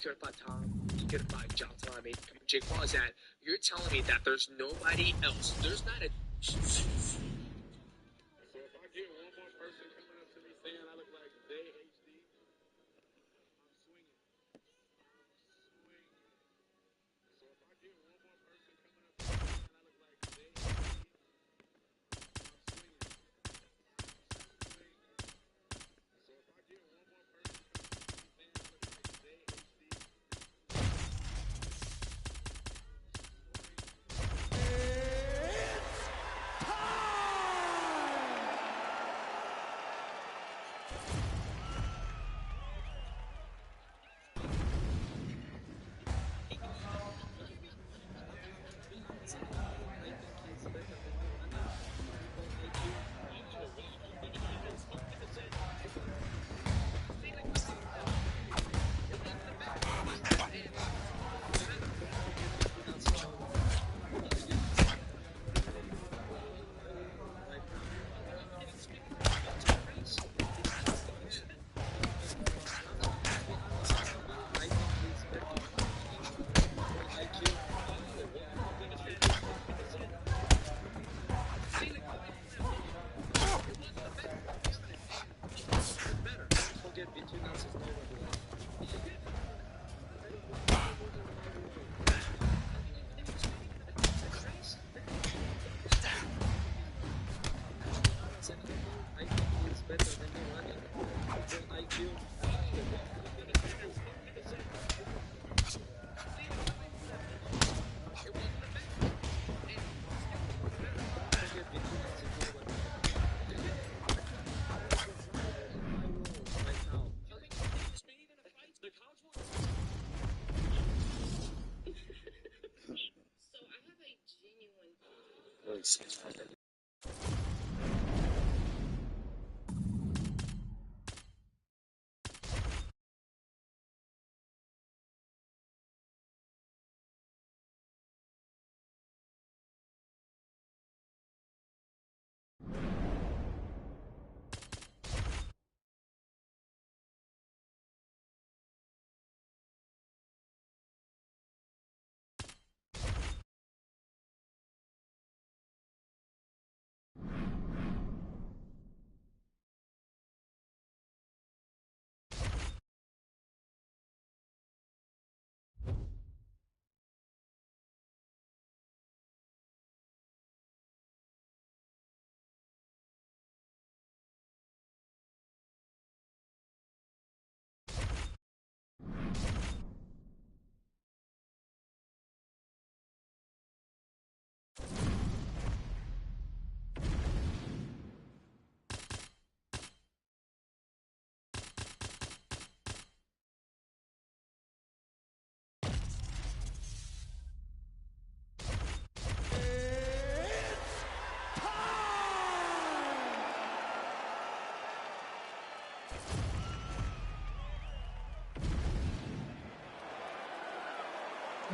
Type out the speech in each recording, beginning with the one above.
could fight Tom, he could fight Johnson. I mean, Jake Paul is that you're telling me that there's nobody else. There's not a. So if I get one more person coming up to me saying I look like they HD, I'm swinging. So if I get one more person coming up to me saying I look like they HD, I'm swinging. So if I get one more person coming up to me saying I look like they HD.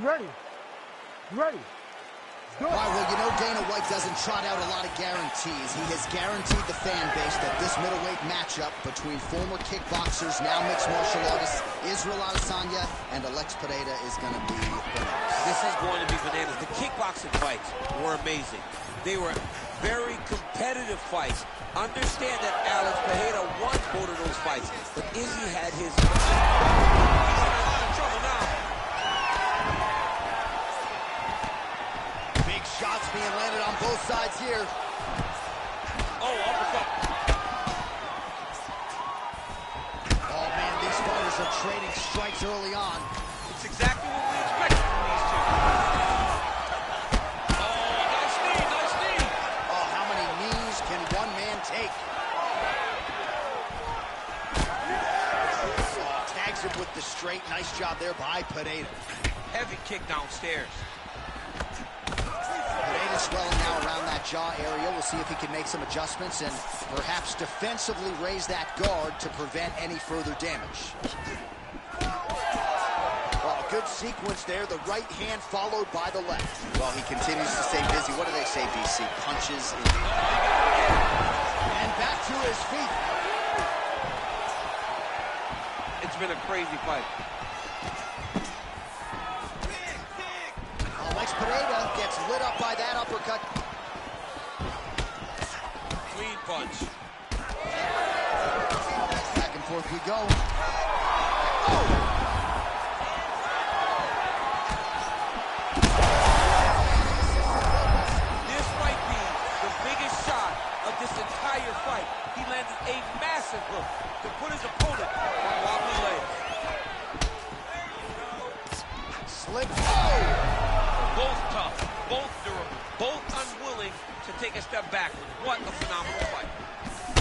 Ready. Ready. Go. All right, well, you know Dana White doesn't trot out a lot of guarantees. He has guaranteed the fan base that this middleweight matchup between former kickboxers, now mixed martial artists, Israel Adesanya and Alex Pereira is going to be bananas. This is going to be bananas. The kickboxing fights were amazing. They were very competitive fights. Understand that Alex Pereira won both of those fights, but Izzy had his... He's in a lot of trouble now. Shots being landed on both sides here. Oh, uppercut. Oh, man, these fighters are trading strikes early on. It's exactly what we expected from these two. Oh, nice knee, nice knee. Oh, how many knees can one man take? Oh, tags him with the straight. Nice job there by Pereira. Heavy kick downstairs. Pereira's swelling now around that jaw area. We'll see if he can make some adjustments and perhaps defensively raise that guard to prevent any further damage. Well, a good sequence there. The right hand followed by the left. Well, he continues to stay busy. What do they say, DC? Punches in. And back to his feet. It's been a crazy fight. punch. Back and forth we go. This might be the biggest shot of this entire fight. He landed a massive hook to put his opponent on wobbly legs. Slip. Both tough, both durable, both unwilling to take a step backward. What a phenomenal fight.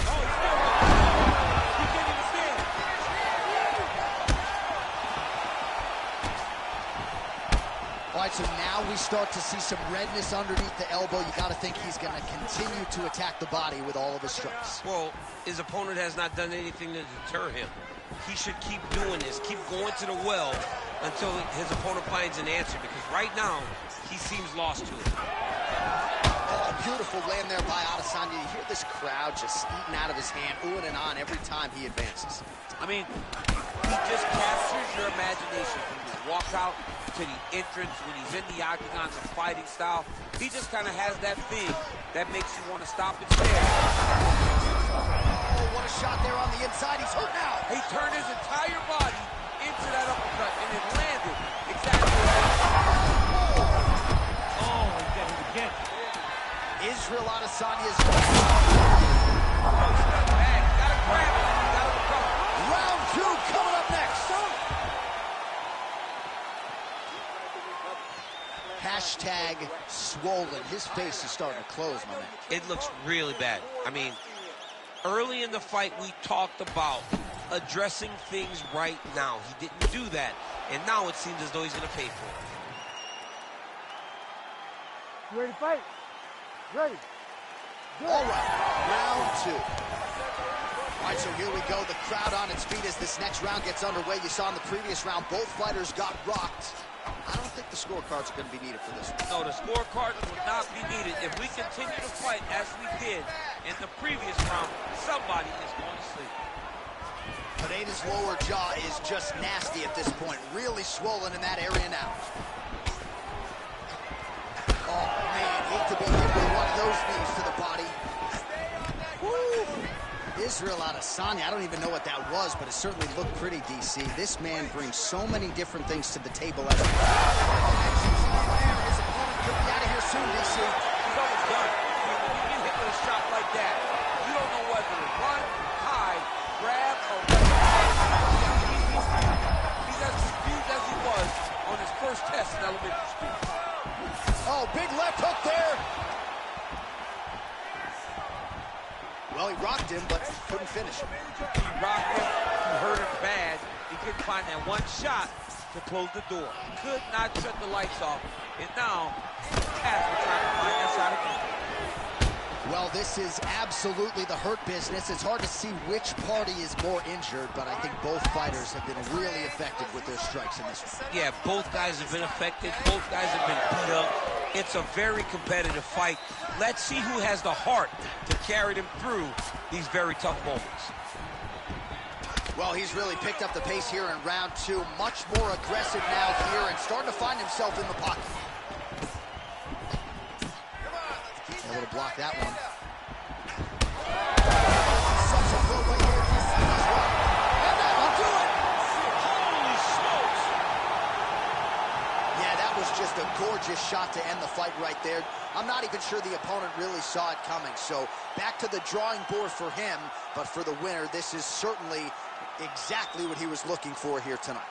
Oh, he's still running. He can't even stand. All right, so now we start to see some redness underneath the elbow. You got to think he's going to continue to attack the body with all of his strikes. Well, his opponent has not done anything to deter him. He should keep doing this, keep going to the well until his opponent finds an answer, because right now, he seems lost to it. Oh, a beautiful land there by Adesanya. You hear this crowd just eating out of his hand, oohing and on every time he advances. I mean, he just captures your imagination from the walkout to the entrance when he's in the octagon, the fighting style. He just kind of has that thing that makes you want to stop and stare. Oh, what a shot there on the inside. He's hurt now. He turned his entire body into that uppercut, and it landed exactly right. Oh, he got hit again. Israel Adesanya's Bad. You gotta grab it, and you gotta recover. round 2 coming up next. Hashtag swollen. His face is starting to close, my man. It looks really bad. I mean, early in the fight, we talked about addressing things right now. He didn't do that, and now it seems as though he's going to pay for it. You ready to fight? Ready. Good. All right, round 2. All right, so here we go. The crowd on its feet as this next round gets underway. You saw in the previous round, both fighters got rocked. I don't think the scorecards are going to be needed for this one. No, the scorecards will not be needed. If we continue to fight as we did in the previous round, somebody is going to sleep. Pineda's lower jaw is just nasty at this point. Really swollen in that area now. Oh, man, hate to be hit with one of those knees to the body. Woo! Israel Adesanya, I don't even know what that was, but it certainly looked pretty, DC. This man brings so many different things to the table. His opponent could be out of here soon, DC. He's almost done. When you get hit with a shot like that, you don't know whether to run, hide, grab, or he's as confused as he was on his first test in elementary school. Oh, big left hook there. Well, he rocked him, but couldn't finish him. He rocked him, he hurt him bad. He couldn't find that one shot to close the door. Could not shut the lights off. And now, Cass will try to find that shot again. Well, this is absolutely the hurt business. It's hard to see which party is more injured, but I think both fighters have been really effective with their strikes in this one. Yeah, both guys have been affected. Both guys have been beat up. It's a very competitive fight. Let's see who has the heart to carry them through these very tough moments. Well, he's really picked up the pace here in round 2. Much more aggressive now here and starting to find himself in the pocket. Able to block that one. Such a good way here. And that'll do it. Holy smokes! Yeah, that was just a gorgeous shot to end the fight right there. I'm not even sure the opponent really saw it coming. So back to the drawing board for him. But for the winner, this is certainly exactly what he was looking for here tonight.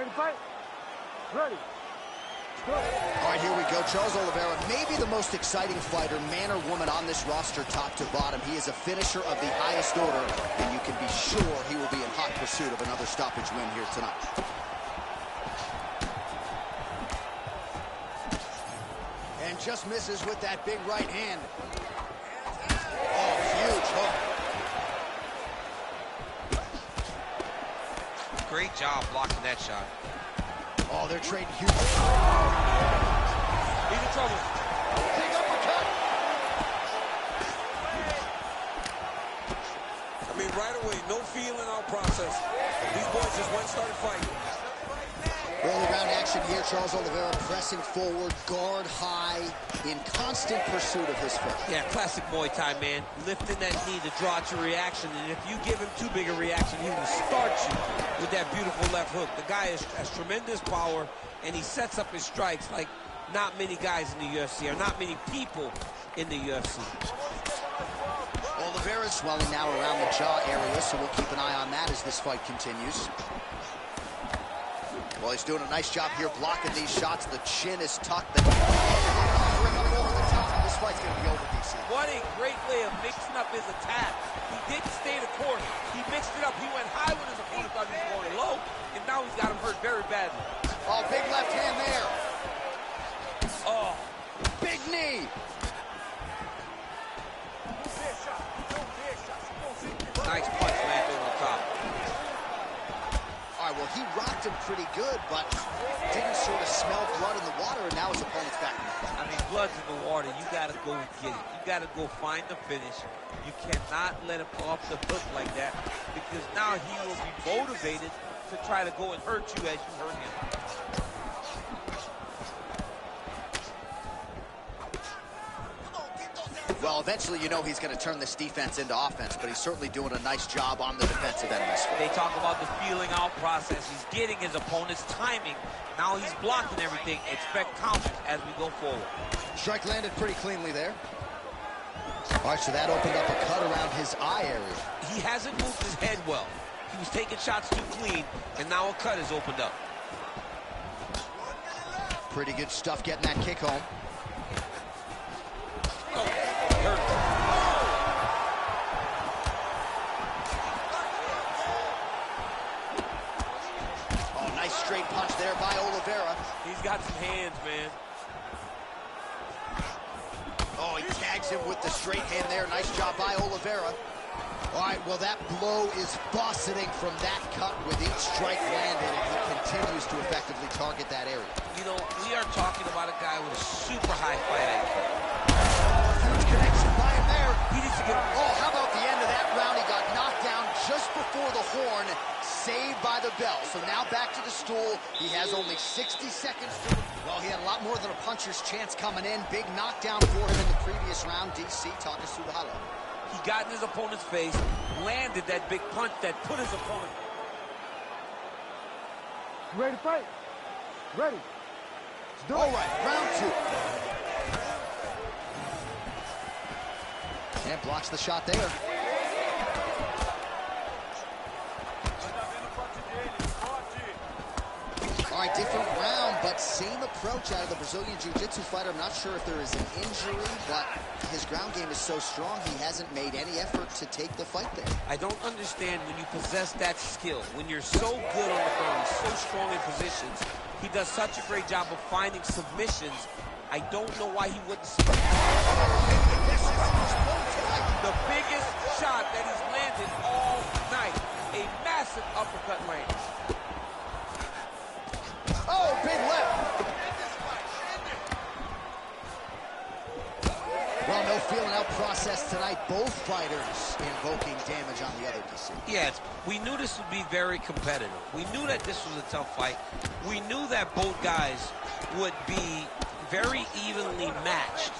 Ready to fight? Ready. All right, here we go. Charles Oliveira, maybe the most exciting fighter, man or woman, on this roster, top to bottom. He is a finisher of the highest order, and you can be sure he will be in hot pursuit of another stoppage win here tonight. And just misses with that big right hand. Oh, huge hook. Great job blocking that shot. Oh, they're trading huge. He's in trouble. Big uppercut. I mean, right away, no feeling out process. These boys just went and started fighting. Early round action here. Charles Oliveira pressing forward, guard high, in constant pursuit of his foot. Yeah, classic Muay Thai, man. Lifting that knee to draw out your reaction, and if you give him too big a reaction, he will start you with that beautiful left hook. The guy has tremendous power, and he sets up his strikes like not many guys in the UFC, or not many people in the UFC. Oliveira swelling now around the jaw area, so we'll keep an eye on that as this fight continues. Well, he's doing a nice job here blocking these shots. The chin is tucked. Bring up over the top. This fight's going to be over, DC. What a great way of mixing up his attack. He didn't stay the course. He mixed it up. He went high when his opponent thought he was going low, and now he's got him hurt very badly. Oh, big left hand there. Oh. Big knee. Nice punch landed over the top. All right, well, he rocked him pretty good, but didn't sort of smell blood in the water, and now his opponent's back. I mean, blood's in the water. You got to go get it. You got to go find the finish. You cannot let him off the hook like that, because now he will be motivated to try to go and hurt you as you hurt him. Well, eventually, you know he's going to turn this defense into offense, but he's certainly doing a nice job on the defensive end of this fight. They talk about the feeling out process. He's getting his opponent's timing. Now he's blocking everything. Expect counters as we go forward. Strike landed pretty cleanly there. All right, so that opened up a cut around his eye area. He hasn't moved his head well. He was taking shots too clean, and now a cut has opened up. Pretty good stuff getting that kick home. Oh, nice straight punch there by Oliveira. He's got some hands, man. Oh, he tags him with the straight hand there. Nice job by Oliveira. All right, well, that blow is buffeting from that cut with each strike landed, and he continues to effectively target that area. You know, we are talking about a guy with a super high fight IQ. Huge connection by him there. He needs to get... Oh, how about the end of that round? He got knocked down just before the horn, saved by the bell. So now back to the stool. He has only 60 seconds to... Well, he had a lot more than a puncher's chance coming in. Big knockdown for him in the previous round. DC, talk us through the highlight. He got in his opponent's face, landed that big punch that put his opponent... Ready to fight? Ready. Let's do it. All right, round two. And blocks the shot there. All right, different round, but same approach out of the Brazilian Jiu-Jitsu fighter. I'm not sure if there is an injury, but his ground game is so strong, he hasn't made any effort to take the fight there. I don't understand when you possess that skill, when you're so good on the ground, so strong in positions. He does such a great job of finding submissions. I don't know why he wouldn't submit. The biggest shot that he's landed all night. A massive uppercut lane. Oh, big left. Well, no feeling out process tonight. Both fighters invoking damage on the other DC. Yes, we knew this would be very competitive. We knew that this was a tough fight. We knew that both guys would be very evenly matched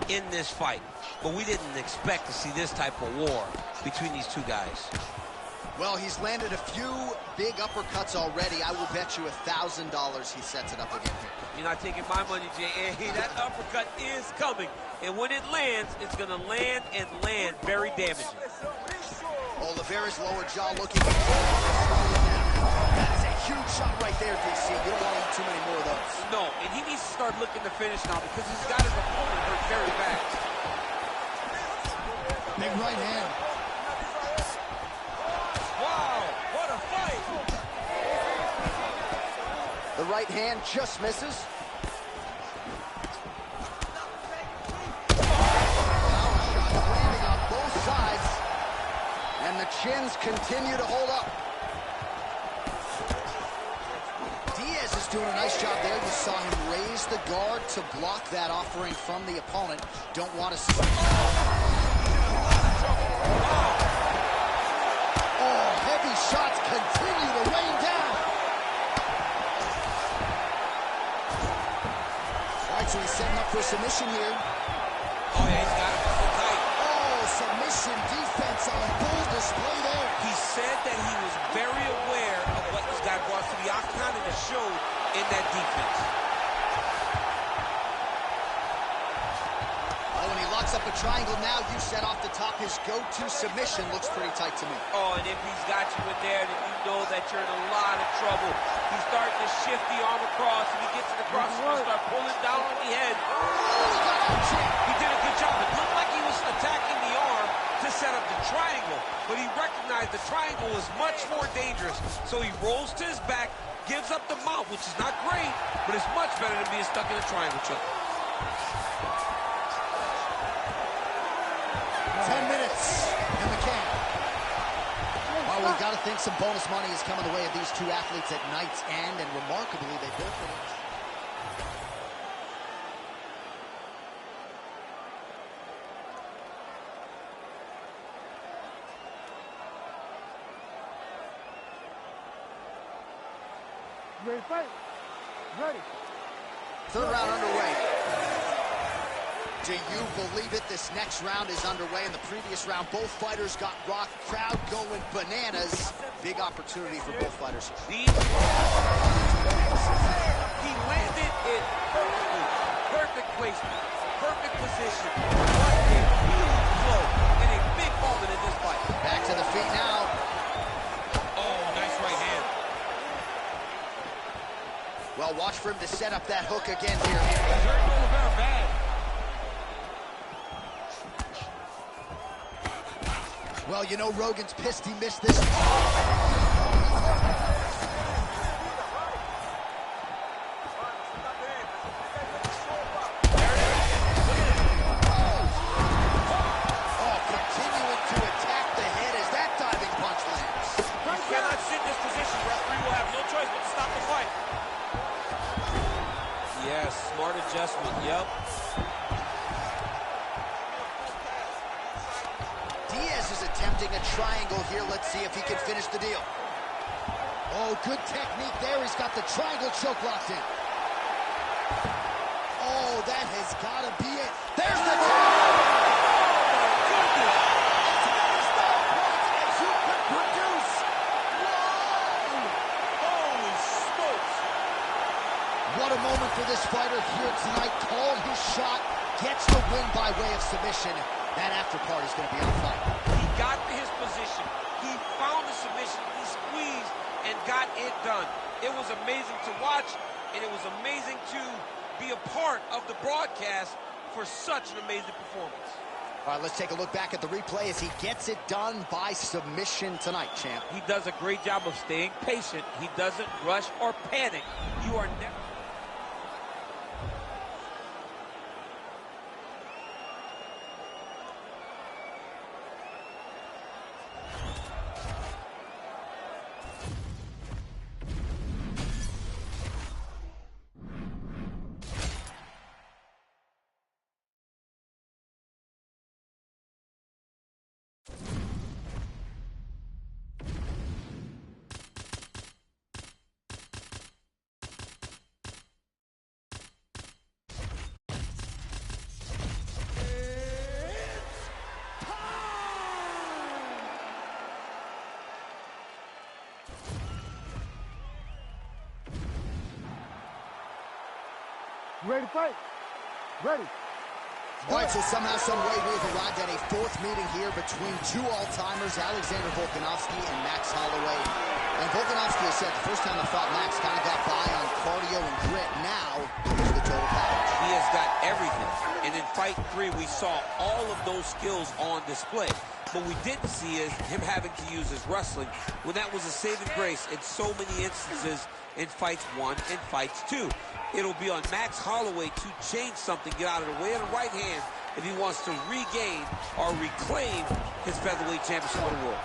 in this fight. But we didn't expect to see this type of war between these two guys. Well, he's landed a few big uppercuts already. I will bet you $1,000 he sets it up again here. You're not taking my money, J.A. That uppercut is coming. And when it lands, it's going to land and land very damaging. Oliveira's lower jaw looking... That is a huge shot right there, DC. You don't want to eat too many more of those. No, and he needs to start looking to finish now because he's got his opponent hurt very bad. Big right hand. Wow, what a fight! The right hand just misses. Power shot landing on both sides. And the chins continue to hold up. Diaz is doing a nice job there. You saw him raise the guard to block that offering from the opponent. Don't want to see... Oh, heavy shots continue to rain down. All right, so he's setting up for submission here. Oh, yeah, he's got it so tight. Oh, submission defense on full display there. He said that he was very aware of what this guy brought to the octagon and it showed in that defense. Oh, and he locks up a triangle now. You said off the top his go-to submission looks pretty tight to me. Oh, and if he's got you in there, then you know that you're in a lot of trouble. He's starting to shift the arm across. If he gets it across, he's going to start pulling down on the head. He did a good job. It looked like he was attacking the arm to set up the triangle, but he recognized the triangle was much more dangerous. So he rolls to his back, gives up the mount, which is not great, but it's much better than being stuck in a triangle choke. 10 minutes in the can. Well, we've got to think some bonus money is coming the way of these two athletes at night's end, and remarkably, they both finished. Ready to fight? Ready. Third round underway. Do you believe it? This next round is underway. In the previous round, both fighters got rocked. Crowd going bananas. Big opportunity for both fighters. He landed it perfectly. Perfect placement. Perfect position. What a huge blow and a big moment in this fight. Back to the feet now. Oh, nice right hand. Well, watch for him to set up that hook again here. Bad. Well, you know Rogan's pissed he missed this. Continuing to attack the head as that diving punch lands. You cannot sit in this position. Referee will have no choice but to stop the fight. Yes, smart adjustment. Yep. Diaz is attempting a triangle here. Let's see if he can finish the deal. Oh, good technique there. He's got the triangle choke locked in. Oh, that has got to be it. There's the What a moment for this fighter here tonight. Called his shot, gets the win by way of submission. That after part is going to be on fire. He got to his position. He found the submission. He squeezed and got it done. It was amazing to watch, and it was amazing to be a part of the broadcast for such an amazing performance. All right, let's take a look back at the replay as he gets it done by submission tonight, champ. He does a great job of staying patient. He doesn't rush or panic. You are never... Ready to fight? Ready. All right, so somehow, some way, we've arrived at a fourth meeting here between two all-timers, Alexander Volkanovski and Max Holloway. And Volkanovski has said the first time he fought Max kind of got by on cardio and grit. Now, here's the total package. He has got everything. And in fight 3, we saw all of those skills on display. What we didn't see is him having to use his wrestling when that was a saving grace in so many instances in fights 1 and fights 2. It'll be on Max Holloway to change something, get out of the way of the right hand if he wants to regain or reclaim his featherweight championship of the world.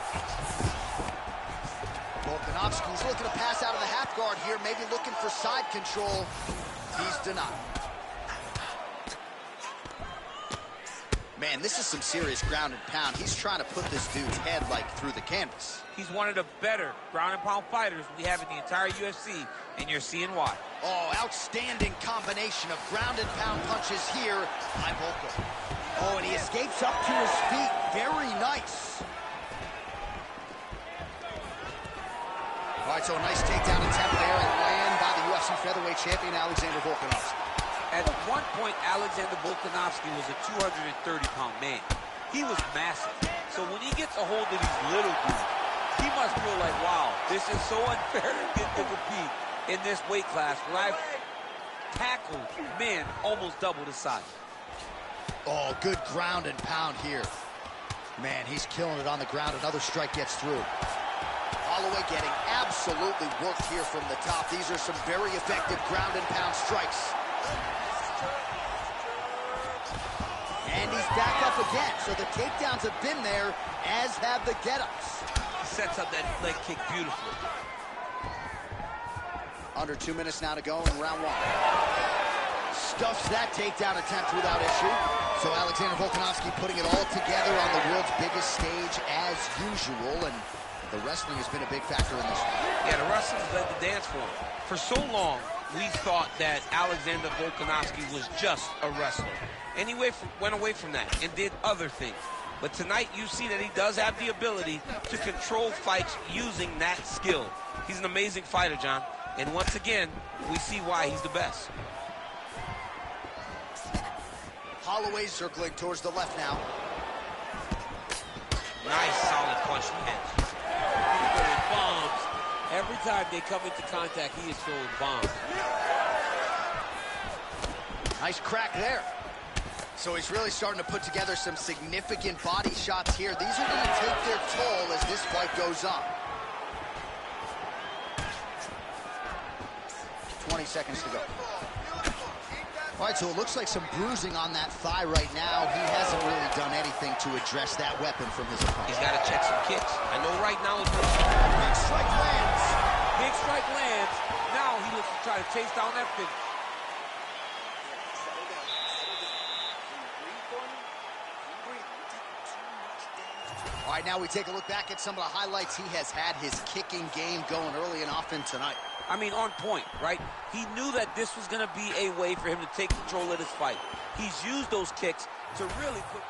Volkanovski's looking to pass out of the half guard here, maybe looking for side control. He's denied. Man, this is some serious ground and pound. He's trying to put this dude's head, like, through the canvas. He's one of the better ground and pound fighters we have in the entire UFC, and you're seeing why. Oh, outstanding combination of ground and pound punches here by Volko. Oh, and he escapes up to his feet. Very nice. All right, so a nice takedown attempt there and land by the UFC featherweight champion, Alexander Volkanovski. At one point, Alexander Volkanovski was a 230-pound man. He was massive. So when he gets a hold of these little dudes, he must feel like, wow, this is so unfair to get to compete in this weight class where I've tackled men almost double the size. Oh, good ground and pound here. Man, he's killing it on the ground. Another strike gets through. Holloway getting absolutely worked here from the top. These are some very effective ground and pound strikes. And he's back up again. So the takedowns have been there, as have the get-ups. He sets up that leg kick beautifully. Under 2 minutes now to go in round 1. Stuffs that takedown attempt without issue. So Alexander Volkanovski putting it all together on the world's biggest stage as usual, and the wrestling has been a big factor in this one. Yeah, the wrestling's led the dance for him. For so long, we thought that Alexander Volkanovski was just a wrestler. And he went away from that and did other things. But tonight, you see that he does have the ability to control fights using that skill. He's an amazing fighter, John. And once again, we see why he's the best. Holloway circling towards the left now. Nice, solid punch lands. He's throwing bombs. Every time they come into contact, he is throwing bombs. Nice crack there. So he's really starting to put together some significant body shots here. These are going to take their toll as this fight goes on. 20 seconds to go. All right, so it looks like some bruising on that thigh right now. He hasn't really done anything to address that weapon from his opponent. He's got to check some kicks. I know right now he's Big strike lands. big strike lands. Now he looks to try to chase down that finish. All right, now we take a look back at some of the highlights. He has had his kicking game going early and often tonight. I mean, on point, right? He knew that this was going to be a way for him to take control of this fight. He's used those kicks to really put...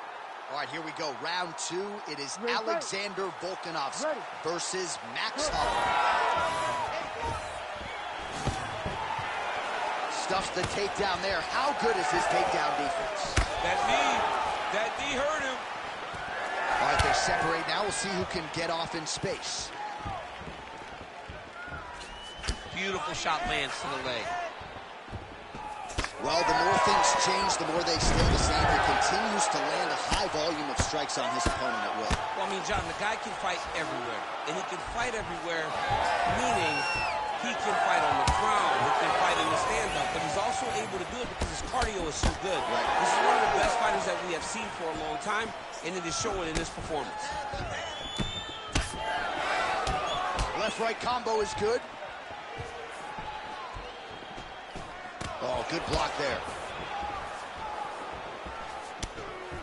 All right, here we go. Round 2. It is Alexander Volkanovski versus Max Holloway. Stuffs the takedown there. How good is his takedown defense? That knee hurt him. All right, they separate now. We'll see who can get off in space. Beautiful shot lands to the leg. Well, the more things change, the more they stay the same. He continues to land a high volume of strikes on his opponent at will. Well, I mean, John, the guy can fight everywhere. And he can fight everywhere, meaning he can fight on the ground, he can fight in the stand-up, but he's also able to do it because his cardio is so good. Right. This is one of the best fighters that we have seen for a long time, and it is showing in this performance. Left-right combo is good. Oh, good block there.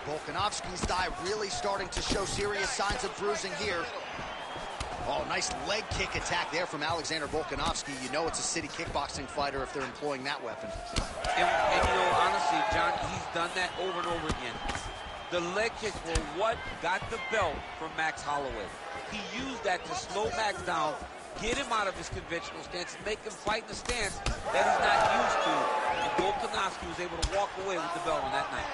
Volkanovski's thigh really starting to show serious signs of bruising here. Oh, nice leg kick attack there from Alexander Volkanovski. You know it's a city kickboxing fighter if they're employing that weapon. And you know, honestly, John, he's done that over and over again. The leg kicks were what got the belt from Max Holloway. He used that to slow Max down, get him out of his conventional stance, and make him fight in a stance that he's not used to. And Volkanovski was able to walk away with the belt on that night.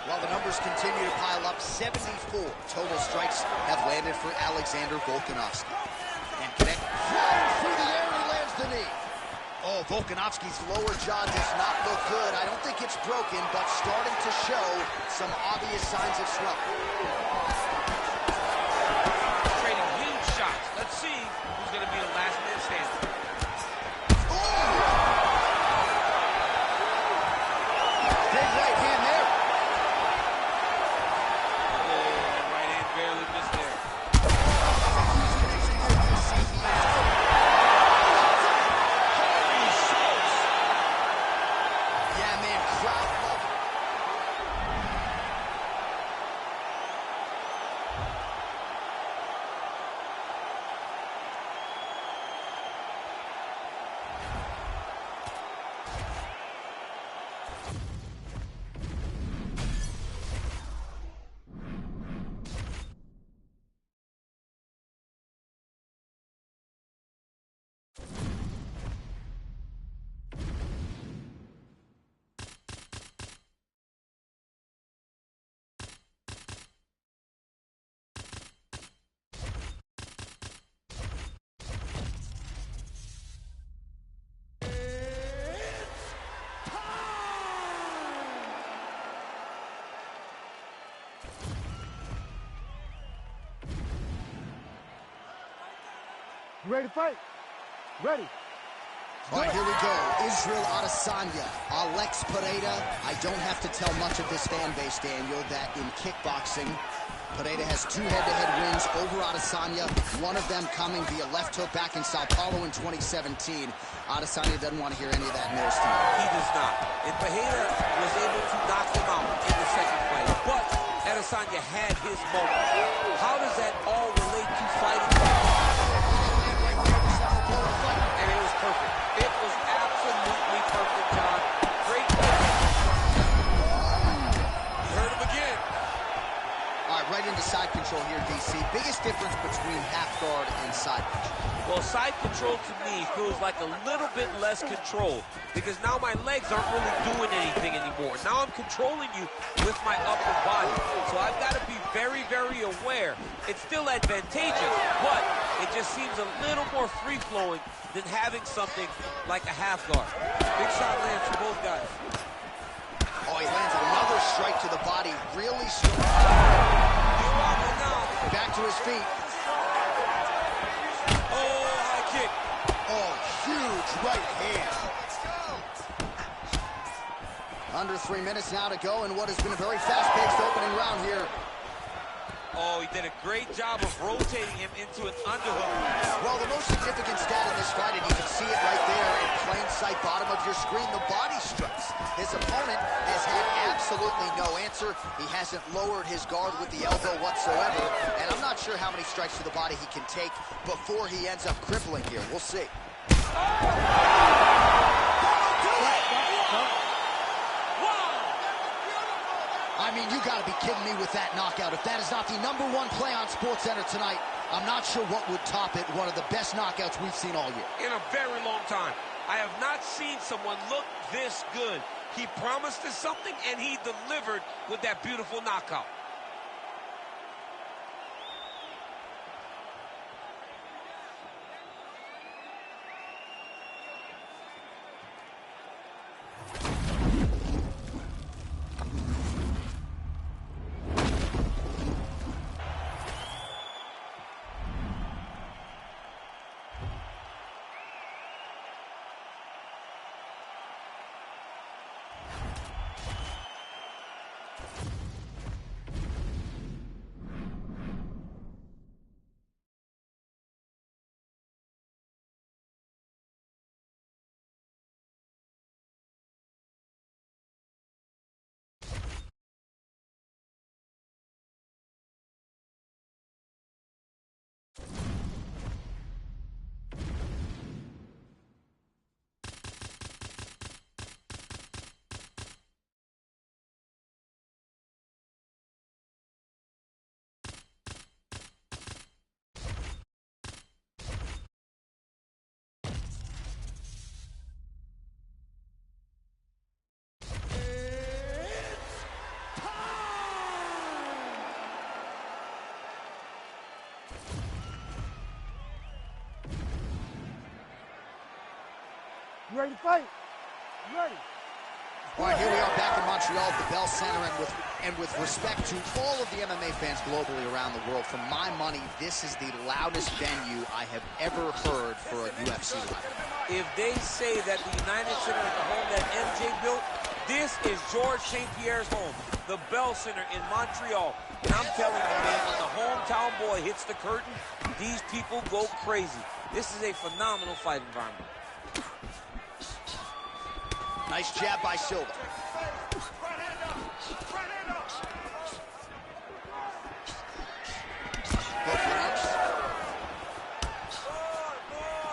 Well, the numbers numbers continue to pile up. 74 total strikes have landed for Alexander Volkanovski. And connect, flying through the air, and he lands the knee. Oh, Volkanovski's lower jaw does not look good. I don't think it's broken, but starting to show some obvious signs of swelling. Trading huge shots. Let's see who's going to be the last man standing. Big right hand there. Oh, right hand barely missed there. Yeah, man, crowd love it. You ready to fight? Ready. All right, here we go. Israel Adesanya, Alex Pereira. I don't have to tell much of this fan base, Daniel, that in kickboxing, Pereira has 2 head-to-head wins over Adesanya, one of them coming via left hook back in Sao Paulo in 2017. Adesanya doesn't want to hear any of that noise tonight. He does not. And Pereira was able to knock him out in the second fight, but Adesanya had his moment. How does that all relate to fighting? And it was perfect. It was absolutely perfect, John. Great play. You heard him again. All right, right into side control here, DC. Biggest difference between half guard and side control? Well, side control to me feels like a little bit less control because now my legs aren't really doing anything anymore. Now I'm controlling you with my upper body. So I've got to be very, very aware. It's still advantageous, but it just seems a little more free-flowing than having something like a half guard. Big shot lands for both guys. Oh, he lands another strike to the body. Really strong. Back to his feet. Oh, high kick. Oh, huge right hand. Under 3 minutes now to go in what has been a very fast-paced opening round here. Oh, he did a great job of rotating him into an underhook. Well, the most significant stat in this fight, and you can see it right there in plain sight, bottom of your screen, the body strikes. His opponent has had absolutely no answer. He hasn't lowered his guard with the elbow whatsoever, and I'm not sure how many strikes to the body he can take before he ends up crippling here. We'll see. I mean, you got to be kidding me with that knockout. If that is not the #1 play on SportsCenter tonight, I'm not sure what would top it. One of the best knockouts we've seen all year. In a very long time. I have not seen someone look this good. He promised us something, and he delivered with that beautiful knockout. You ready to fight? You ready? All right, here we are back in Montreal at the Bell Center, and with respect to all of the MMA fans globally around the world, for my money, this is the loudest venue I have ever heard for a UFC fight. If they say that the United Center is the home that MJ built, this is Georges St. Pierre's home, the Bell Center in Montreal. And I'm telling you, man, when the hometown boy hits the curtain, these people go crazy. This is a phenomenal fight environment. Nice jab by Silva.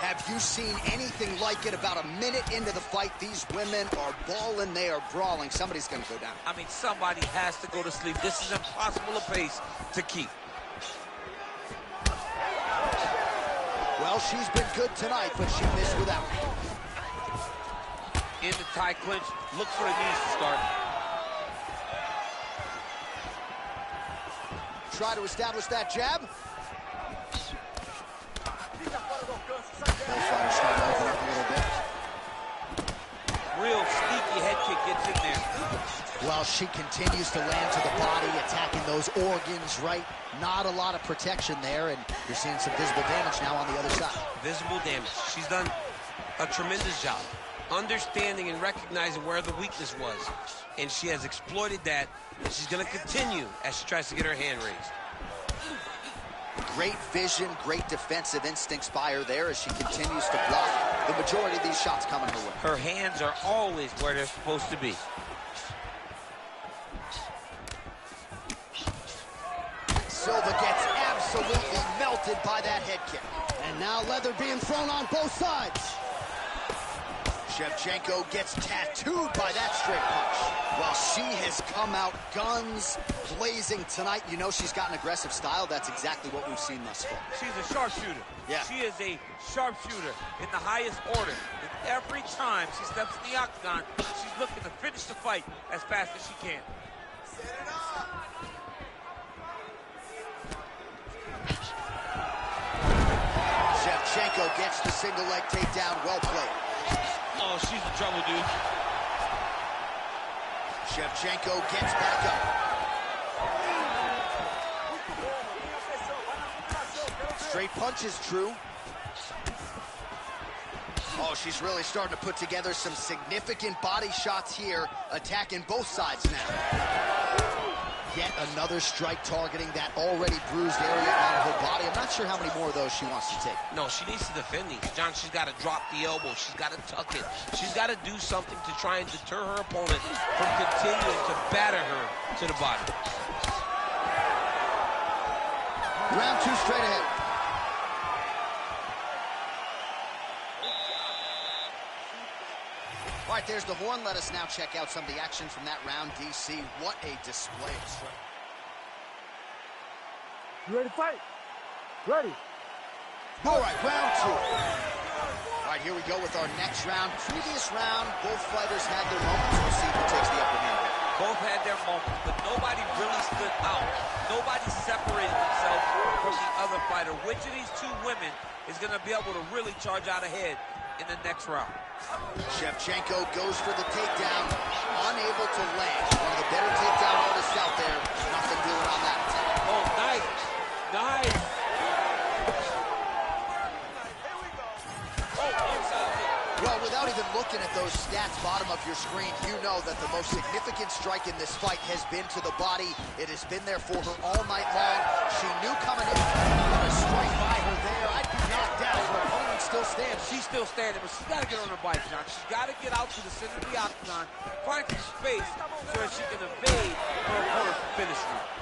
Have you seen anything like it? About a minute into the fight, these women are balling, they are brawling. Somebody's going to go down. I mean, somebody has to go to sleep. This is impossible a pace to keep. Well, she's been good tonight, but she missed without. In the tie clinch, look for the knees to start. Try to establish that jab. Both fighters trying to open up a little bit. Real sneaky head kick gets in there. Well, she continues to land to the body, attacking those organs, right? Not a lot of protection there, and you're seeing some visible damage now on the other side. Visible damage. She's done a tremendous job understanding and recognizing where the weakness was. And she has exploited that, and she's going to continue as she tries to get her hand raised. Great vision, great defensive instincts by her there as she continues to block the majority of these shots coming her way. Her hands are always where they're supposed to be. Silva gets absolutely melted by that head kick. And now leather being thrown on both sides. Shevchenko gets tattooed by that straight punch. Well, she has come out guns blazing tonight. You know she's got an aggressive style. That's exactly what we've seen thus far. She's a sharpshooter. Yeah. She is a sharpshooter in the highest order. And every time she steps in the octagon, she's looking to finish the fight as fast as she can. Set it up. Shevchenko gets the single leg takedown. Well played. Oh, she's in trouble, dude. Shevchenko gets back up. Straight punch is true. Oh, she's really starting to put together some significant body shots here, attacking both sides now. Yet another strike targeting that already bruised area on her body. I'm not sure how many more of those she wants to take. No, she needs to defend these. John, she's got to drop the elbow. She's got to tuck it. She's got to do something to try and deter her opponent from continuing to batter her to the body. Round two straight ahead. All right, there's the horn. Let us now check out some of the action from that round, DC. What a display of strength. You ready to fight? Ready. All right, round two. All right, here we go with our next round. Previous round, both fighters had their moments. We'll see who takes the upper hand. Both had their moments, but nobody really stood out. Nobody separated themselves from the other fighter. Which of these two women is going to be able to really charge out ahead in the next round? Shevchenko goes for the takedown, unable to land. One of the better takedown artists out there. Nothing doing on that attack. Oh, nice. Nice. Oh, inside kick. Well, without even looking at those stats bottom of your screen, you know that the most significant strike in this fight has been to the body. It has been there for her all night long. She knew coming in. What a strike by her there. I'd be knocked out. Her opponent still stands. She's still standing, but she's got to get on her bike, John. She's got to get out to the center of the octagon, find some space so that she can evade her opponent's finish route.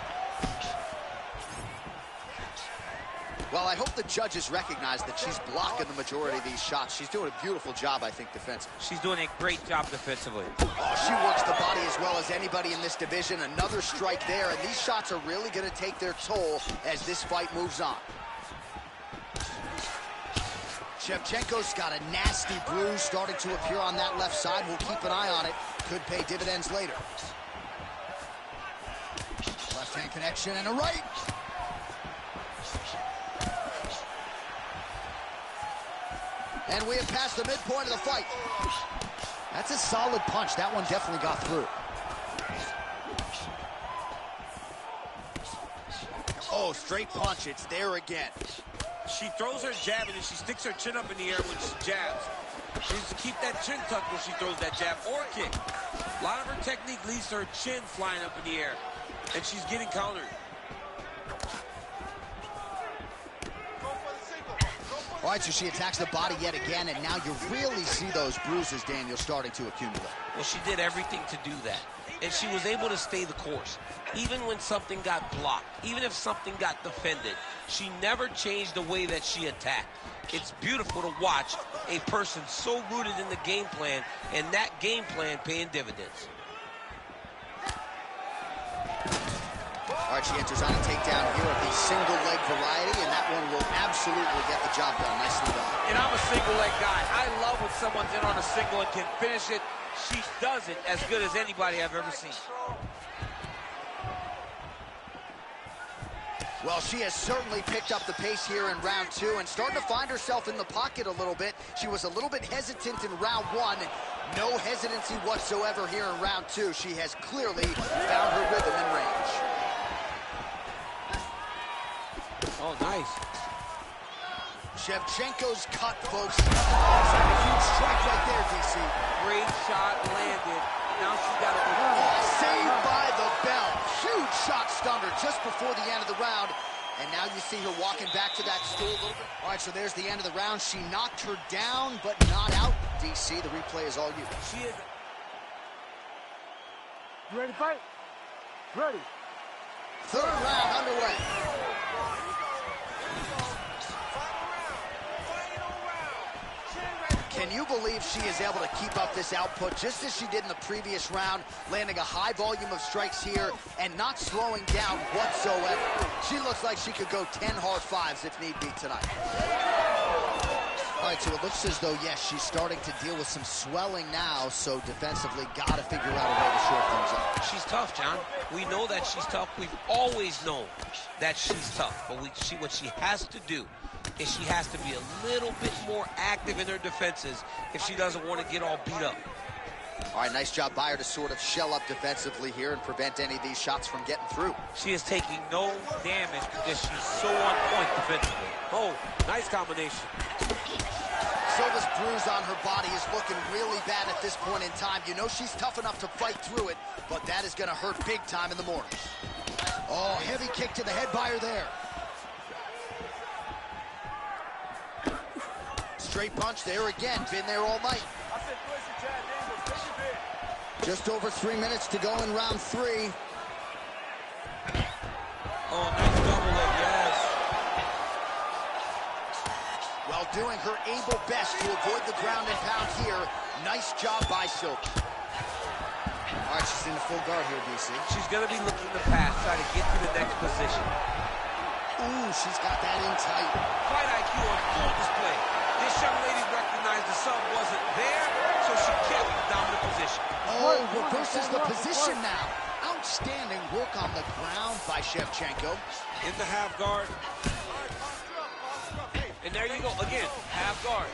Well, I hope the judges recognize that she's blocking the majority of these shots. She's doing a beautiful job, I think, defensively. She's doing a great job defensively. Oh, she works the body as well as anybody in this division. Another strike there, and these shots are really going to take their toll as this fight moves on. Shevchenko's got a nasty bruise starting to appear on that left side. We'll keep an eye on it. Could pay dividends later. Left-hand connection and a right. And we have passed the midpoint of the fight. That's a solid punch. That one definitely got through. Oh, straight punch. It's there again. She throws her jab and then she sticks her chin up in the air when she jabs. She needs to keep that chin tucked when she throws that jab or kick. A lot of her technique leads to her chin flying up in the air, and she's getting countered. All right, so she attacks the body yet again, and now you really see those bruises, Daniel, starting to accumulate. Well, she did everything to do that, and she was able to stay the course. Even when something got blocked, even if something got defended, she never changed the way that she attacked. It's beautiful to watch a person so rooted in the game plan, and that game plan paying dividends. All right, she enters on a takedown here of the single leg variety, and that one will absolutely get the job done. Nicely done. And I'm a single leg guy. I love when someone's in on a single and can finish it. She does it as good as anybody I've ever seen. Well, she has certainly picked up the pace here in round 2 and starting to find herself in the pocket a little bit. She was a little bit hesitant in round 1. No hesitancy whatsoever here in round 2. She has clearly found her rhythm and range. Oh, nice. Shevchenko's cut, folks. A huge strike right there, DC. Great shot landed. Now she's got to go. Saved by the bell. Huge shot stunned her just before the end of the round. And now you see her walking back to that stool a little bit. All right, so there's the end of the round. She knocked her down, but not out. DC, the replay is all you. She is. You ready to fight? Ready. Third round underway. Can you believe she is able to keep up this output just as she did in the previous round, landing a high volume of strikes here and not slowing down whatsoever? She looks like she could go 10 hard fives if need be tonight. All right, so it looks as though, yes, she's starting to deal with some swelling now, so defensively got to figure out a way to shore things up. She's tough, John. We know that she's tough. We've always known that she's tough, but what she has to do is she has to be a little bit more active in her defenses if she doesn't want to get all beat up. All right, nice job by her to sort of shell up defensively here and prevent any of these shots from getting through. She is taking no damage because she's so on point defensively. Oh, nice combination. Silva's bruise on her body is looking really bad at this point in time. You know she's tough enough to fight through it, but that is going to hurt big time in the morning. Oh, heavy kick to the head by her there. Straight punch there again. Been there all night. Just over 3 minutes to go in round 3. Oh, nice double leg, yes. While doing her able best to avoid the ground and pound here. Nice job by Silva. All right, she's in the full guard here, DC. She's going to be looking to pass, try to get to the next position. Ooh, she's got that in tight. Fight IQ on full display. This young lady recognized the sub wasn't there, so she kept the dominant position. Oh, reverses the position now. Outstanding work on the ground by Shevchenko. In the half guard. And there you go, again, half guard.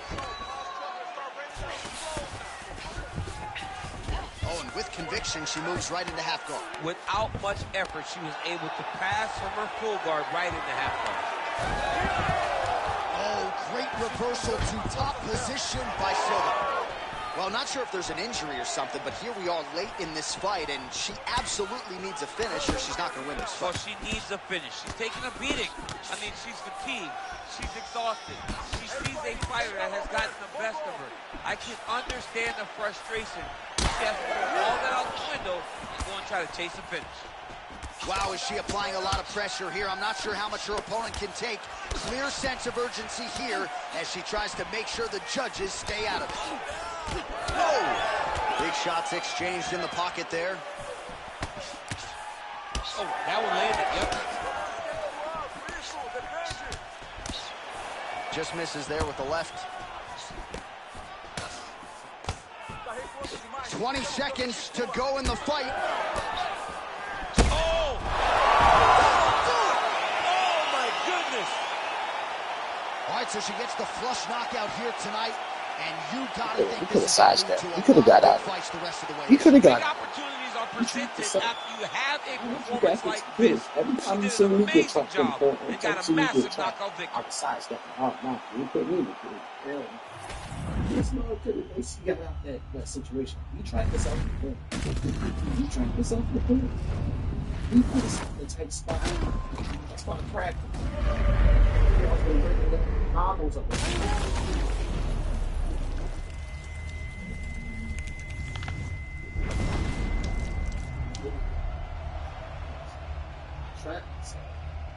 Oh, and with conviction, she moves right into half guard. Without much effort, she was able to pass from her full guard right into half guard. Oh, great reversal to top position by Silva. Well, not sure if there's an injury or something, but here we are late in this fight, and she absolutely needs a finish or she's not going to win this fight. Well, she needs a finish. She's taking a beating. I mean, she's fatigued. She's exhausted. She sees a fighter that has gotten the best of her. I can understand the frustration. She has to throw all that out the window and go and try to chase a finish. Wow, is she applying a lot of pressure here? I'm not sure how much her opponent can take. Clear sense of urgency here as she tries to make sure the judges stay out of it. Oh! Big shots exchanged in the pocket there. Oh, that one landed, yep. Just misses there with the left. 20 seconds to go in the fight. right, so she gets the flush knockout here tonight, and you gotta think could this have is going to lead sidestepped. to He a could have lot got of out big of it. fights the rest of the way. He could have Big got it. opportunities are He tried to presented say. after you have a You performance got like this. this. Every She time you did see an me get amazing trapped in job the and got a see me get massive trapped, knockout I victory. was sidestepping. Oh, no, you put me in the field. This mother could have basically got out that situation. He tried this out in the field. He tried this out in the field. He put himself in a tight spot. That spot cracked. I was going to break it up. Almost up there.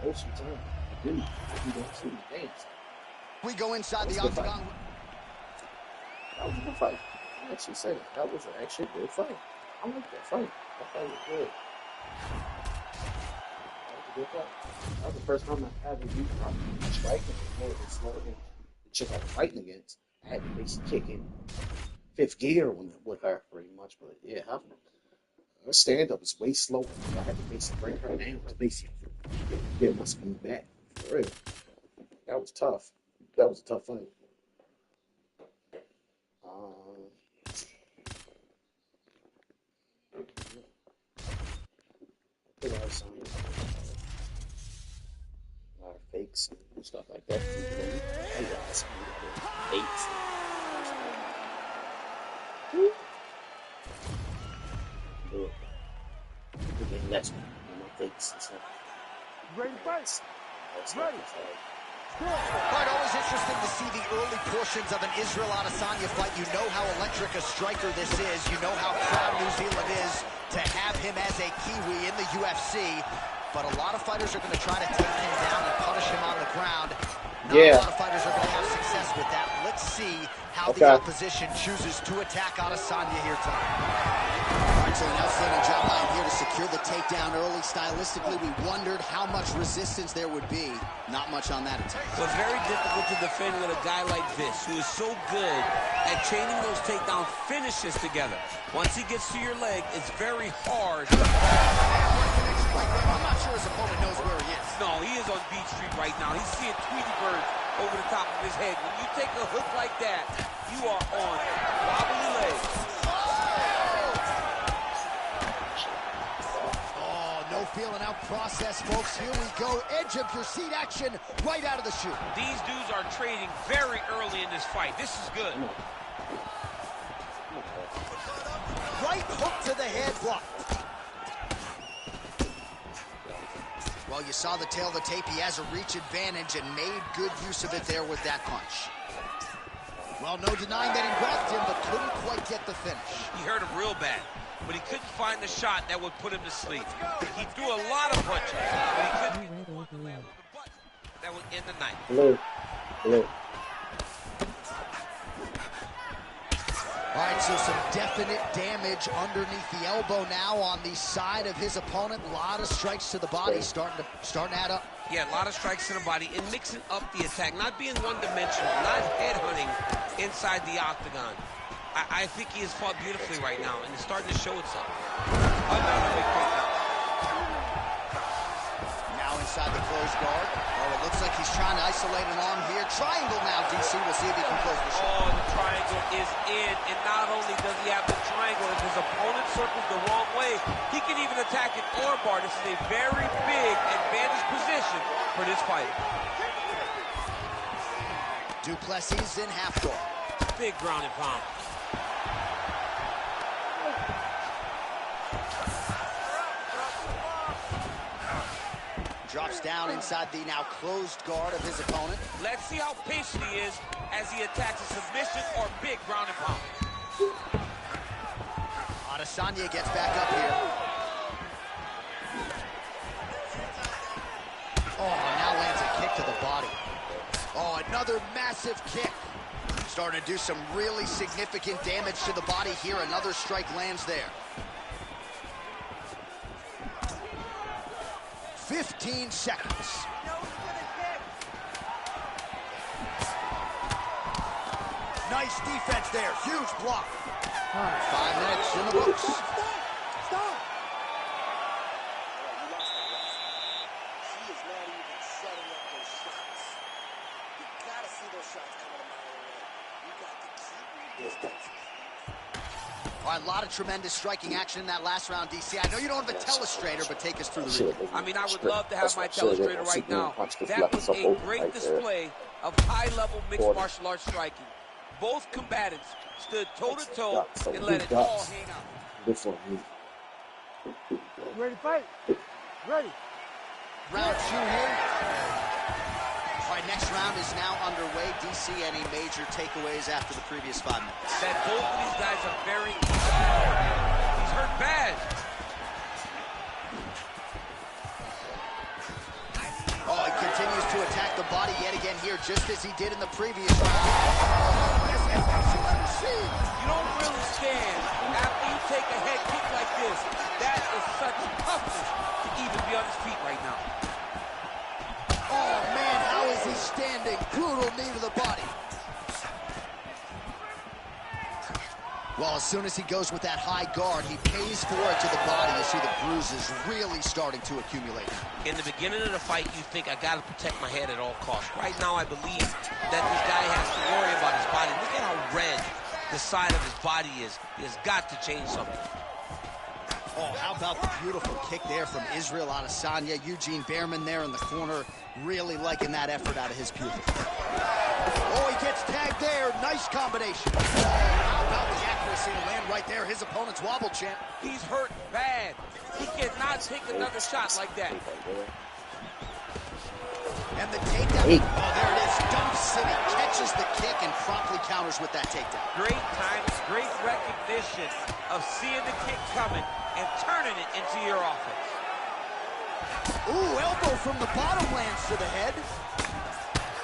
Most of the time, I didn't. You don't see me dance. We go inside the octagon. That was a good fight. I actually say that was actually a good fight. I like that fight. That fight was good. That was a good fight. That was the first time I ever beat a striker more than slower than the chick I was fighting against. I had to basically kick in fifth gear with her pretty much. But yeah, her stand up is way slower. I had to basically bring her down to basically get my speed back. For real. That was tough. That was a tough fight. A lot of fakes and stuff like that. I got some fakes. Again, that's my fakes and stuff. Ready to fight? Ready. All right, always interesting to see the early portions of an Israel Adesanya fight. You know how electric a striker this is. You know how proud New Zealand is to have him as a Kiwi in the UFC. But a lot of fighters are going to try to take him down and punish him on the ground. Not a lot of fighters are going to have success with that. Let's see how the opposition chooses to attack Adesanya here tonight. All right, so an outstanding job by him here to secure the takedown early. Stylistically, we wondered how much resistance there would be. Not much on that attack. Well, it's very difficult to defend with a guy like this, who is so good at chaining those takedown finishes together. Once he gets to your leg, it's very hard. I'm not sure his opponent knows where he is. No, he is on Beach Street right now. He's seeing Tweety birds over the top of his head. When you take a hook like that, you are on wobbly legs. No feeling out process, folks. Here we go. Edge of your seat action right out of the chute. These dudes are trading very early in this fight. This is good. Right hook to the head block. Well, you saw the tail of the tape. He has a reach advantage and made good use of it there with that punch. Well, no denying that he rocked him, but couldn't quite get the finish. He hurt him real bad, but he couldn't find the shot that would put him to sleep. He threw a lot of punches, but he couldn't get the one to land on the button that would end the night. Hello. All right, so some definite damage underneath the elbow now on the side of his opponent. A lot of strikes to the body starting to add up. Yeah, a lot of strikes to the body and mixing up the attack, not being one-dimensional, not headhunting inside the octagon. I think he has fought beautifully right now, and it's starting to show itself. Another big takedown. Now inside the closed guard. Oh, it looks like he's trying to isolate an arm here. Triangle now, DC. We'll see if he can close the shot. Oh, the triangle is in, and not only does he have the triangle, if his opponent circles the wrong way, he can even attack an armbar. This is a very big advantage position for this fighter. Duplessis in half guard. Big ground and pound. Drops down inside the now closed guard of his opponent. Let's see how patient he is as he attacks a submission or big ground and pound. Adesanya gets back up here. Oh, now lands a kick to the body. Oh, another massive kick. Starting to do some really significant damage to the body here. Another strike lands there. 15 seconds. Nice defense there. Huge block. 5 minutes in the books. Stop. She is not even setting up those shots. You gotta see All right, a lot of tremendous striking action in that last round, DC. I know you don't have a telestrator, but take us through the replay. I mean, I would love to have my telestrator right now. That was a great display of high-level mixed martial arts striking. Both combatants stood toe-to-toe and let it all hang out. Ready to fight? Ready. Round 2 here. All right, next round is now underway. DC, any major takeaways after the previous 5 minutes? That both of these guys are very... He's hurt bad. Oh, he continues to attack the body yet again here, just as he did in the previous round. You don't really stand after you take a head kick like this. That is such toughness to even be on his feet right now. Oh, man, how is he standing? Brutal knee to the body. Well, as soon as he goes with that high guard, he pays for it to the body. You see the bruises really starting to accumulate. In the beginning of the fight, you think, I got to protect my head at all costs. Right now, I believe that this guy has to worry about his body. Look at how red the side of his body is. He has got to change something. Oh, how about the beautiful kick there from Israel Adesanya. Eugene Behrman there in the corner, really liking that effort out of his pupil. Oh, he gets tagged there. Nice combination. Oh, how about the accuracy to land right there? His opponent's wobble champ. He's hurt bad. He cannot take another shot like that. And the takedown. Oh, there it is. Dump City catches the kick and promptly counters with that takedown. Great timing, great recognition of seeing the kick coming and turning it into your offense. Ooh, elbow from the bottom lands to the head.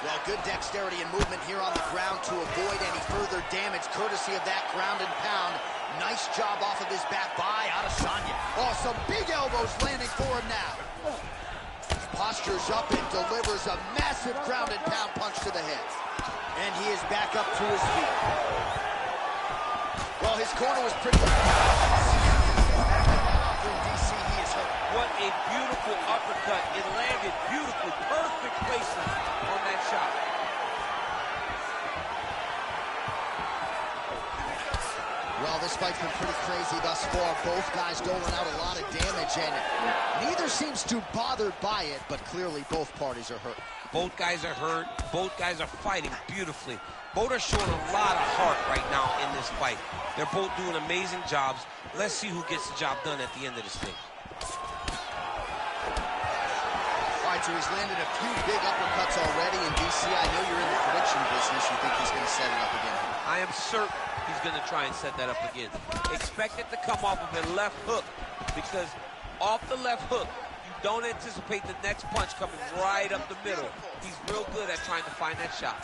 Well, good dexterity and movement here on the ground to avoid any further damage, courtesy of that ground and pound. Nice job off of his back by Adesanya. Oh, some big elbows landing for him now. Postures up and delivers a massive ground and pound punch to the head. And he is back up to his feet. Well, his corner was pretty... DC, he is hurt. What a beautiful uppercut. It landed beautifully. Perfect placement on that shot. Well, this fight's been pretty crazy thus far. Both guys doling out a lot of damage, and neither seems too bothered by it, but clearly both parties are hurt. Both guys are hurt. Both guys are fighting beautifully. Both are showing a lot of heart right now in this fight. They're both doing amazing jobs. Let's see who gets the job done at the end of this thing. All right, so he's landed a few big uppercuts already, and DC, I know you're in the prediction business. You think he's going to set it up again? I am certain he's going to try and set that up again. Expect it to come off of a left hook, because off the left hook, you don't anticipate the next punch coming right up the middle. He's real good at trying to find that shot.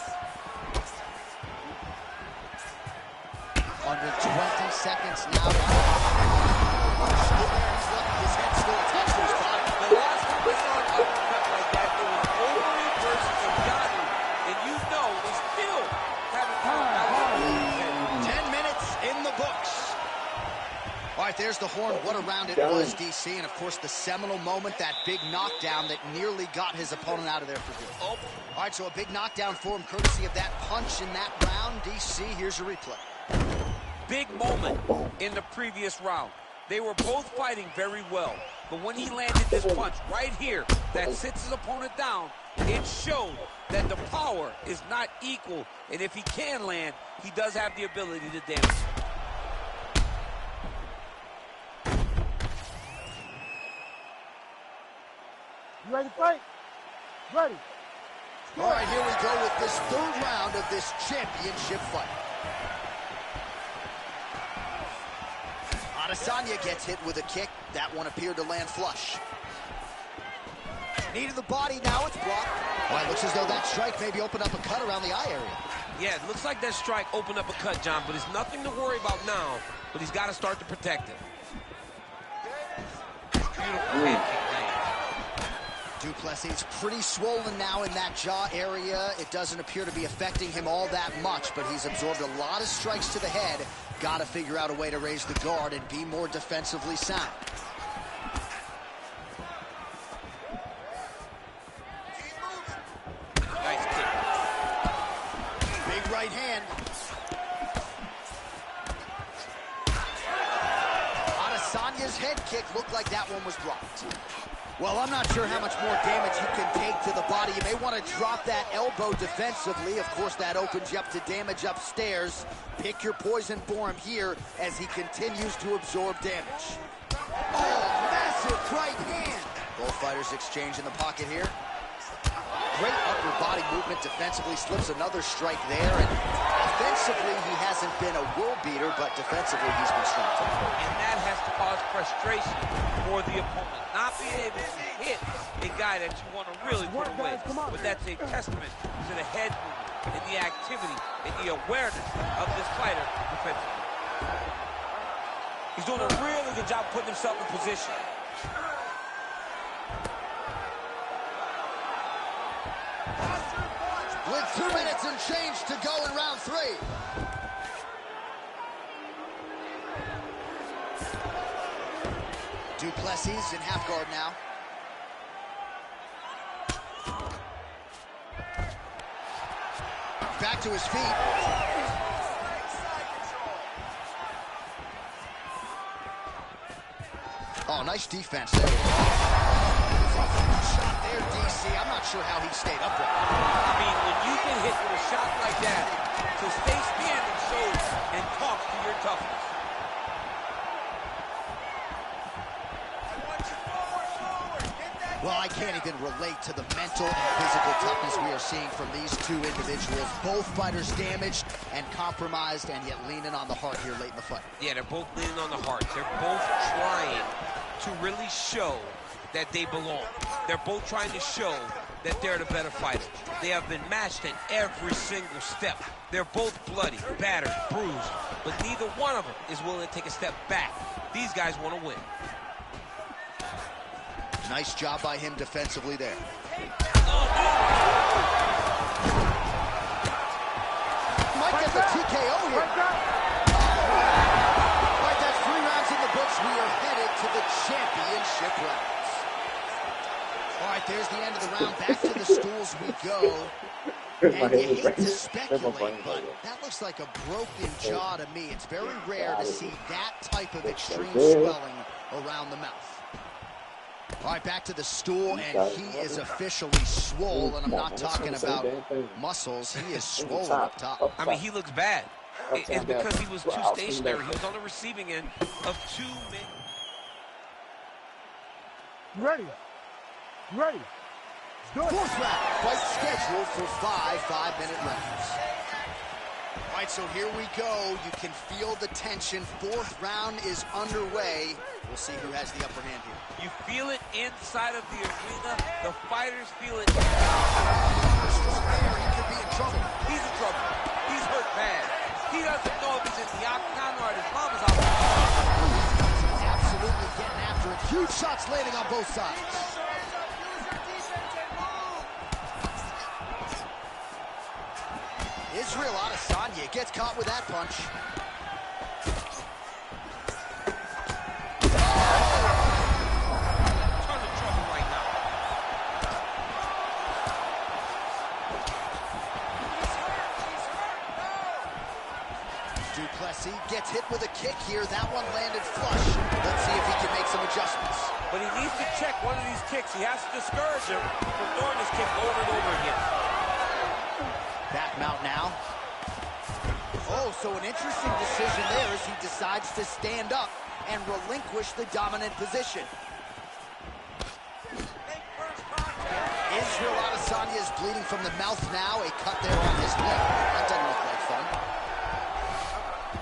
Under 20 seconds now. He's lucky his head still attached to his body. The last time we saw an uppercut like that, it was Overeem versus Ngannou, and you know we still haven't come out. 10 minutes in the books. All right, there's the horn. What a round it was, DC, and of course the seminal moment, that big knockdown that nearly got his opponent out of there for good. All right, so a big knockdown for him, courtesy of that punch in that round. DC, here's your replay. Big moment in the previous round. They were both fighting very well, but when he landed this punch right here that sits his opponent down, it showed that the power is not equal, and if he can land, he does have the ability to damage. You ready to fight? Ready. All right, here we go with this third round of this championship fight. Adesanya gets hit with a kick. That one appeared to land flush. Knee to the body, now it's blocked. All right, looks as though that strike maybe opened up a cut around the eye area. Yeah, it looks like that strike opened up a cut, John, but it's nothing to worry about now, but he's got to start to protect it. Beautiful hand kick. Duplessis pretty swollen now in that jaw area. It doesn't appear to be affecting him all that much, but he's absorbed a lot of strikes to the head. Got to figure out a way to raise the guard and be more defensively sound. Nice kick. Big right hand. kick. Looked like that one was blocked. Well, I'm not sure how much more damage he can take to the body. You may want to drop that elbow defensively. Of course, that opens you up to damage upstairs. Pick your poison for him here as he continues to absorb damage. Oh, massive right hand. Both fighters exchange in the pocket here. Great upper body movement defensively, slips another strike there, and offensively he hasn't been a world beater, but defensively he's been strong. And that has to cause frustration for the opponent. Not being able to hit a guy that you want to really put away. But that's a testament to the head movement and the activity and the awareness of this fighter defensively. He's doing a really good job putting himself in position. With 2 minutes and change to go in round 3. Duplessis in half guard now. Back to his feet. Oh, nice defense there. Shot there, DC. I'm not sure how he stayed upright. I mean, when you get hit with a shot like that, to stay standing shows and talks to your toughness. Well, I can't even relate to the mental and physical toughness we are seeing from these two individuals. Both fighters damaged and compromised, and yet leaning on the heart here late in the fight. Yeah, they're both leaning on the heart. They're both trying to really show that they belong. They're both trying to show that they're the better fighter. They have been matched at every single step. They're both bloody, battered, bruised, but neither one of them is willing to take a step back. These guys want to win. Nice job by him defensively there. Might get the TKO here. All right, that's 3 rounds in the books. We are headed to the championship rounds. All right, there's the end of the round. Back to the stools we go. And you hate to speculate, but that looks like a broken jaw to me. It's very rare to see that type of extreme swelling around the mouth. All right, back to the stool, and he is officially swole, and I'm not talking about muscles. He is swollen up top. I mean, he looks bad. It's because he was too stationary. He was on the receiving end of 2 men. Ready. Ready. Fourth round, fight scheduled for 5 5-minute rounds. All right, so here we go. You can feel the tension. 4th round is underway. We'll see who has the upper hand here. You feel it inside of the arena. The fighters feel it. He could be in trouble. He's in trouble. He's hurt bad. He doesn't know if he's in the octagon or at his mama's house. Absolutely getting after it. Huge shots landing on both sides. Israel Adesanya gets caught with that punch. Duplessis gets hit with a kick here. That one landed flush. Let's see if he can make some adjustments. But he needs to check one of these kicks. He has to discourage him from throwing this kick over and over again. Back mount now. Oh, so an interesting decision there as he decides to stand up and relinquish the dominant position. Israel Adesanya is bleeding from the mouth now. A cut there on his lip. That doesn't look like fun.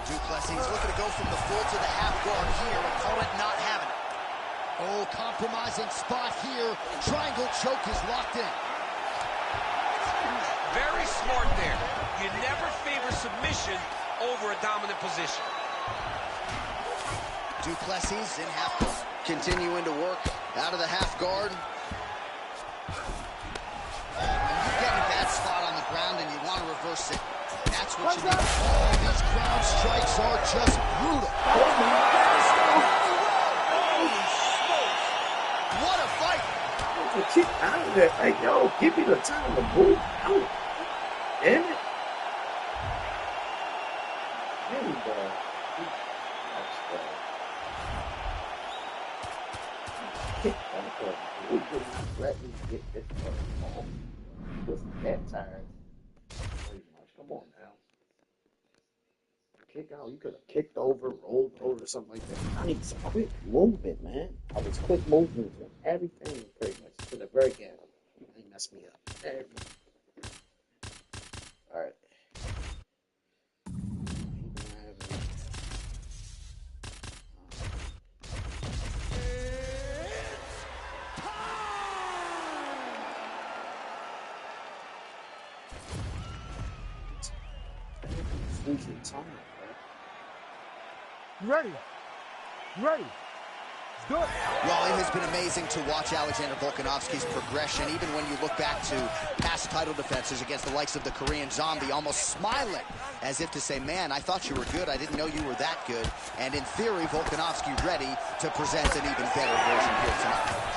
Duplessis looking to go from the full to the half guard here. Opponent not having it. Oh, compromising spot here. Triangle choke is locked in. Very smart there. You never favor submission over a dominant position. Duplessis in half guard. Continuing to work out of the half guard. When you get in a bad spot on the ground and you want to reverse it, that's what you need. Oh, these ground strikes are just brutal. Holy smokes. What a fight. Keep out of there. Like, yo, give me the time to move out. Damn it. There we go. He did not let me get this ball. He wasn't that tired. Pretty much. Come on now. Kick out. You could have kicked over, rolled over, something like that. I need some quick movement, man. I was quick movement and everything, pretty much. To the very end. They messed me up. All right. Time, Ready. Ready. Let's do it. Well, it has been amazing to watch Alexander Volkanovski's progression, even when you look back to past title defenses against the likes of the Korean Zombie, almost smiling as if to say, man, I thought you were good. I didn't know you were that good. And in theory, Volkanovski ready to present an even better version here tonight.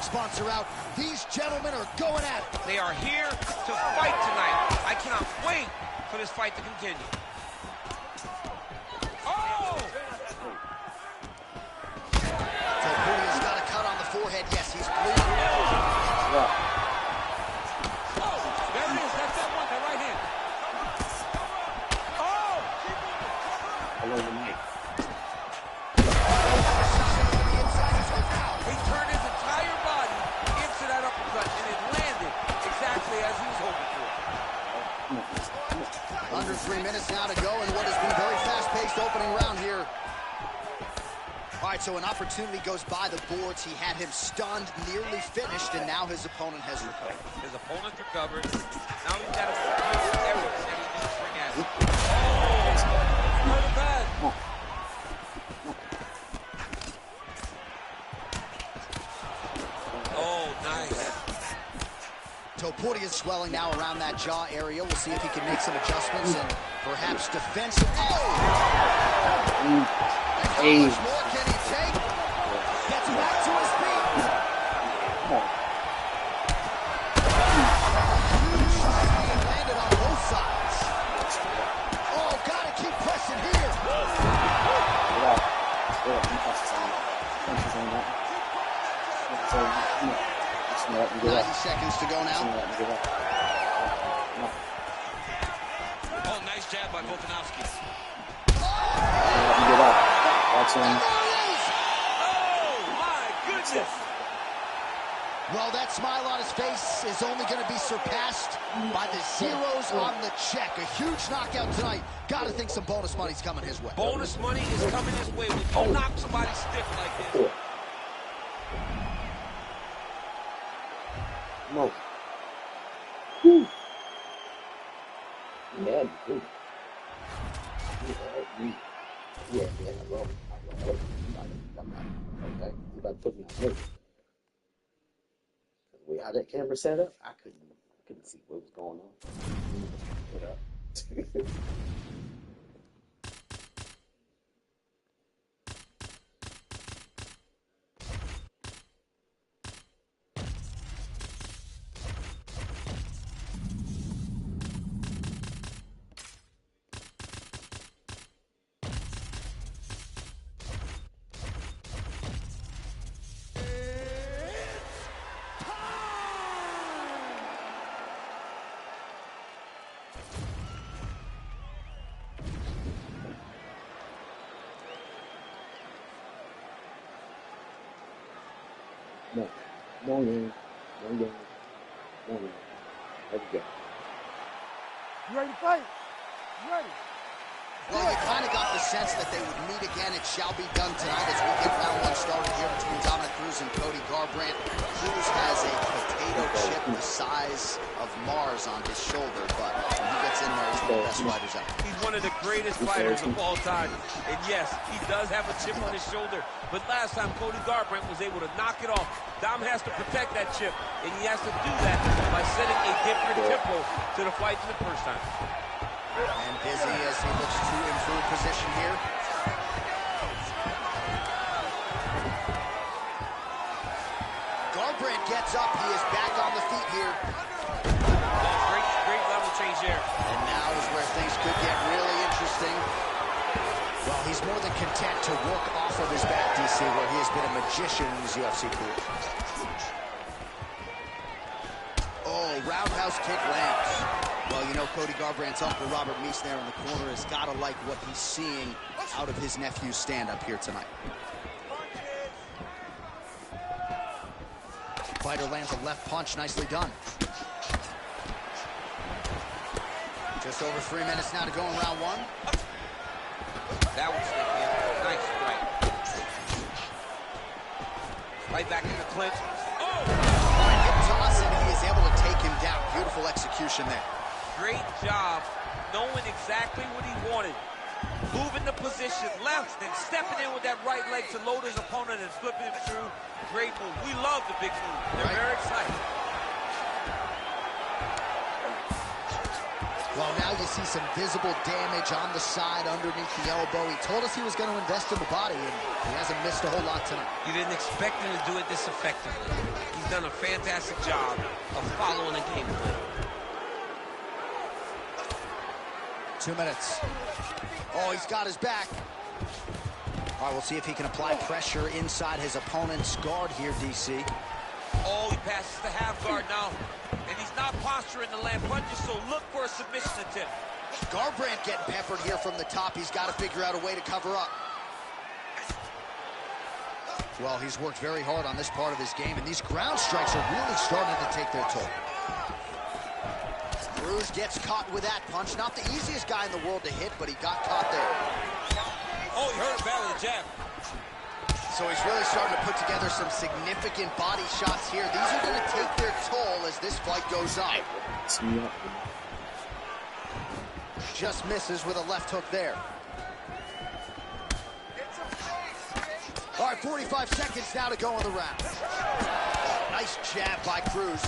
Sponsor out. These gentlemen are going at it. They are here to fight tonight. I cannot wait for this fight to continue. Oh! Topuria's got a cut on the forehead. Yes, he's bleeding. Oh, there it is. That's that one, that right hand. Oh! Hello, the mic. He turned his entire body into that uppercut, and it landed exactly as he was hoping for. Under 3 minutes now to go in what has been a very fast-paced opening round here. All right, so an opportunity goes by the boards. He had him stunned, nearly finished, and now his opponent has recovered. His opponent recovered. Now he's got a error that he needs to bring at him. Oh, hurt him bad. Oh, nice. Topuria is swelling now around that jaw area. We'll see if he can make some adjustments and perhaps defensive. Oh! How much more can he take? Gets back to his feet. Huge shot being landed on both sides. Oh, gotta keep pressing here. 90 seconds to go now. Oh, nice jab by Volkanovski. Oh, my goodness. Well, that smile on his face is only going to be surpassed by the zeros on the check. A huge knockout tonight. Got to think some bonus money's coming his way. Bonus money is coming his way. When you knock somebody stiff like this. No. Whew. Yeah, dude. Yeah, I love it. I'm not, okay? You about to put me on mute. The way how that camera set up, I couldn't see what was going on. Put up. No. Morning. Morning. Morning. Let's go. You ready to fight? You ready? Well, you kind of got the sense that they would meet again. It shall be done tonight as we get round one started here between Dominic Cruz and Cody Garbrandt. Cruz has a potato chip the size of Mars on his shoulder, but when he gets in there, he's one of the best fighters out. He's one of the greatest fighters of all time. And yes, he does have a chip on his shoulder. But last time, Cody Garbrandt was able to knock it off. Dom has to protect that chip, and he has to do that by setting a different tempo to the fight than the first time. And Busy as he looks to improve position here. Garbrandt gets up. He is back on the feet here. Great level change there. And now is where things could get really interesting. Well, he's more than content to work off of his back, DC, where he has been a magician in his UFC career. Oh, roundhouse kick lands. Well, you know, Cody Garbrandt's uncle, Robert Meese, there in the corner, has got to like what he's seeing out of his nephew's stand-up here tonight. Fighter lands a left punch, nicely done. Just over 3 minutes now to go in round one. That was nice strike. Right back in the clinch. Oh! Hip toss, and he is able to take him down. Beautiful execution there. Great job knowing exactly what he wanted. Moving the position left and stepping in with that right leg to load his opponent and flipping him through. Great move. We love the big move. They're very excited. Well, now you see some visible damage on the side underneath the elbow. He told us he was going to invest in the body, and he hasn't missed a whole lot tonight. You didn't expect him to do it this effectively. He's done a fantastic job of following the game plan. 2 minutes. Oh, he's got his back. All right, we'll see if he can apply pressure inside his opponent's guard here, DC. Oh, he passes the half guard now. And he's not posturing the land punches, so look for a submission attempt. Garbrandt getting peppered here from the top. He's got to figure out a way to cover up. Well, he's worked very hard on this part of his game, and these ground strikes are really starting to take their toll. Cruz gets caught with that punch. Not the easiest guy in the world to hit, but he got caught there. Oh, he hurt him bad with a jab. So he's really starting to put together some significant body shots here. These are going to take their toll as this fight goes on. Just misses with a left hook there. All right, 45 seconds now to go in the round. Nice jab by Cruz.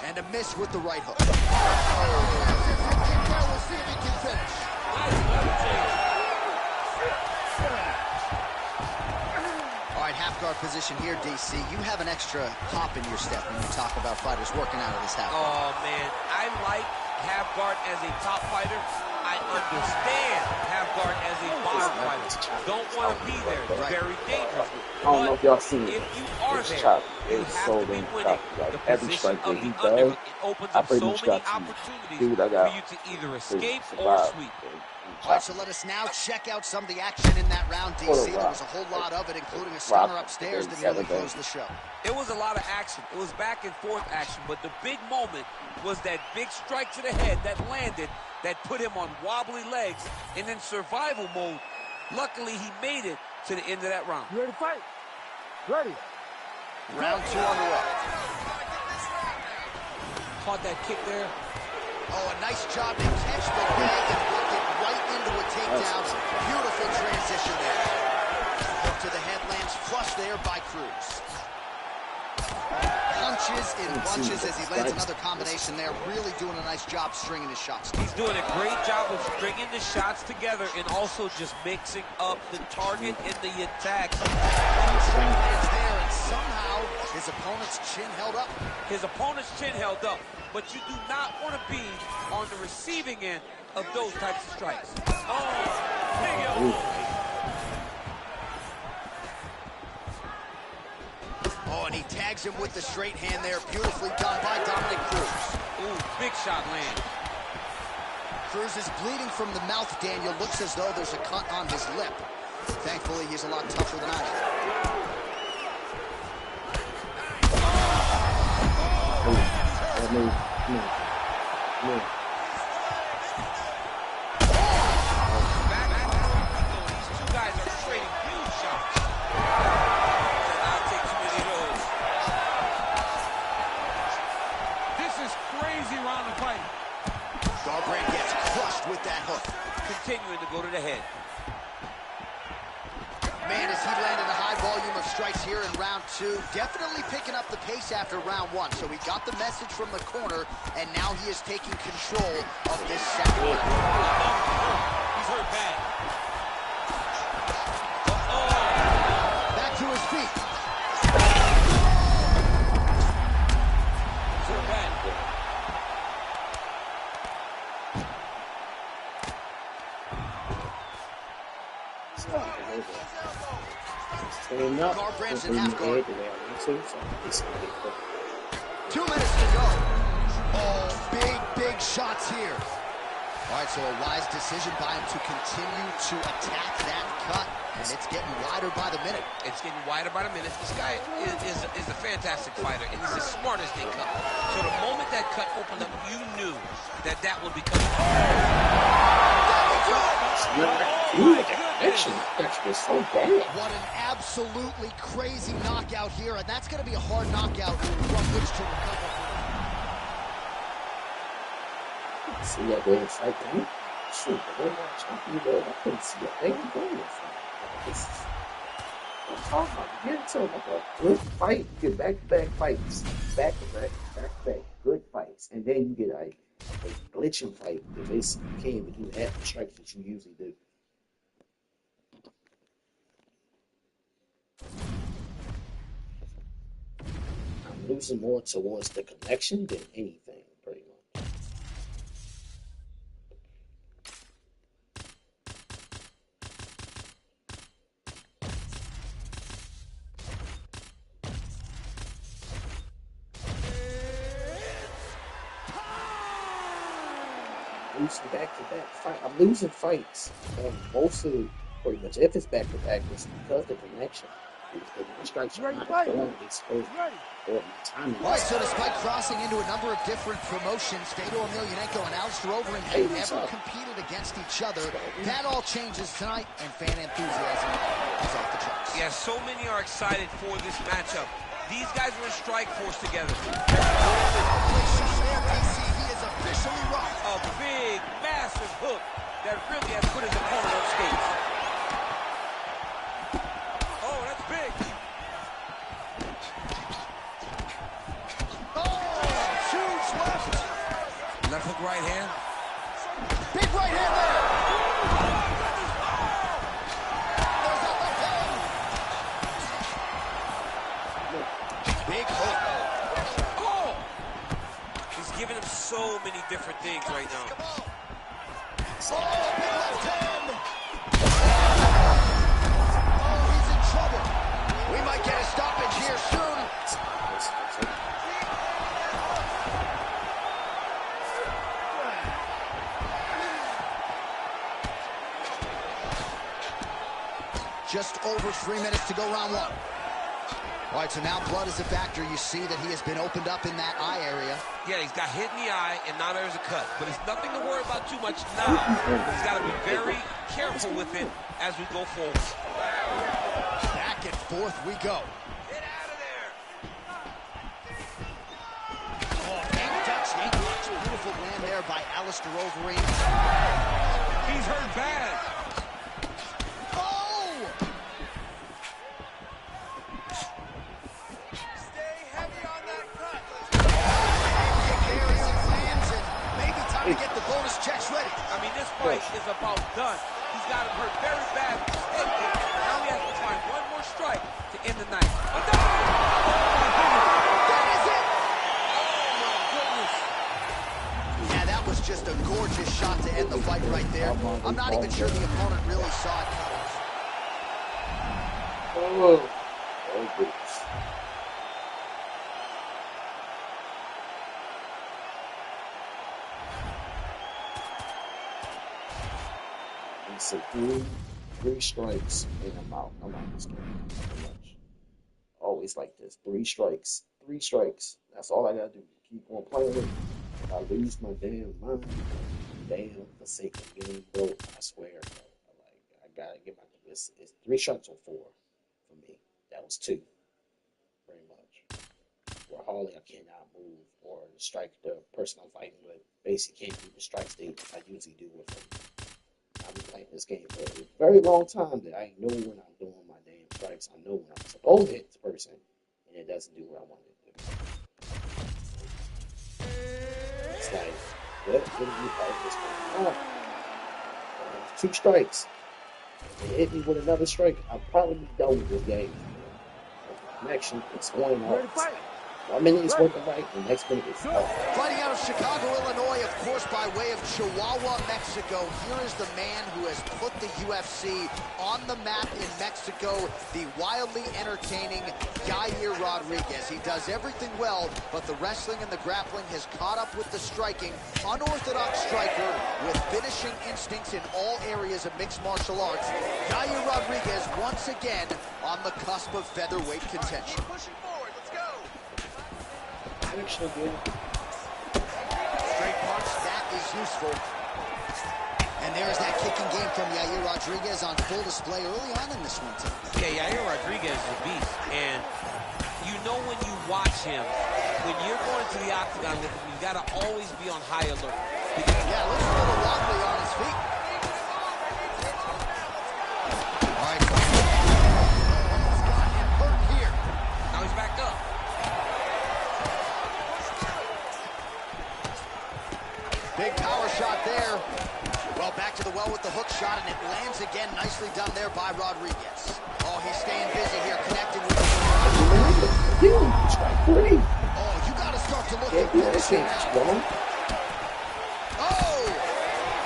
And a miss with the right hook. We'll see if he can finish. All right, half guard position here, DC. You have an extra hop in your step when you talk about fighters working out of this half guard. Oh, man. I like half guard as a top fighter. I understand half guard as a bottom fighter. Don't want to be there. It's very dangerous. I don't know if y'all seen it. If you are This there, chop you is have so to be damn winning. tough. Like The every position strike of that he the does, underhook, it opens I up pretty so much many got to opportunities do what I for got you to either to escape or survive. sweep. All right, so let us now check out some of the action in that round, DC. There was a whole lot of it, including a stunner upstairs that nearly closed the show. It was a lot of action. It was back and forth action, but the big moment was that big strike to the head that landed, that put him on wobbly legs, and in survival mode, luckily he made it to the end of that round. You ready to fight? Ready. Round two on the way. Caught that kick there. Oh, a nice job to catch the leg and work it right into a takedown. Beautiful transition there. Hook to the head lands flush there by Cruz. Punches in bunches as he lands another combination there. Really doing a nice job stringing his shots. He's doing a great job of stringing the shots together and also just mixing up the target and the attacks. Straight lands there, and somehow his opponent's chin held up. His opponent's chin held up, but you do not want to be on the receiving end of those types of strikes. Oh, big elbow. Oh, and he tags him with the straight hand there. Beautifully done by Dominic Cruz. Ooh, big shot land. Cruz is bleeding from the mouth, Daniel. Looks as though there's a cut on his lip. Thankfully, he's a lot tougher than I am. These two guys are trading huge shots. Now take 2 as he landed a high volume of strikes here in round 2. Definitely picking up the pace after round 1. So he got the message from the corner, and now he is taking control of this second round. He's hurt bad. Back to his feet. He's hurt bad. Stand up. Garbrandt in Bring half the guard. head the way I want to, so it's gonna get quick. 2 minutes to go. Oh, big shots here. All right, so a wise decision by him to continue to attack that cut, and it's getting wider by the minute. It's getting wider by the minute. This guy is a fantastic fighter, and he's as smart as they come. So the moment that cut opened up, you knew that would be coming. That's just so bad. What an absolutely crazy knockout here, and that's going to be a hard knockout from which to recover. See that damn fight thing? Shoot, the way I'm talking about, I couldn't see a thing going from. This is what I'm talking about. You get into like a good fight, you get back-to-back fights, back-to-back, good fights, and then you get like a glitching fight that basically you can't even do half the strikes that you usually do. I'm losing more towards the connection than anything, pretty much. Losing back-to-back fight. I'm losing fights, and most of it, pretty much, if it's back-to-back, it's because of the connection. The strikes are not going exposed or timing. All right, so despite crossing into a number of different promotions, Fedor Emelianenko and Alistair Overeem have never competed against each other. That all changes tonight, and fan enthusiasm is off the charts. Yeah, so many are excited for this matchup. These guys were in Strike Force together. He is officially rocked. A big, massive hook that really has put his opponent on skates. Oh, that's big. Oh, huge left. Left hook, right hand. Big right hand there. There's that left hand. Big hook. Oh! He's giving him so many different things right now. Oh, big left hand. Oh, he's in trouble. We might get a stoppage here soon. Just over 3 minutes to go round 1. All right, so now blood is a factor. You see that he has been opened up in that eye area. Yeah, he's got hit in the eye, and now there's a cut. But it's nothing to worry about too much now. He's got to be very careful with it as we go forward. Back and forth we go. Get out of there! Oh, Hank Dutch, Hank Dutch. Beautiful land there by Alistair Overeem. He's hurt bad. Oh! Stay heavy on that cut. Big areas and lands, and maybe time to get the bonus checks ready. I mean, this fight is about done. He's got him hurt very bad. Now he has to find one more strike to end the night. That is it! Oh, my goodness. Yeah, that was just a gorgeous shot to end the fight right there. I'm not even sure the opponent really saw it coming. Oh, goodness. It's a three strikes and I'm out. I'm out this game. Pretty much. Always like this. 3 strikes. 3 strikes. That's all I gotta do. Keep on playing with it. If I lose my damn mind, damn forsaken game, bro. I swear, bro. I gotta get my. It's 3 strikes or 4 for me. That was 2, pretty much. Where hardly I cannot move or strike the person I'm fighting with. Basically, can't do the strikes that I usually do with him. I've been playing this game for a very long time that I know when I'm doing my damn strikes, I know when I'm supposed to hit the person, and it doesn't do what I want it to do. It's like, what do you fight this one? Oh, 2 strikes. If they hit me with another strike, I'll probably be done with this game. Connection is on and off. 1 minute is working right, the next minute is off. Fighting out of Chicago, Illinois, of course, by way of Chihuahua, Mexico. Here is the man who has put the UFC on the map in Mexico, the wildly entertaining Yair Rodriguez. He does everything well, but the wrestling and the grappling has caught up with the striking. Unorthodox striker with finishing instincts in all areas of mixed martial arts. Yair Rodriguez once again on the cusp of featherweight contention. Pushing forward, let's go. Actually, good. Straight punch, that is useful. And there's that kicking game from Yair Rodriguez on full display early on in this one, too. Yeah, Yair Rodriguez is a beast. And you know when you watch him, when you're going to the octagon with him, you got to always be on high alert. Yeah, looks a little wobbly on his feet. All right. He's got him hurt here. Now he's back up. Big power shot there. Well, back to the well with the hook shot, and it lands again. Nicely done there by Rodriguez. Oh, he's staying busy here, connecting with the... Strike 3. Oh, you got to start to look at finishing now. Oh!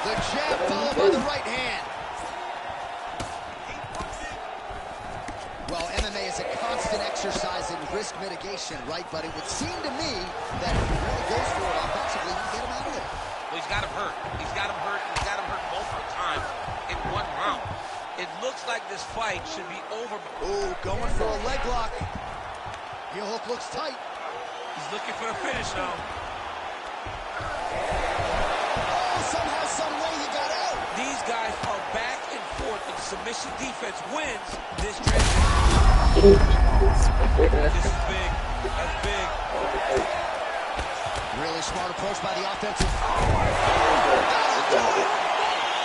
The jab followed by the right hand. Well, MMA is a constant exercise in risk mitigation, right? But it would seem to me that if he really goes for it offensively, you can get him out of there. Well, he's got him hurt. He's got him hurt. He's got him hurt multiple times in one round. It looks like this fight should be over. Ooh, going for a leg lock. Heel hook looks tight. He's looking for the finish now. Oh, somehow, some way he got out. These guys are back and forth, and submission defense wins this transition. This is big. That's big. Really smart approach by the offensive.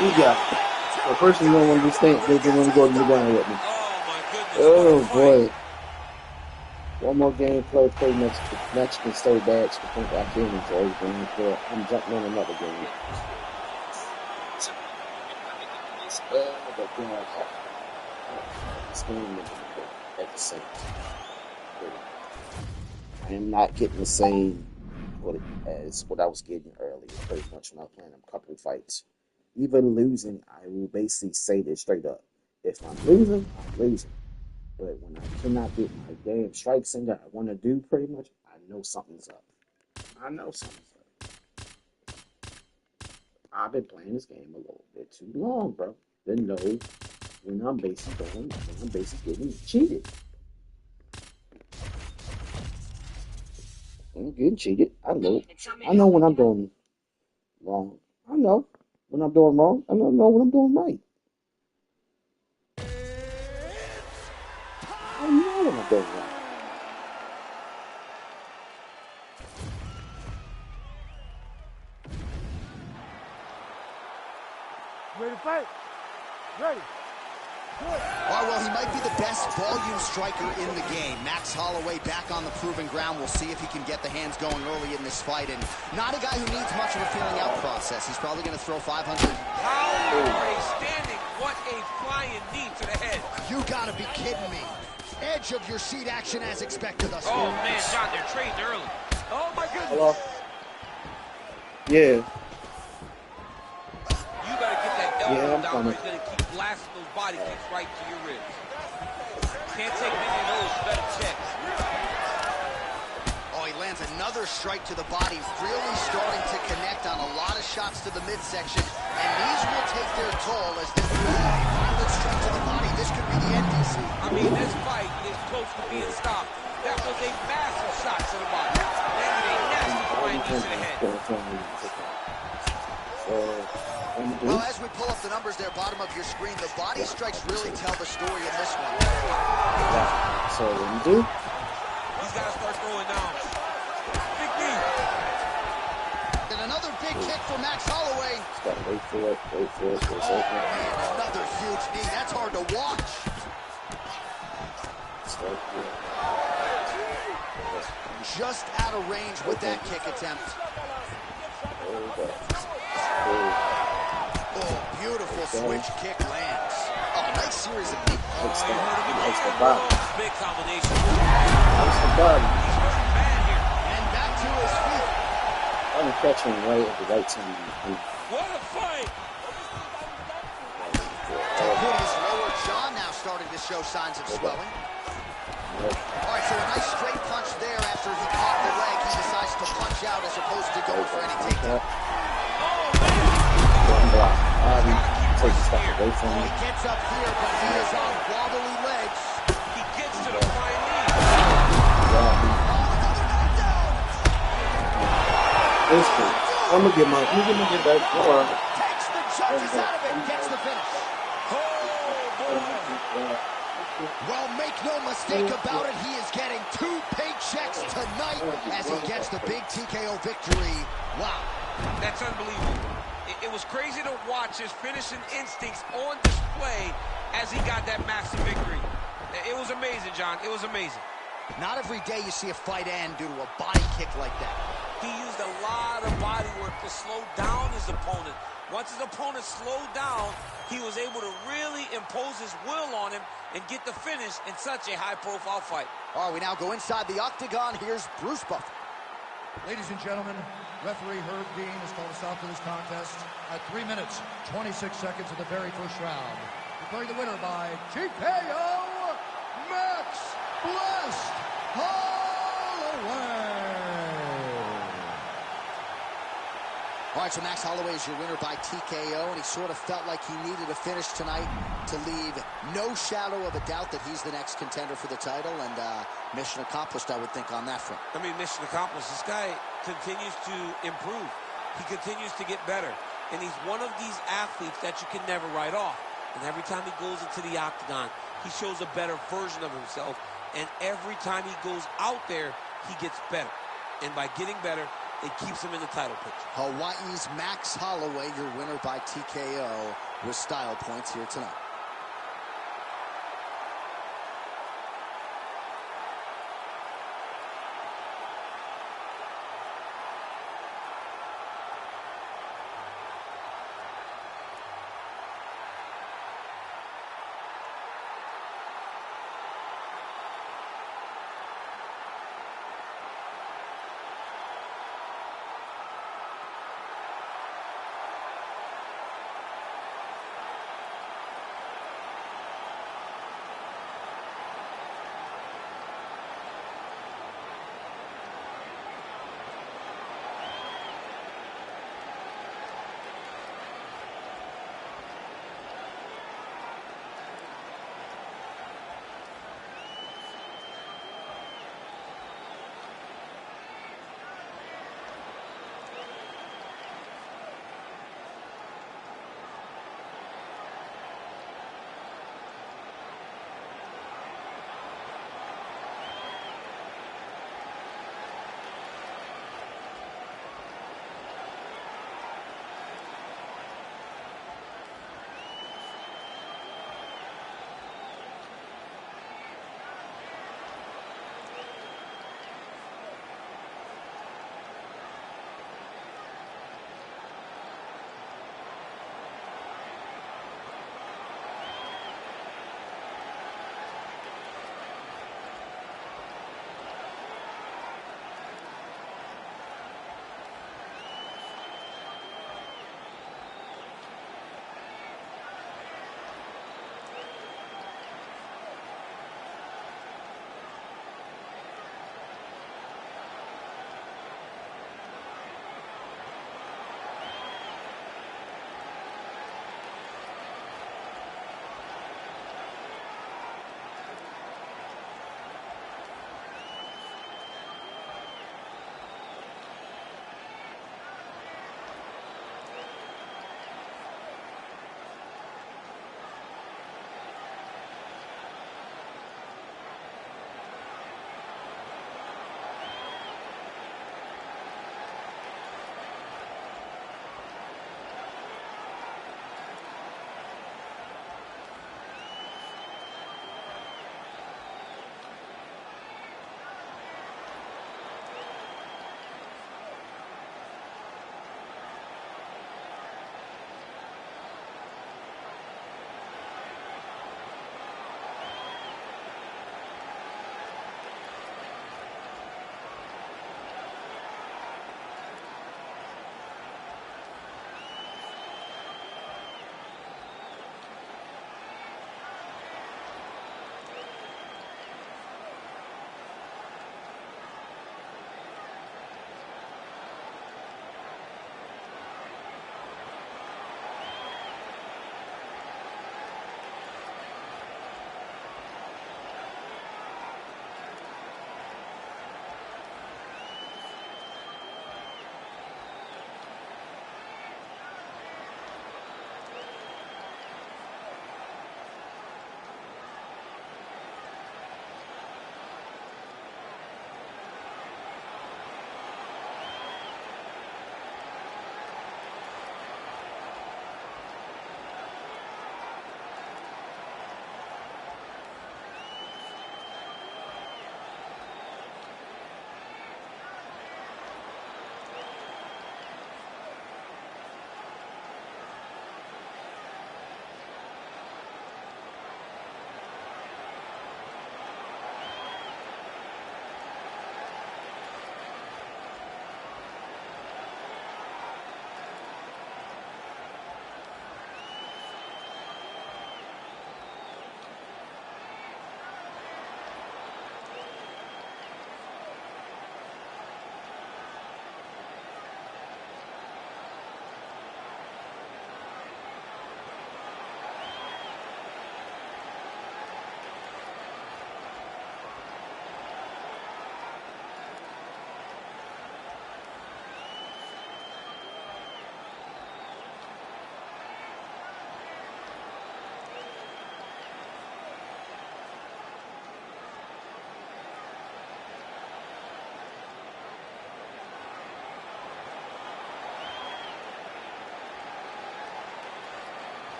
You got it. The person you don't want to stay, they don't want to go to the ground with me. Oh, my goodness. Oh, boy. One more game, play Mexicans so bad, so I think I can't enjoy the game. I'm jumping on another game. But God, it's going at the same time. I am not getting the same as what I was getting earlier, pretty much when I was playing a couple of fights. Even losing, I will basically say this straight up. If I'm losing, I'm losing. But when I cannot get my damn strikes in that I want to do pretty much, I know something's up. I know something's up. I've been playing this game a little bit too long, bro. Then know when I'm basically getting cheated. I'm getting cheated. I know when I'm doing wrong. I know when I'm doing wrong. I don't know when I'm doing right. I know when I'm doing wrong. Ready to fight? Ready. All right, well, he might be the best volume striker in the game. Max Holloway back on the proven ground. We'll see if he can get the hands going early in this fight. And not a guy who needs much of a feeling out process. He's probably going to throw 500. Holloway standing. What a flying knee to the head. You got to be kidding me. Edge of your seat action as expected thus Oh, far. man, John, they're trading early. Oh, my goodness. Hello? Yeah. You got to get that elbow Yeah, I'm down. coming. He's going to keep blasting those body kicks right to your ribs. Can't take many of those. You better check. Oh, he lands another strike to the body, really starting to connect on a lot of shots to the midsection. And these will take their toll as this violent strike to the body. This could be the end, DC. I mean, this fight is close to being stopped. That was a massive shot to the body. Landed a nasty flying knee to the head. Well, as we pull up the numbers there, bottom of your screen, the body strikes really tell the story in this one. So what you do? He's got to start throwing down. Big knee. And another big kick for Max Holloway. Just gotta wait for it. Oh, man, another huge knee. That's hard to watch. Just out of range with that kick attempt. Oh, beautiful switch kick lands. Oh, nice series of deep. Nice the Big combination. Nice the button. And back to his feet. I'm catching right at the right time. What a fight! To put his lower jaw now starting to show signs of swelling. All right, so a nice straight punch there after he caught the leg. He decides to punch out as opposed to going for any takedown. Take a step away from He me. gets up here, but he is on wobbly legs. He gets to the flying knee. It's cool. I'm gonna get that floor. Takes the judges out of it, gets the finish. Well, make no mistake about it, he is getting 2 paychecks tonight as he gets the big TKO victory. Wow. That's unbelievable. It was crazy to watch his finishing instincts on display as he got that massive victory. It was amazing, John. It was amazing. Not every day you see a fight end due to a body kick like that. He used a lot of body work to slow down his opponent. Once his opponent slowed down, he was able to really impose his will on him and get the finish in such a high-profile fight. All right, we now go inside the octagon. Here's Bruce Buffer. Ladies and gentlemen, referee Herb Dean has called a stop to this contest at 3 minutes, 26 seconds of the very first round. Declaring the winner by TKO, Max Blessed Holloway. All right, so Max Holloway is your winner by TKO, and he sort of felt like he needed a finish tonight to leave no shadow of a doubt that he's the next contender for the title, and mission accomplished, I would think, on that front. I mean, mission accomplished. This guy continues to improve. He continues to get better. And he's one of these athletes that you can never write off. And every time he goes into the octagon, he shows a better version of himself. And every time he goes out there, he gets better. And by getting better, it keeps him in the title picture. Hawaii's Max Holloway, your winner by TKO, with style points here tonight.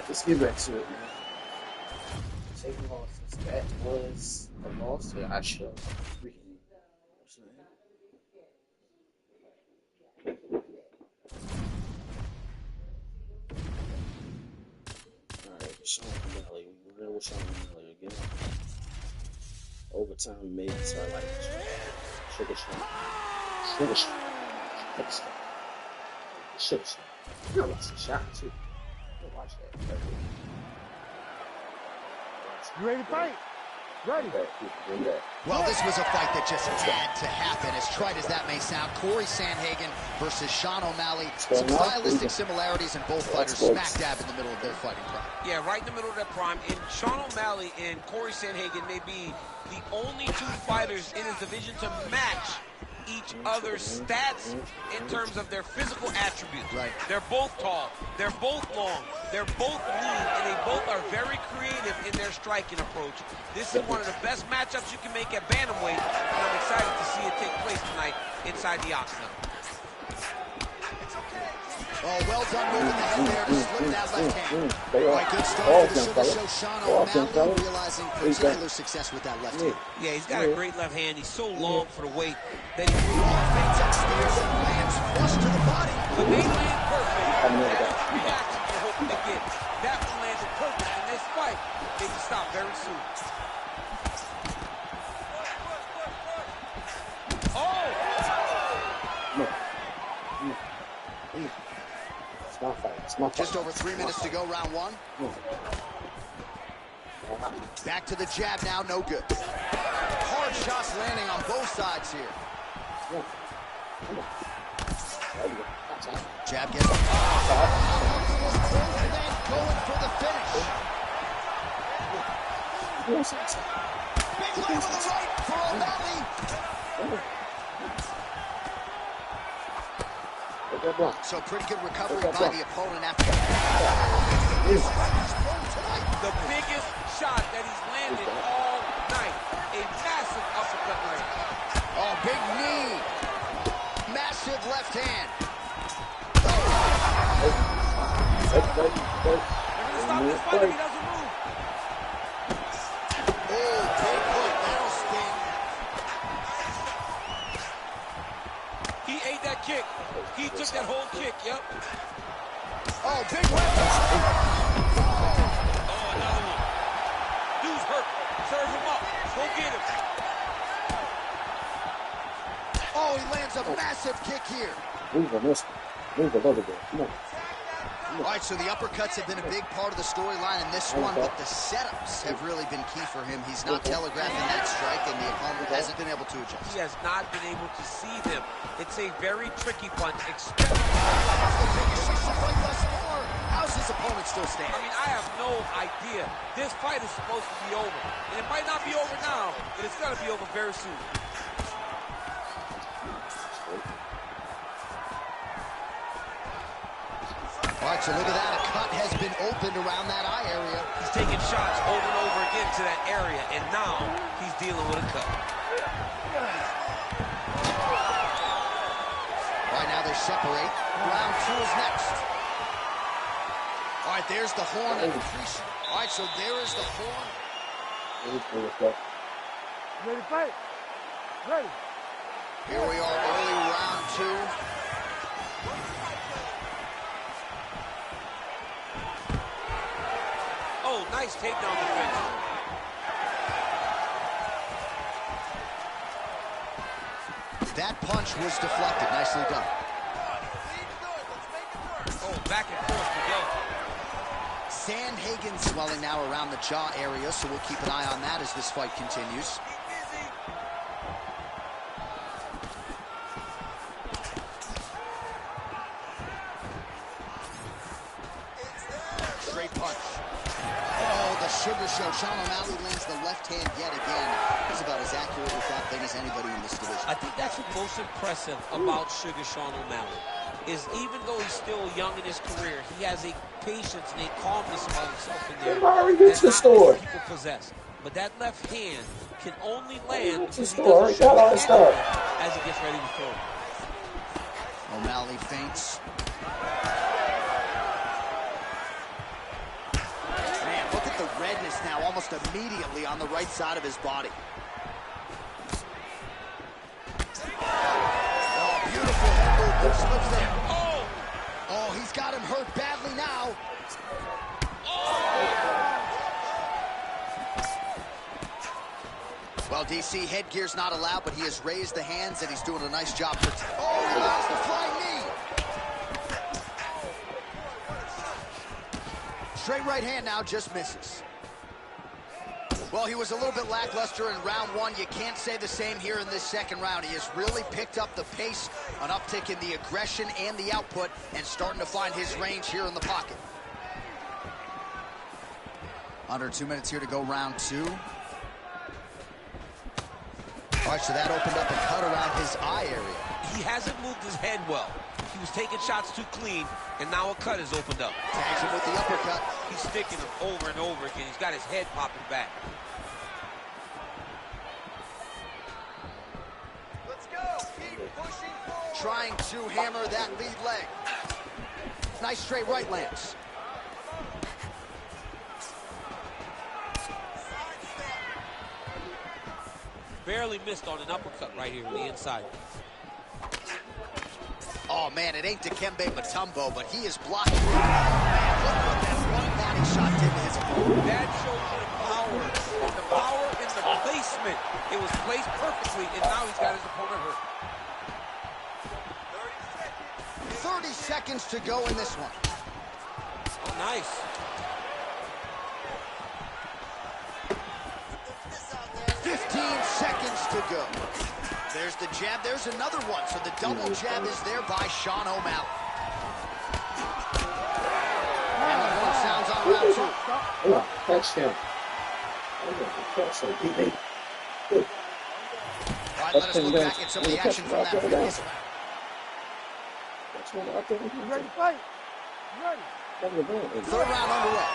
Let's get back to it, man. Taking losses. That was a loss that I should have freaking. Alright, Sean O'Malley. We're in with Sean O'Malley again. Overtime made it so I like Sugar Sean. Sugar Sean. Sugar Sean. You lost a shot too. Watch that. You ready to fight? Ready. Well, this was a fight that just had to happen. As trite as that may sound, Corey Sandhagen versus Sean O'Malley. Some stylistic similarities in both fighters smack dab in the middle of their fighting prime. Yeah, right in the middle of their prime. And Sean O'Malley and Corey Sandhagen may be the only two fighters in his division to match each other's stats in terms of their physical attributes. Right. They're both tall, they're both long, they're both lean, and they both are very creative in their striking approach. This is one of the best matchups you can make at bantamweight, and I'm excited to see it take place tonight inside the octagon. Oh, well done moving the head there to slip that left hand. All right, good start for the Sugar Show. Sean O'Malley realizing particular success with that left hand. Yeah, he's got a great left hand. He's so long for the weight that he Fades upstairs and lands flush to the body. But they land perfect. That's the reaction you're hoping to get. That one landed perfect in this fight. They can stop very soon. Oh! Just over 3 minutes to go, round one. Back to the jab now, no good. Hard shots landing on both sides here. Jab gets and then going for the finish. Big leg with the right for O'Malley. So pretty good recovery by the opponent after the biggest shot that he's landed all night. A massive uppercut leg. Oh, big knee. Massive left hand. They're going to stop this fight if he doesn't move. Oh, big hook. That'll sting. He ate that kick. He took that whole kick, yep. Oh, big weapon. Oh, another one. Dude's hurt. Serve him up. Go get him. Oh, he lands a massive kick here. Move a little bit. Come on. All right, so the uppercuts have been a big part of the storyline in this one, but the setups have really been key for him. He's not telegraphing that strike, and the opponent hasn't been able to adjust. He has not been able to see them. It's a very tricky punch. How's his opponent still standing? I mean, I have no idea. This fight is supposed to be over. And it might not be over now, but it's going to be over very soon. All right, so look at that. A cut has been opened around that eye area. He's taking shots over and over again to that area, and now he's dealing with a cut. All right, now they separate. Round two is next. All right, there's the horn. All right, so there is the horn. Ready to fight? Ready. Here we are, early round two. Oh, nice takedown defense. That punch was deflected. Nicely done. Oh, back and forth we go. Sandhagen swelling now around the jaw area, so we'll keep an eye on that as this fight continues. Straight punch. Oh, the Sugar Show. Sean O'Malley lands the left hand yet again. He's about as accurate with that thing as anybody in this division. I think that's what's most impressive about Sugar Sean O'Malley, is even though he's still young in his career, he has a patience and a calmness about himself in there that not many people possess. But that left hand can only land because he doesn't show it as he gets ready to throw. O'Malley feints. redness now almost immediately on the right side of his body. Oh, beautiful head move. Good slips there. Oh, he's got him hurt badly now. Well, DC, headgear's not allowed, but he has raised the hands, and he's doing a nice job. Oh, he lands the flying knee. Straight right hand now, just misses. Well, he was a little bit lackluster in round one. You can't say the same here in this second round. He has really picked up the pace, an uptick in the aggression and the output, and starting to find his range here in the pocket. Under 2 minutes here to go, round two. All right, so that opened up a cut around his eye area. He hasn't moved his head well. He was taking shots too clean, and now a cut has opened up. Tags him with the uppercut. He's sticking him over and over again. He's got his head popping back. Let's go. Keep pushing forward. Trying to hammer that lead leg. Nice straight right lands. Barely missed on an uppercut right here on the inside. Oh, man, it ain't Dikembe Mutombo, but he is blocking. Man, look what that one body shot did to his opponent. That shows the power in the placement. It was placed perfectly, and now he's got his opponent hurt. 30 seconds to go in this one. Oh, nice. 15 seconds to go. There's the jab. There's another one. So the double jab is there by Sean O'Malley. And the horn sounds on round two. Oh, touchdown. Good. All right, let us look back at some of the action from that previous round. You ready to fight? You ready? Third round underway.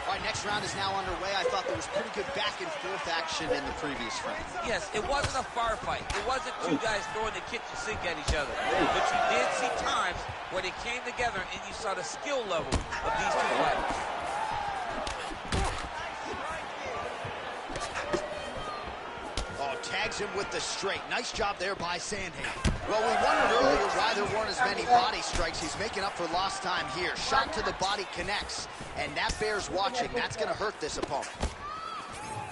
All right, next round is now underway. I thought there was pretty good back and forth action in the previous round. Yes, it wasn't a firefight. It wasn't two guys throwing the kitchen sink at each other. But you did see times where they came together and you saw the skill level of these two fighters. Oh, tags him with the straight. Nice job there by Sandhagen. Well, we wondered earlier why there weren't as many body strikes. He's making up for lost time here. Shot to the body connects, and that bears watching. That's going to hurt this opponent.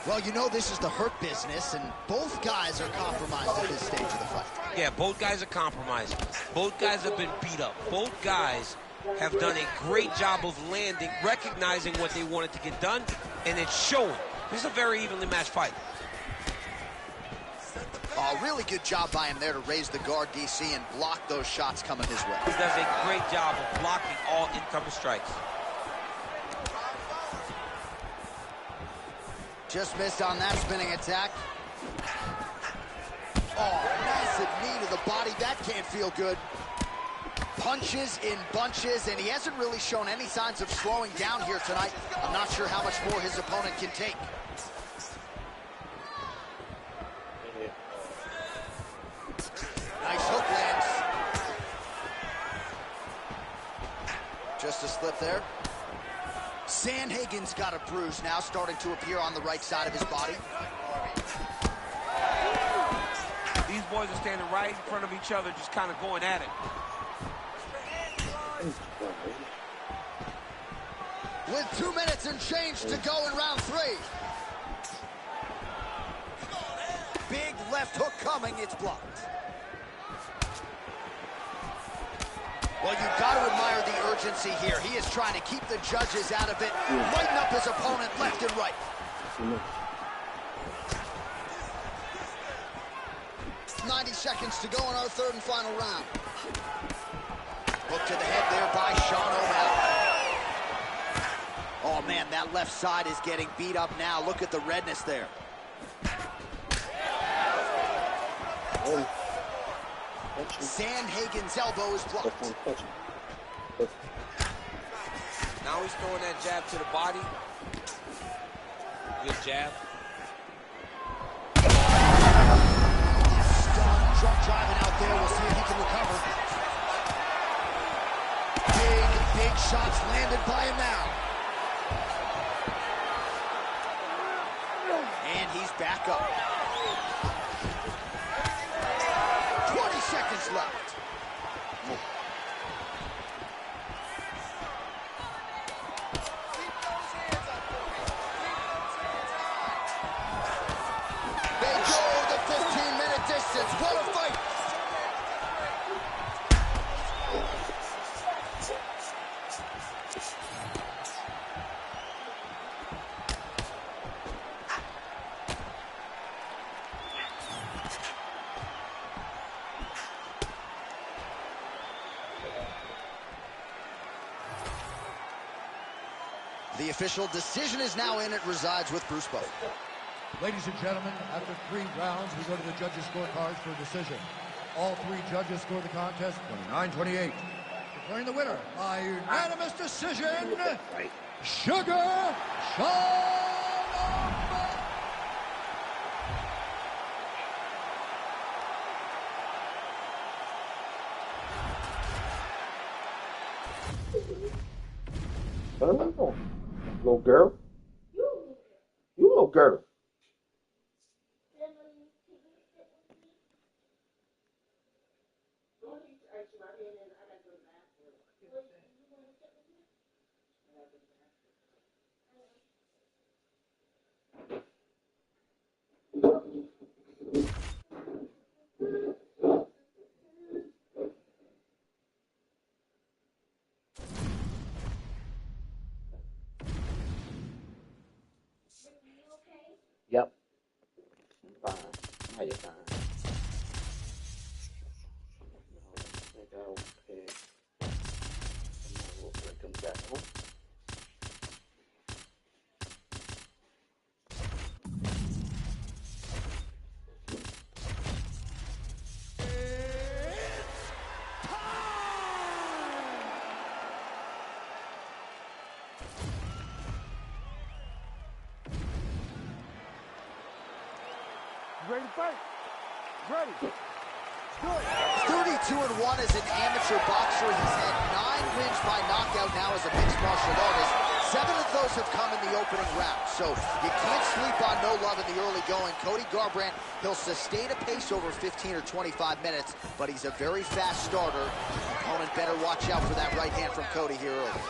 Well, you know this is the hurt business, and both guys are compromised at this stage of the fight. Yeah, both guys are compromised. Both guys have been beat up. Both guys have done a great job of landing, recognizing what they wanted to get done, and it's showing. This is a very evenly matched fight. Oh, really good job by him there to raise the guard, DC, and block those shots coming his way. He does a great job of blocking all incoming strikes. Just missed on that spinning attack. Oh, massive knee to the body. That can't feel good. Punches in bunches, and he hasn't really shown any signs of slowing down here tonight. I'm not sure how much more his opponent can take. Nice hook lands. Just a slip there. Sandhagen's got a bruise now starting to appear on the right side of his body. These boys are standing right in front of each other, just kind of going at it. With 2 minutes and change to go in round three. Big left hook coming, it's blocked. Well, you've got to admire the urgency here. He is trying to keep the judges out of it, lighten up his opponent left and right. 90 seconds to go in our third and final round. Hook to the head there by Sean O'Malley. Oh, man, that left side is getting beat up now. Look at the redness there. Sandhagen's elbow is blocked. Now he's throwing that jab to the body. Good jab. Stunned, drunk driving out there. We'll see if he can recover. Big shots landed by him now. And he's back up. 20 seconds left. They go the 15-minute distance. What a fight! The official decision is now in. It resides with Bruce Bowen. Ladies and gentlemen, after 3 rounds, we go to the judges' scorecards for a decision. All 3 judges scored the contest 29-28. Declaring the winner by unanimous decision, Sugar Sean. Little girl. You little girl. Yep. I'm fine. How you fine? I think I'll pick. We'll break them down. Ready to fight? Ready. Good. 32-1 as an amateur boxer. He's had 9 wins by knockout now as a mixed martial artist. 7 of those have come in the opening round. So you can't sleep on no love in the early going. Cody Garbrandt, he'll sustain a pace over 15 or 25 minutes, but he's a very fast starter. Opponent better watch out for that right hand from Cody here early.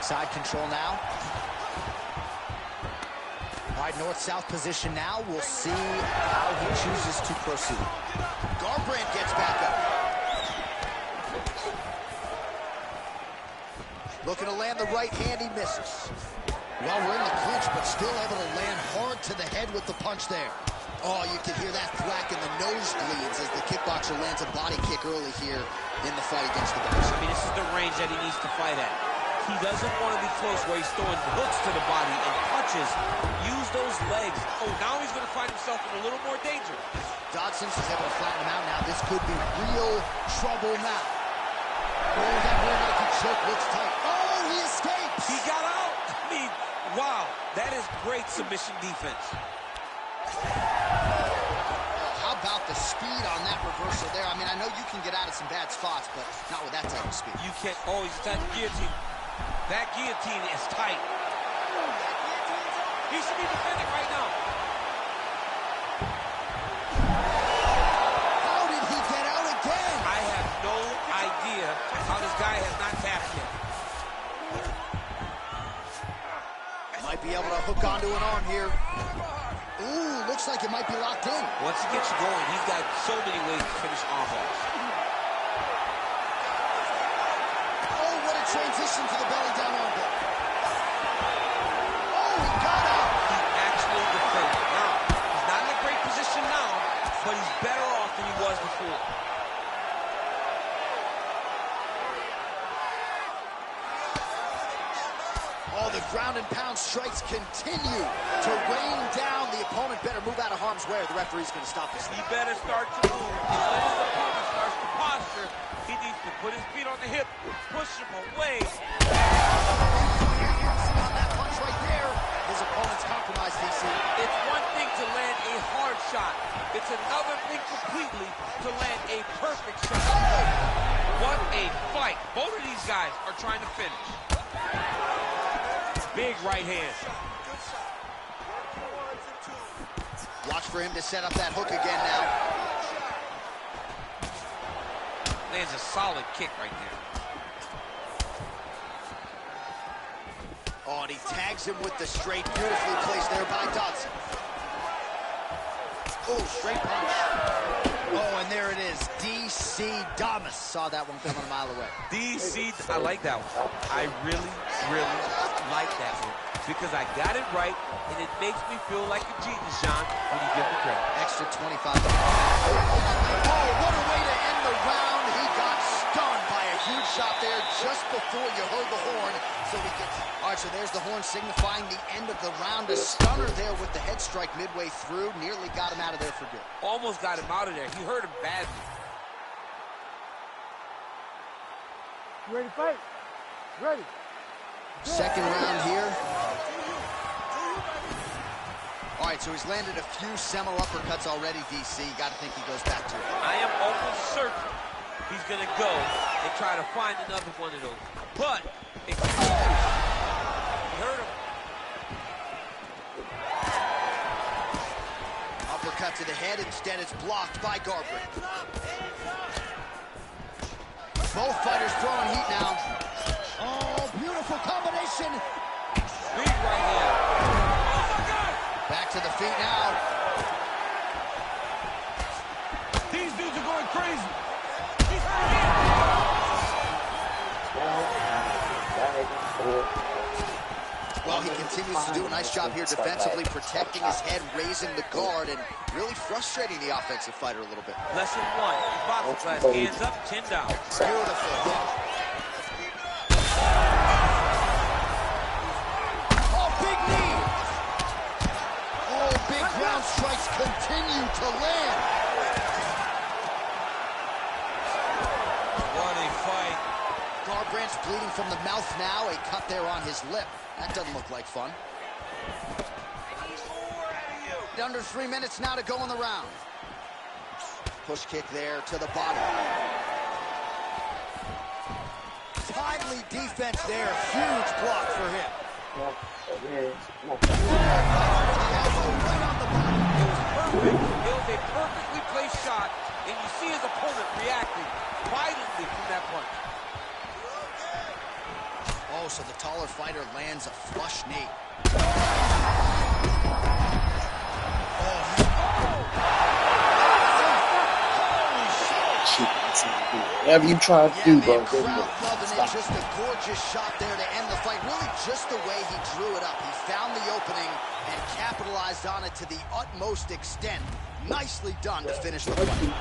Side control now. Wide north-south position now. We'll see how he chooses to proceed. Garbrandt gets back up. Looking to land the right hand, he misses. Well, we're in the clinch, but still able to land hard to the head with the punch there. Oh, you can hear that thwack in the nosebleeds as the kickboxer lands a body kick early here in the fight against the boxer. I mean, this is the range that he needs to fight at. He doesn't want to be close where he's throwing hooks to the body and punches. Use those legs. Oh, now he's going to find himself in a little more danger. Dodson's is able to flatten him out now. This could be real trouble now. Oh, that rear naked choke looks tight. Oh, he escapes. He got out. I mean, wow. That is great submission defense. How about the speed on that reversal there? I mean, I know you can get out of some bad spots, but not with that type of speed. You can't. Oh, he's attacking guillotine. That guillotine is tight. He should be defending right now. How did he get out again? I have no idea how this guy has not tapped yet. Might be able to hook onto an arm here. Ooh, looks like it might be locked in. Once he gets you going, he's got so many ways to finish armbars. Oh, what a transition to the belly down armbar. Oh, he got out. He actually defended. Now, he's not in a great position now, but he's better off than he was before. Oh, the ground and pound strikes continue to rain down. The opponent better move out of harm's way or the referee's going to stop this thing. He better start to move. When his opponent starts to posture, he needs to put his feet on the hip, push him away. On that punch right there, his opponent's compromised, DC. It's one thing to land a hard shot. It's another thing completely to land a perfect shot. What a fight. Both of these guys are trying to finish. Big right hand. for him to set up that hook again now. Lands a solid kick right there. Oh, and he tags him with the straight. Beautifully placed there by Dodson. Oh, straight punch. Oh, and there it is. DC Damas. Saw that one coming a mile away. DC, I like that one. I really, really like that one. Because I got it right, and it makes me feel like a genius, Sean, when you give the credit. Extra 25. Oh, what a way to end the round. He got stunned by a huge shot there just before you heard the horn. So he gets... All right, so there's the horn signifying the end of the round. A stunner there with the head strike midway through. Nearly got him out of there for good. Almost got him out of there. He hurt him badly. You ready to fight? Ready. Second round here. All right, so he's landed a few semi uppercuts already, DC. You got to think he goes back to it. I am almost certain he's going to go and try to find another one of those. But, he hurt him. Uppercut to the head. Instead, it's blocked by Garbrandt. Both fighters throwing heat now. Oh, beautiful combination. Big right hand. Oh, my God. Back to the feet now. These dudes are going crazy. Well, he continues to do a nice job here defensively, protecting his head, raising the guard, and really frustrating the offensive fighter a little bit. Lesson one, boxing class, hands up, 10 down. Beautiful. Oh, big knee. Oh, big ground strikes continue to land. What a fight. Garbrandt's bleeding from the mouth now, a cut there on his lip. That doesn't look like fun. Under 3 minutes now to go in the round. Push kick there to the body. Timely defense there. Huge block for him. It was perfect. It was a perfectly placed shot, and you see his opponent reacting violently from that punch. Oh, so the taller fighter lands a flush knee. Whatever you try to do, bro. Crowd loving it. Just a gorgeous shot there to end the fight. Really just the way he drew it up. He found the opening and capitalized on it to the utmost extent. Nicely done to finish the fight.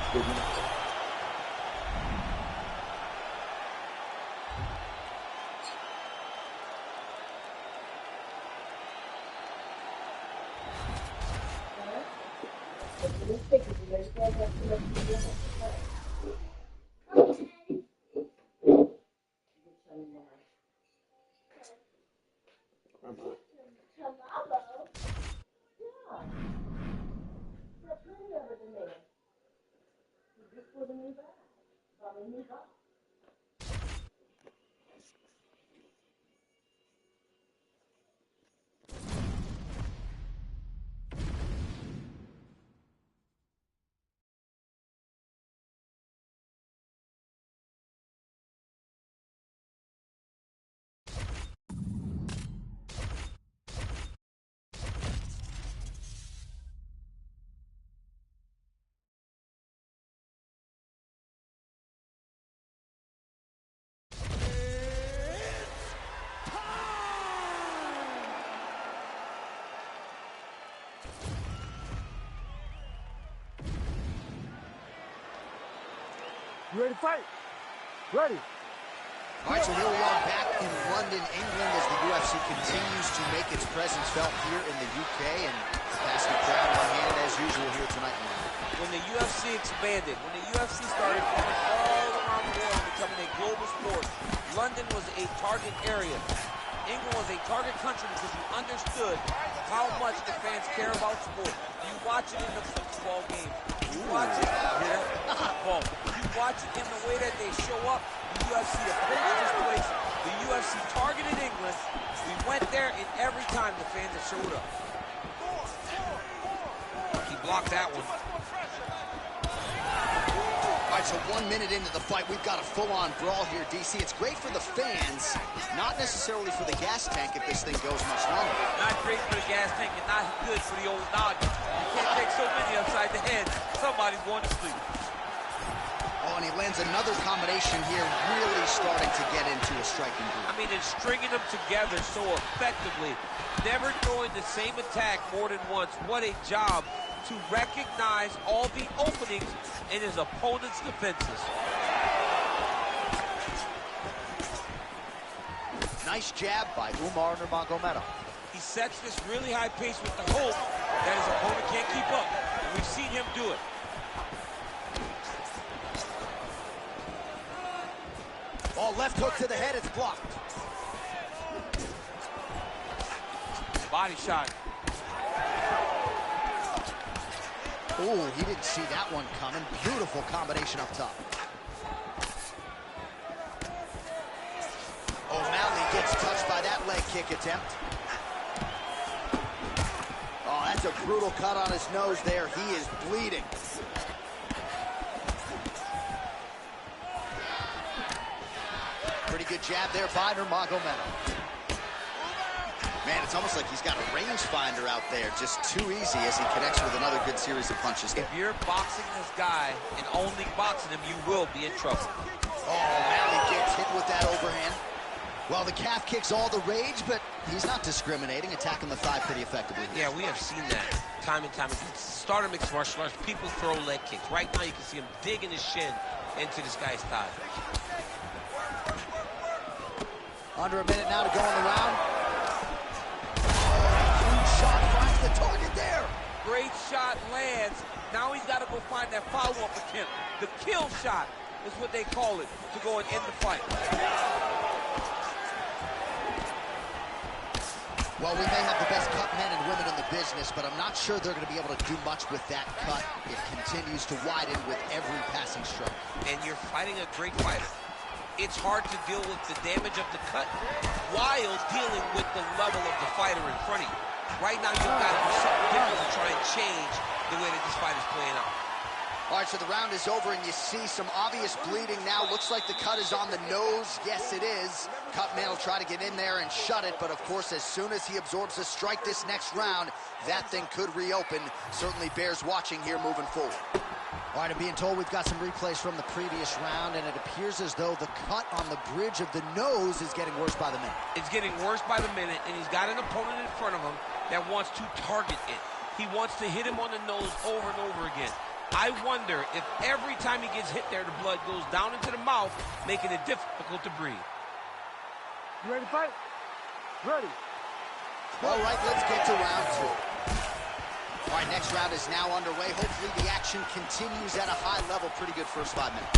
You ready to fight? Ready. All right, so here we are back in London, England, as the UFC continues to make its presence felt here in the UK, and capacity crowd on hand as usual here tonight in London. When the UFC expanded, when the UFC started coming all around the world and becoming a global sport, London was a target area. England was a target country because you understood how much the fans care about sport. You watch it in the football game. You watch it football. You watch it in the way that they show up. The UFC approached this place. The UFC targeted England. We went there, and every time the fans have showed up. He block that one. All right, so 1 minute into the fight, we've got a full-on brawl here, DC. It's great for the fans, not necessarily for the gas tank if this thing goes much longer. Not great for the gas tank and not good for the old noggin. You can't take so many upside the head. Somebody's going to sleep. Oh, and he lands another combination here, really starting to get into a striking groove. I mean, it's stringing them together so effectively, never throwing the same attack more than once. What a job to recognize all the openings in his opponent's defenses. Nice jab by Umar Nurmagomedov. He sets this really high pace with the hope that his opponent can't keep up. And we've seen him do it. Oh, left hook to the head, it's blocked. Body shot. Oh, he didn't see that one coming. Beautiful combination up top. O'Malley gets touched by that leg kick attempt. Oh, that's a brutal cut on his nose there. He is bleeding. Pretty good jab there by Nurmagomedov. Man, it's almost like he's got a rangefinder out there. Just too easy as he connects with another good series of punches. If you're boxing this guy and only boxing him, you will be in trouble. Oh, O'Malley gets hit with that overhand. Well, the calf kick's all the rage, but he's not discriminating, attacking the thigh pretty effectively. Yeah, we have seen that time and time again. Start of mixed martial arts, people throw leg kicks. Right now, you can see him digging his shin into this guy's thigh. Under a minute now to go in the round. Huge shot finds the target there. Great shot lands. Now he's got to go find that follow-up attempt. The kill shot is what they call it to go and end the fight. Well, we may have the best cut men and women in the business, but I'm not sure they're going to be able to do much with that cut. It continues to widen with every passing stroke. And you're fighting a great fighter. It's hard to deal with the damage of the cut while dealing with the level of the fighter in front of you. Right now, you've got to do something different to try and change the way that this fight is playing out. All right, so the round is over, and you see some obvious bleeding now. Looks like the cut is on the nose. Yes, it is. Cutman will try to get in there and shut it, but of course, as soon as he absorbs a strike this next round, that thing could reopen. Certainly bears watching here moving forward. All right, I'm being told we've got some replays from the previous round, and it appears as though the cut on the bridge of the nose is getting worse by the minute. It's getting worse by the minute, and he's got an opponent in front of him that wants to target it. He wants to hit him on the nose over and over again. I wonder if every time he gets hit there, the blood goes down into the mouth, making it difficult to breathe. You ready to fight? Ready. All right, let's get to round two. All right, next round is now underway. Hopefully the action continues at a high level. Pretty good first 5 minutes.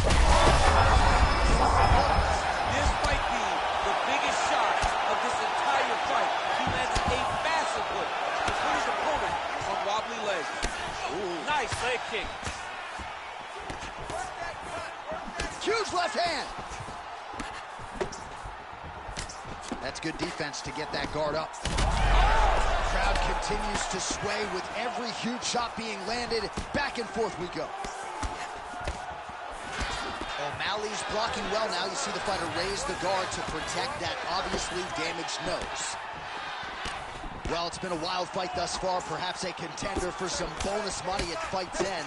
This might be the biggest shot of this entire fight. He lands a massive hook to put his opponent on wobbly legs. Ooh. Nice leg kick. Huge left hand. That's good defense to get that guard up. Crowd continues to sway with every huge shot being landed. Back and forth we go. O'Malley's blocking well now. You see the fighter raise the guard to protect that obviously damaged nose. Well, it's been a wild fight thus far. Perhaps a contender for some bonus money at fight's end.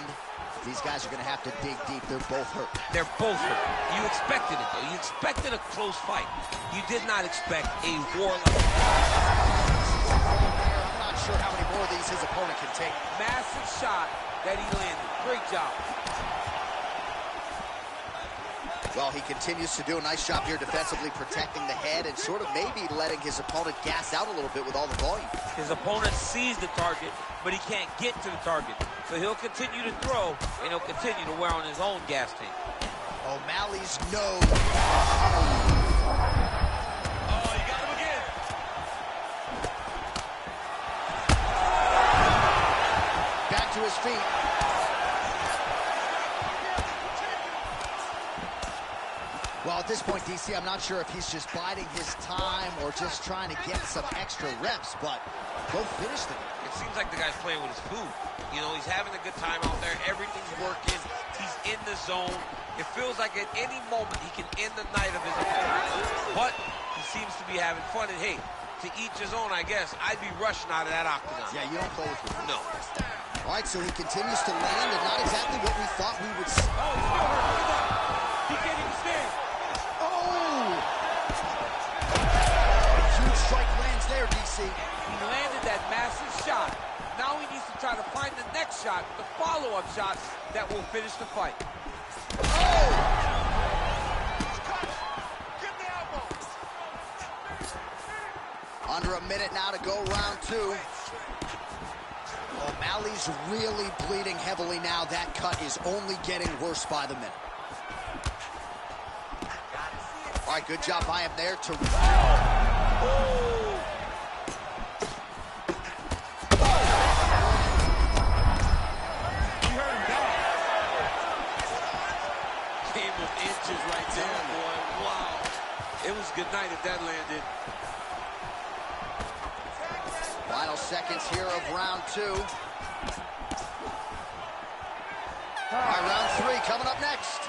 These guys are going to have to dig deep. They're both hurt. They're both hurt. You expected it, though. You expected a close fight. You did not expect a war-like. I'm not sure how many more of these his opponent can take. Massive shot that he landed. Great job. Well, he continues to do a nice job here defensively protecting the head and sort of maybe letting his opponent gas out a little bit with all the volume. His opponent sees the target, but he can't get to the target. So he'll continue to throw, and he'll continue to wear on his own gas tank. O'Malley's nose. Oh, you got him again. Back to his feet. Well, at this this point, DC, I'm not sure if he's just biding his time or just trying to get some extra reps, but go finish them. It seems like the guy's playing with his food. You know, he's having a good time out there. Everything's working. He's in the zone. It feels like at any moment he can end the night of his opponent. But he seems to be having fun. And hey, to each his own, I guess. I'd be rushing out of that octagon. Yeah, you don't play with food. No. All right, so he continues to land, and not exactly what we thought we would see. Oh, he's still hurt. Look at that. He can't even stand. Oh! Huge strike lands there, DC. He landed that massive shot. Now he needs to try to find the next shot, the follow-up shot that will finish the fight. Oh! Under a minute now to go, round two. O'Malley's really bleeding heavily now. That cut is only getting worse by the minute. All right, good job by him there to... Game of inches right there, boy. Wow. It was good night if that landed. Final seconds here of round two. All right, round three coming up next.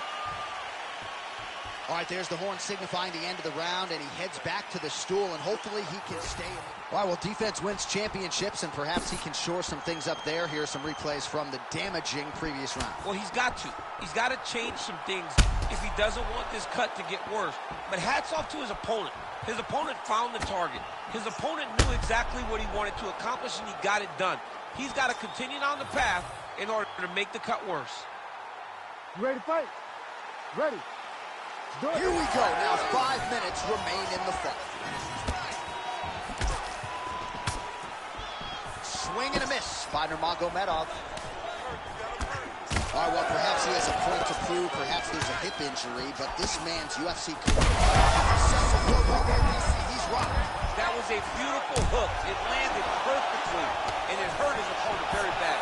All right, there's the horn signifying the end of the round, and he heads back to the stool, and hopefully he can stay. All right, well, defense wins championships, and perhaps he can shore some things up there. Here are some replays from the damaging previous round. Well, he's got to. He's got to change some things if he doesn't want this cut to get worse. But hats off to his opponent. His opponent found the target. His opponent knew exactly what he wanted to accomplish, and he got it done. He's got to continue down the path in order to make the cut worse. You ready to fight? Ready. Here we go. Now 5 minutes remain in the fight. Swing and a miss by Nurmagomedov. All right, well, perhaps he has a point to prove. Perhaps there's a hip injury, but this man's UFC career. He's rocked. That was a beautiful hook. It landed perfectly, and it hurt his opponent very bad.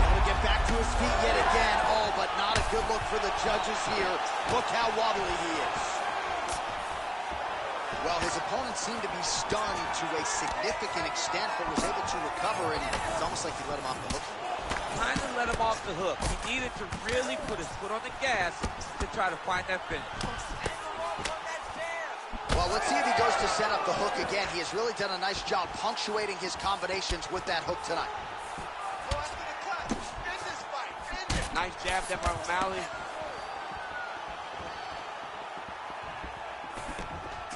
Able to get back to his feet yet again. Oh, but not a good look for the judges here. Look how wobbly he is. Well, his opponent seemed to be stunned to a significant extent, but was able to recover, and it's almost like he let him off the hook. Kind of let him off the hook. He needed to really put his foot on the gas to try to find that finish. Well, let's see if he goes to set up the hook again. He has really done a nice job punctuating his combinations with that hook tonight. Nice jab there by O'Malley.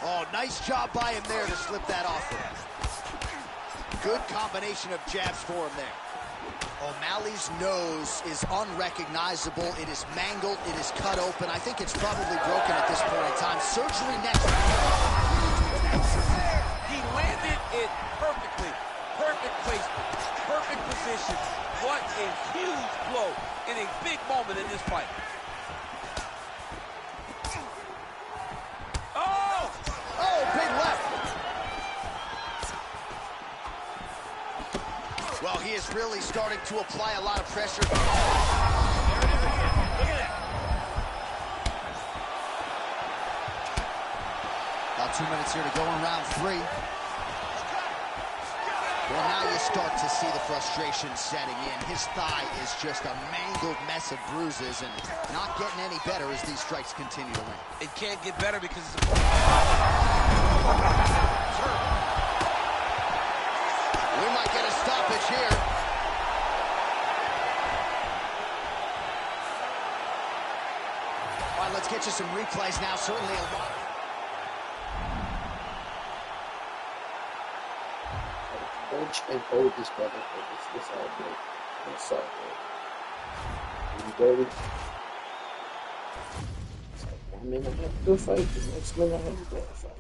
Oh, nice job by him there to slip that off him. Good combination of jabs for him there. O'Malley's nose is unrecognizable. It is mangled. It is cut open. I think it's probably broken at this point in time. Surgery next. He landed it perfectly. Perfect placement. Perfect position. What a huge blow in a big moment in this fight. Oh! Oh, big left. Well, he is really starting to apply a lot of pressure. There it is again. Look at that. About 2 minutes here to go in round three. Well, now you start to see the frustration setting in. His thigh is just a mangled mess of bruises and not getting any better as these strikes continue to land. It can't get better because it's a... We might get a stoppage here. All right, let's get you some replays now. Certainly a lot. Bench and hold this brother. It's all good. It's all good. You dirty. It's like 1 minute I have to go fight. The next minute I have to go fight.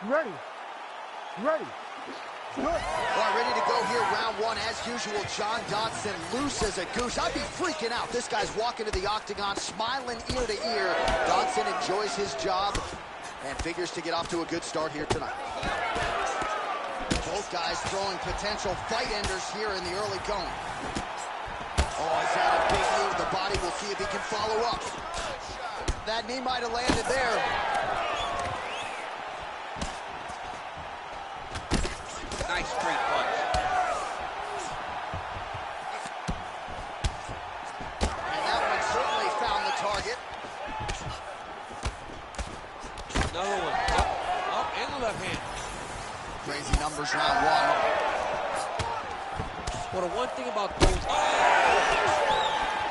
Ready. Ready. All right, ready to go here, round one. As usual, John Dodson loose as a goose. I'd be freaking out. This guy's walking to the octagon, smiling ear to ear. Dodson enjoys his job and figures to get off to a good start here tonight. Both guys throwing potential fight enders here in the early going. Oh, is that a big move? The body, will see if he can follow up. That knee might have landed there. Nice straight punch. And that one certainly found the target. Another one. Up in the left hand. Crazy numbers round one. Well, the one thing about those...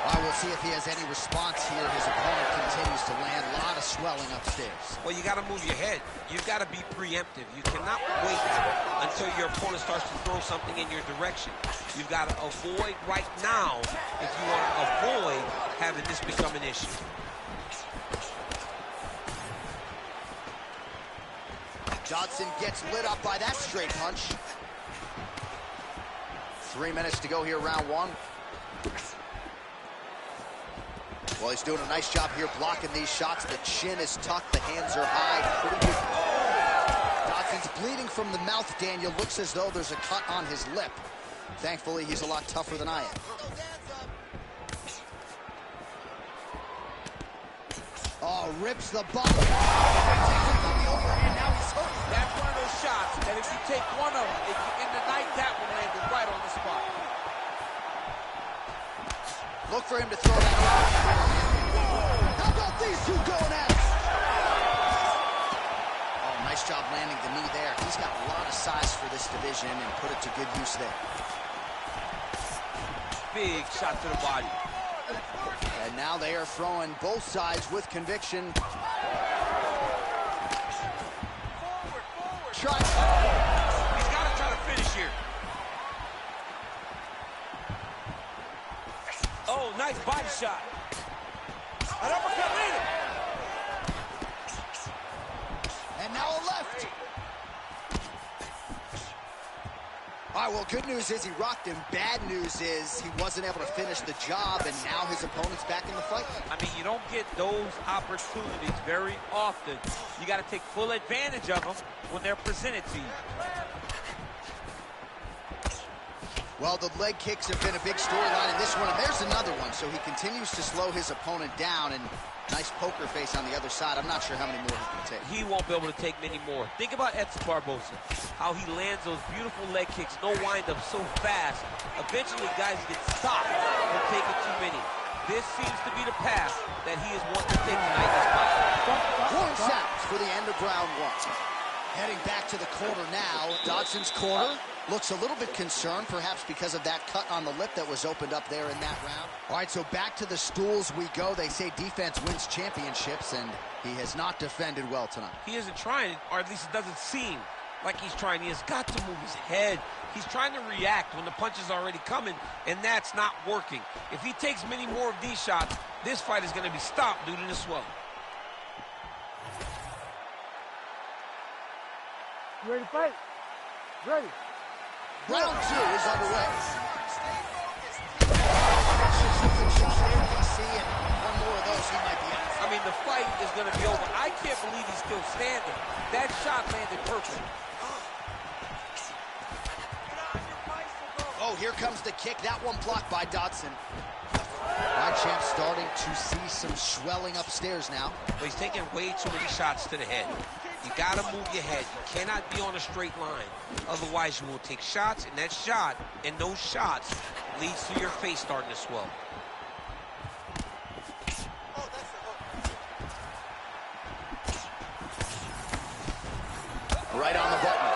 I will see if he has any response here. His opponent continues to land. A lot of swelling upstairs. Well, you got to move your head. You've got to be preemptive. You cannot wait until your opponent starts to throw something in your direction. You've got to avoid right now if you want to avoid having this become an issue. Dodson gets lit up by that straight punch. 3 minutes to go here, round one. Well, he's doing a nice job here blocking these shots. The chin is tucked, the hands are high. Pretty good. Dodson's bleeding from the mouth, Daniel. Looks as though there's a cut on his lip. Thankfully, he's a lot tougher than I am. Oh, rips the bottom. That's one of those shots that if you take one of them, in the night, that one landed right on the spot. Look for him to throw that around. How about these two going at it? Oh, nice job landing the knee there. He's got a lot of size for this division and put it to good use there. Big shot to the body. And now they are throwing both sides with conviction. He's got to try to finish here. Oh, nice body shot. An uppercut landed. And now a left. All right, well, good news is he rocked him. Bad news is he wasn't able to finish the job, and now his opponent's back in the fight. I mean, you don't get those opportunities very often. You got to take full advantage of them when they're presented to you. Well, the leg kicks have been a big storyline in this one, and there's another one. So he continues to slow his opponent down, and nice poker face on the other side. I'm not sure how many more he can take. He won't be able to take many more. Think about Edson Barboza, how he lands those beautiful leg kicks, no wind-up so fast. Eventually, guys get stopped from taking too many. This seems to be the path that he is wanting to take tonight in this fight. Horn sounds for the end of round one. Heading back to the corner now. Dodson's corner looks a little bit concerned, perhaps because of that cut on the lip that was opened up there in that round. All right, so back to the stools we go. They say defense wins championships, and he has not defended well tonight. He isn't trying, or at least it doesn't seem like he's trying. He has got to move his head. He's trying to react when the punch is already coming, and that's not working. If he takes many more of these shots, this fight is going to be stopped due to the swelling. You ready to fight? Ready. Round two is underway. One more of those, he might be out. I mean, the fight is going to be over. I can't believe he's still standing. That shot landed perfect. Oh, here comes the kick. That one blocked by Dodson. All right, champ, starting to see some swelling upstairs now. But he's taking way too many shots to the head. You got to move your head. You cannot be on a straight line. Otherwise, you will take shots, and that shot and those shots leads to your face starting to swell. Right on the button.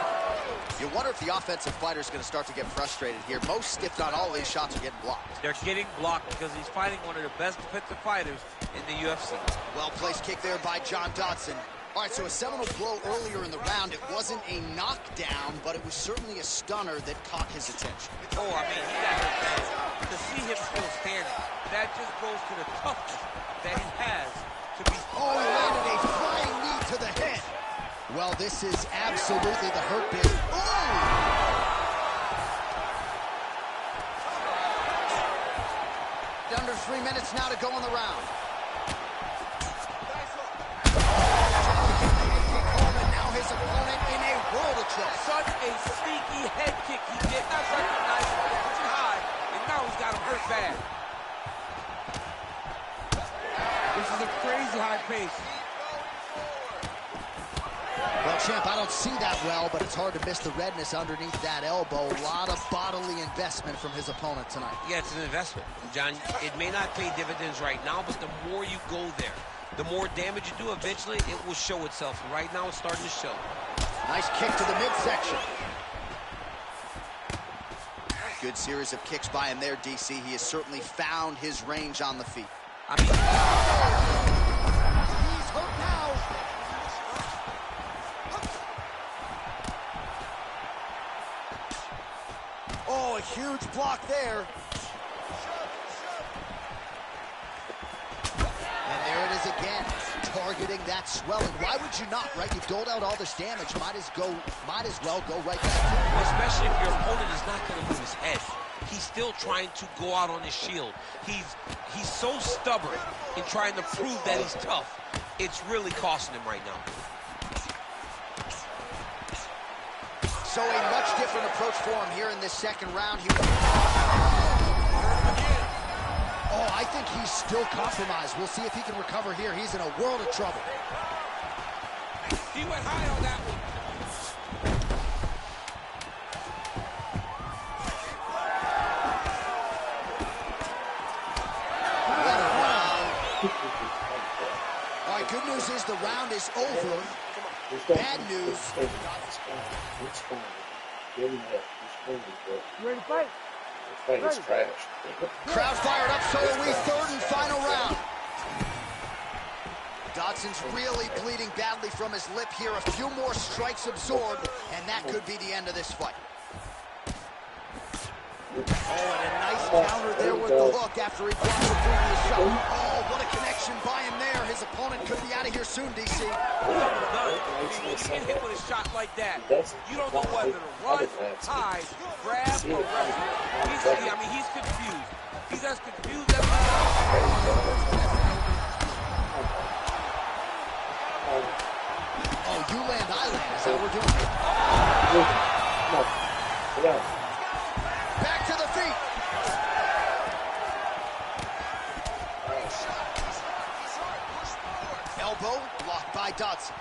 You wonder if the offensive fighter is going to start to get frustrated here. Most, if not all, of these shots are getting blocked. They're getting blocked because he's fighting one of the best defensive fighters in the UFC. Well-placed kick there by John Dodson. All right, so a seminal blow earlier in the round. It wasn't a knockdown, but it was certainly a stunner that caught his attention. Oh, I mean, he got hurt bad. To see him still standing, that just goes to the toughness that he has to be... Oh, he landed a flying knee to the head. Well, this is absolutely the hurt business. Under 3 minutes now to go in the round. And now his opponent in a world of trouble. Such a sneaky head kick he did not recognize him, too high, and now he's got him hurt bad. This is a crazy high pace. Well, champ, I don't see that well, but it's hard to miss the redness underneath that elbow. A lot of bodily investment from his opponent tonight. Yeah, it's an investment, John. It may not pay dividends right now, but the more you go there, the more damage you do, eventually it will show itself. And right now it's starting to show. Nice kick to the midsection. Good series of kicks by him there, DC. He has certainly found his range on the feet. I mean, he's hurt now. Oh, a huge block there. And there it is again, targeting that swelling. Why would you not, right? You've doled out all this damage. Might as well go right back to it. especially if your opponent is not going to move his head. He's still trying to go out on his shield. He's so stubborn in trying to prove that he's tough. It's really costing him right now. So a much different approach for him here in this second round. Oh, I think he's still compromised. We'll see if he can recover here. He's in a world of trouble. He went high on that one. What a round. All right, good news is the round is over. Bad news. You ready to fight? This fight is trash. Crowd fired up, so are we. Third and final round. Dodson's really bleeding badly from his lip here. A few more strikes absorbed, and that could be the end of this fight. Oh, and a nice counter there with the hook after he blocked the previous shot. Oh, what a connection by him there. His opponent could be out of here soon, DC. When you get hit with a shot like that, you don't know whether to run, hide, grab, or wrestle. He's confused. He's as confused as Oh, you land, I land. Is that what we're doing? Back to the feet. Elbow blocked by Dodson.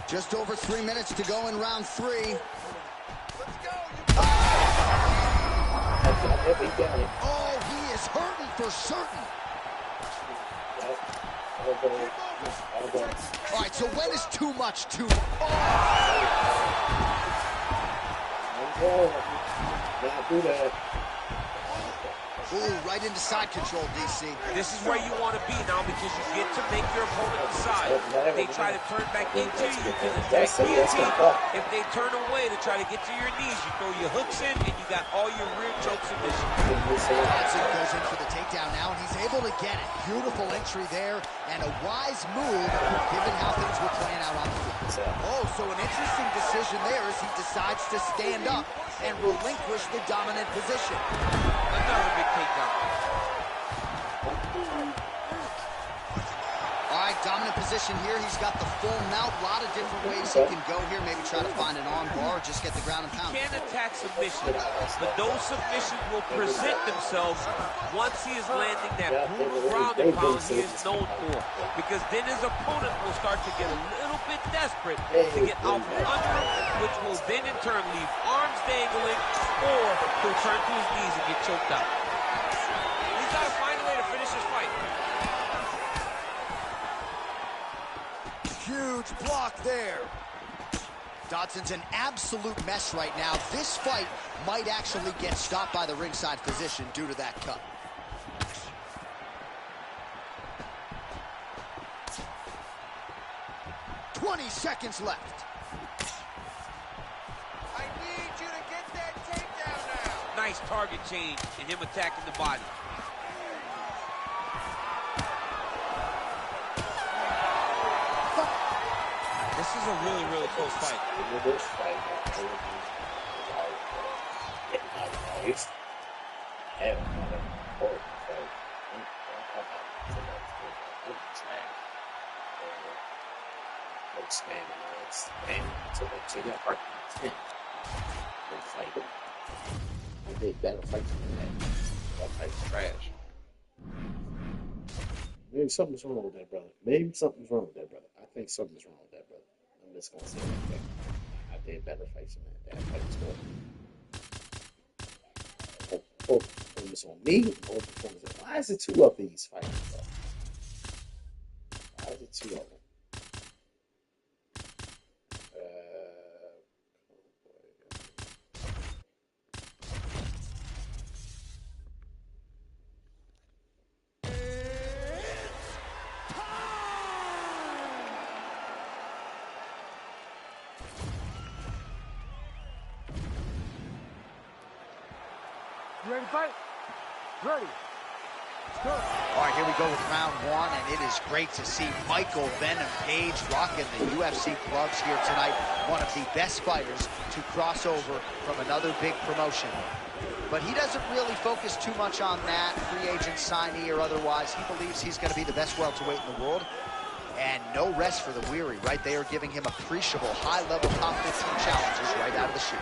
Just over 3 minutes to go in round 3. Let's go. Oh, he is hurting for certain. All right, so when is too much too much? Ooh, right into side control, DC. This is where you want to be now because you get to make your opponent decide. They try to turn back into you because it's guillotine. If they turn away to try to get to your knees, you throw your hooks in and you got all your rear choke submission. Dodson goes in for the takedown now, and he's able to get it. Beautiful entry there, and a wise move given how things were playing out on the field. Oh, so an interesting decision there as he decides to stand up and relinquish the dominant position. Another big takedown. All right, dominant position here. He's got the full mount. A lot of different ways he can go here. Maybe try to find an arm bar or just get the ground and pound. He can attack submissions, but those submissions will present themselves once he is landing that brutal ground and pound he is known for. Because then his opponent will start to get a little bit desperate to get out from under him, which will then in turn leave arms dangling, or he'll turn to his knees and get choked out. He's got to find a way to finish this fight. Huge block there. Dodson's an absolute mess right now. This fight might actually get stopped by the ringside physician due to that cut. 20 seconds left. I need you to get that takedown now. Nice target change and him attacking the body. This is a really, really close fight. They better fight than that. That fight's trash. Maybe something's wrong with that brother. Maybe something's wrong with that brother. I think something's wrong with that brother. I'm just gonna say that. I did better fights than that. That fight was good. Focus on me. Why is it two of these fights, bro? Why is it two of them? You ready to fight? Ready. All right, here we go with round one, and it is great to see Michael Venom Page rocking the UFC gloves here tonight. One of the best fighters to cross over from another big promotion. But he doesn't really focus too much on that, free agent signee or otherwise. He believes he's going to be the best welterweight in the world. And no rest for the weary, right? They are giving him appreciable high-level competition challenges right out of the chute.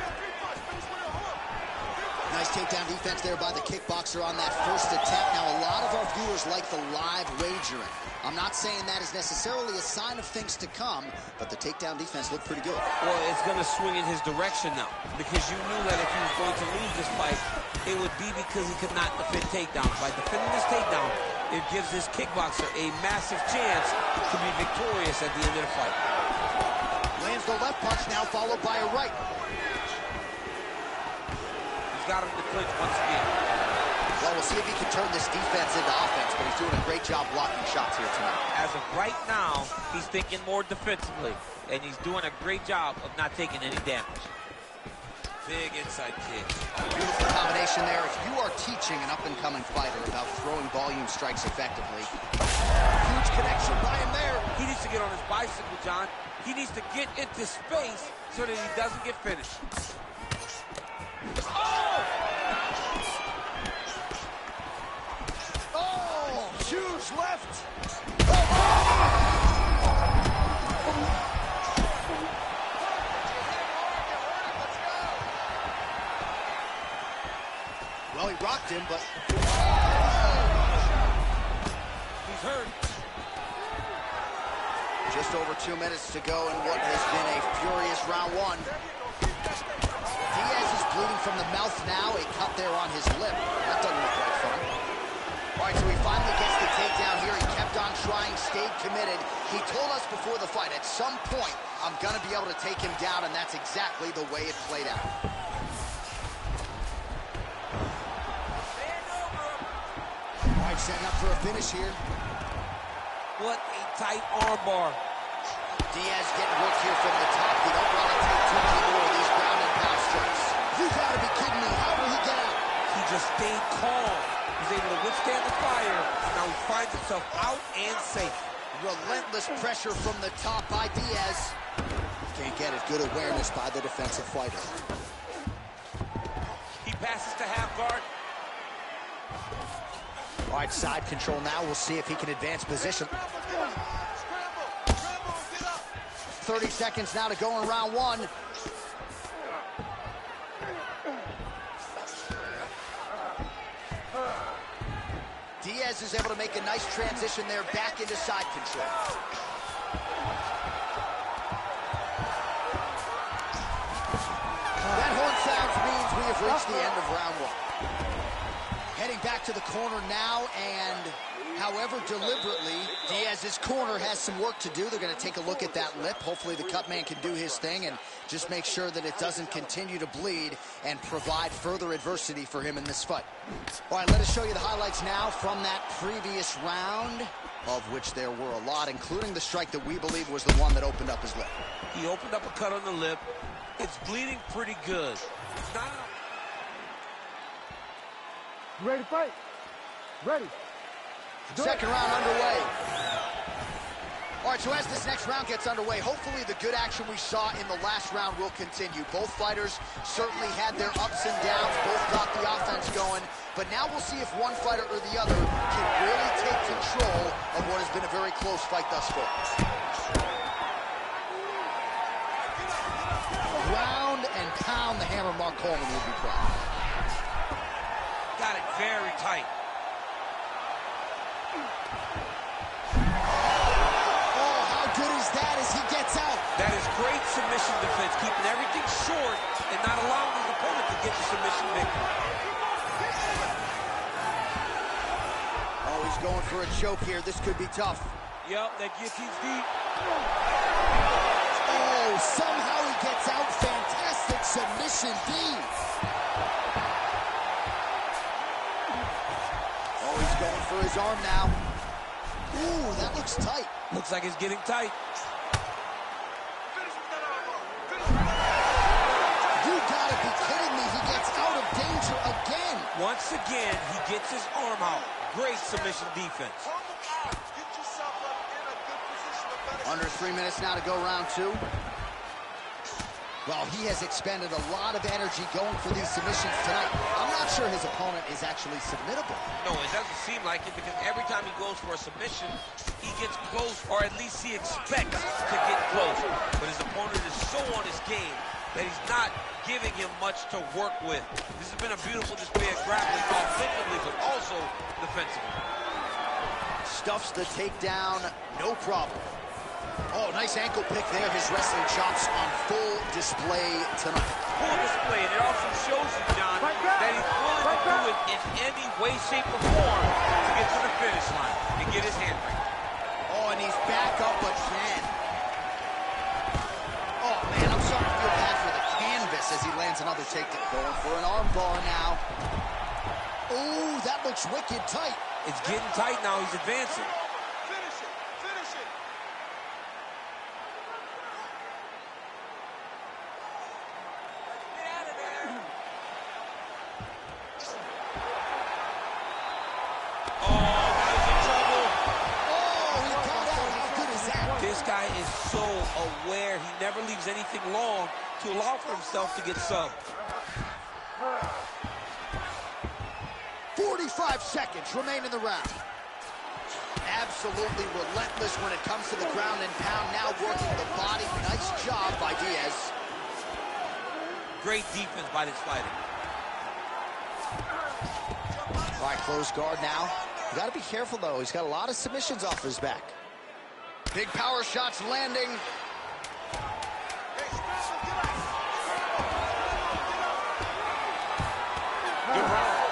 Nice takedown defense there by the kickboxer on that first attempt. Now, a lot of our viewers like the live wagering. I'm not saying that is necessarily a sign of things to come, but the takedown defense looked pretty good. Well, it's going to swing in his direction now, because you knew that if he was going to lose this fight, it would be because he could not defend takedowns. By defending this takedown, it gives this kickboxer a massive chance to be victorious at the end of the fight. Lands the left punch now, followed by a right. Got him to clinch once again. Well, we'll see if he can turn this defense into offense, but he's doing a great job blocking shots here tonight. As of right now, he's thinking more defensively, and he's doing a great job of not taking any damage. Big inside kick. Beautiful combination there. If you are teaching an up-and-coming fighter about throwing volume strikes effectively, huge connection by him there. He needs to get on his bicycle, John. He needs to get into space so that he doesn't get finished. Oh, huge left. Well, he rocked him, but he's hurt. Just over 2 minutes to go in what has been a furious round one. Diaz is bleeding from the mouth now, a cut there on his lip. That doesn't look like fun. All right, so he finally gets the takedown here. He kept on trying, stayed committed. He told us before the fight, at some point, I'm going to be able to take him down, and that's exactly the way it played out. All right, setting up for a finish here. What a tight armbar. Diaz getting worked here from the top. You don't want to take too many more of these ground and pound strikes. You gotta be kidding me. How will he get out? He just stayed calm. He's able to withstand the fire. Now he finds himself out and safe. Relentless pressure from the top by Diaz. Can't get it. Good awareness by the defensive fighter. He passes to half guard. All right, side control now. We'll see if he can advance position. 30 seconds now to go in round one. Diaz is able to make a nice transition there back into side control. That horn sounds means we have reached the end of round one. Heading back to the corner now, and however deliberately. Diaz's corner has some work to do. They're going to take a look at that lip. Hopefully the cut man can do his thing and just make sure that it doesn't continue to bleed and provide further adversity for him in this fight. All right, let us show you the highlights now from that previous round, of which there were a lot, including the strike that we believe was the one that opened up his lip. He opened up a cut on the lip. It's bleeding pretty good. Now, You ready to fight? Ready. Second round underway. All right, so as this next round gets underway, hopefully the good action we saw in the last round will continue. Both fighters certainly had their ups and downs, both got the offense going, but now we'll see if one fighter or the other can really take control of what has been a very close fight thus far. Ground and pound, the hammer Mark Coleman would be proud. got it very tight. Oh, how good is that as he gets out? That is great submission defense, keeping everything short and not allowing his opponent to get the submission victory. Oh, he's going for a choke here. This could be tough. Yep, that guillotine's deep. Oh, somehow he gets out. Fantastic submission D. Oh, he's going for his arm now. Ooh, that looks tight. Looks like it's getting tight. You gotta be kidding me. He gets out of danger again. Once again, he gets his arm out. Great submission defense. Under 3 minutes now to go round two. Well, he has expended a lot of energy going for these submissions tonight. I'm not sure his opponent is actually submittable. No, it doesn't seem like it because every time he goes for a submission, he gets close, or at least he expects to get close. But his opponent is so on his game that he's not giving him much to work with. This has been a beautiful display of grappling offensively, but also defensively. Stuffs the takedown, no problem. Oh, nice ankle pick there. His wrestling chops on full display tonight. Full display, and it also shows you, John, that he's willing to do it in any way, shape, or form to get to the finish line and get his hand ring. Oh, and he's back up again. Oh, man, I'm starting to feel bad for the canvas as he lands another takedown. Going for an arm bar now. Oh, that looks wicked tight. It's getting tight now. He's advancing. Aware, he never leaves anything long to allow for himself to get subbed. 45 seconds remain in the round. Absolutely relentless when it comes to the ground and pound, now working the body. Nice job by Diaz. Great defense by this fighter. All right, close guard now. You got to be careful, though. He's got a lot of submissions off his back. Big power shots landing. Good round.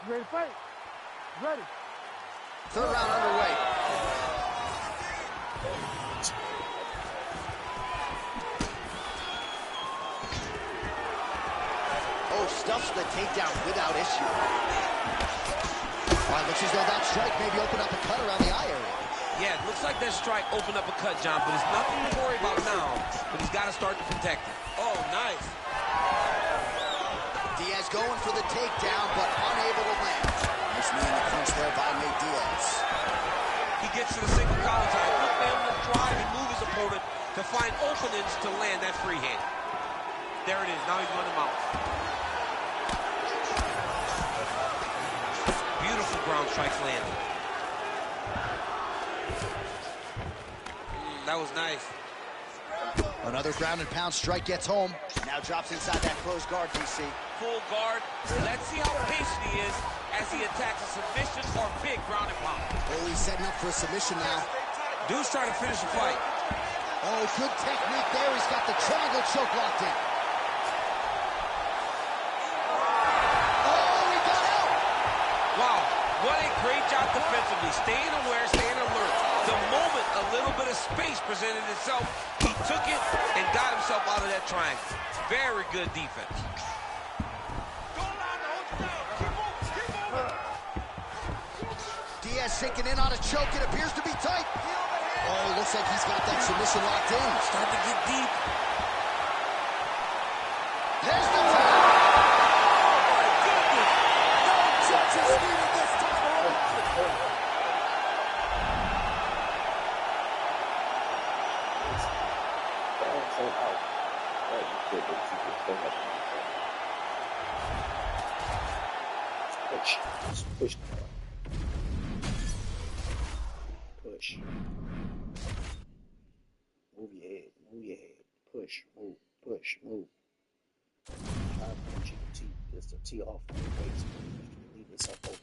Ready to fight? Ready. Third round underway. Oh, stuffs the takedown without issue. All right, looks as though that strike maybe opened up a cut around the eye area. Yeah, it looks like that strike opened up a cut, John, but it's nothing to worry about now, but he's got to start to protect it. Oh, nice. Diaz going for the takedown, but unable to land. Nice knee in the clinch there by Nate Diaz. He gets to the single collar tie. Look for him to drive and move his opponent to find openings to land that free hand. There it is. Now he's running him out. Beautiful else is ground strikes landing. That was nice. Another ground and pound strike gets home. Now drops inside that closed guard, DC. Full guard. Let's see how patient he is as he attacks a submission or big ground and pound. Oh, he's setting up for a submission now. Dude's trying to finish the fight. Oh, good technique there. He's got the triangle choke locked in. Oh, he got out. Wow, what a great job defensively. Staying aware, staying alert. The moment a little bit of space presented itself, he took it and got himself out of that triangle. Very good defense. Diaz sinking in on a choke. It appears to be tight. Oh, looks like he's got that submission locked in. Starting to get deep. There's the tap. Oh, my goodness. No touches needed this time around. Push. Push. Move your head. Move your head. Push. Move. Push. Move. Try to punch your teeth. Just to tee off your face. Leave yourself open.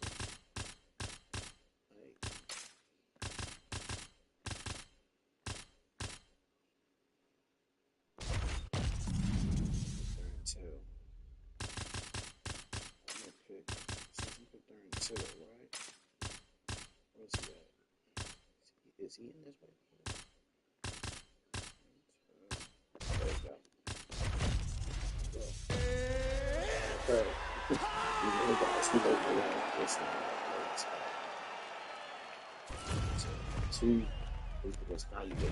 Is he in this way? There you go. Okay. Two. Now you get it.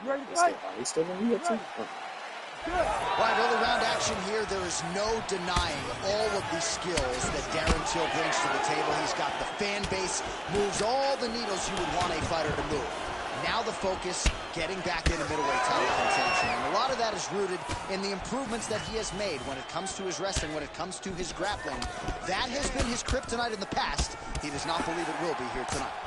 You ready to fight? Are they still in the UFC? Right, early round action here. There is no denying all of the skills that Darren Till brings to the table. He's got the fan base, moves all the needles you would want a fighter to move. Now the focus, getting back into middleweight title contention. And a lot of that is rooted in the improvements that he has made when it comes to his wrestling, when it comes to his grappling. That has been his kryptonite in the past. He does not believe it will be here tonight.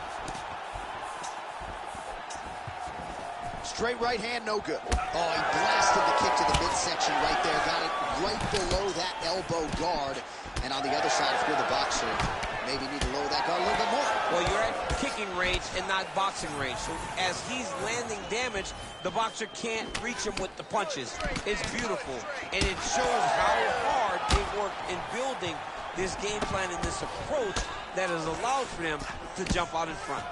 Straight right hand, no good. Oh, he blasted the kick to the midsection right there. Got it right below that elbow guard. And on the other side, if you're the boxer, maybe need to lower that guard a little bit more. Well, you're at kicking range and not boxing range. So as he's landing damage, the boxer can't reach him with the punches. It's beautiful. And it shows how hard they worked in building this game plan and this approach that has allowed for them to jump out in front.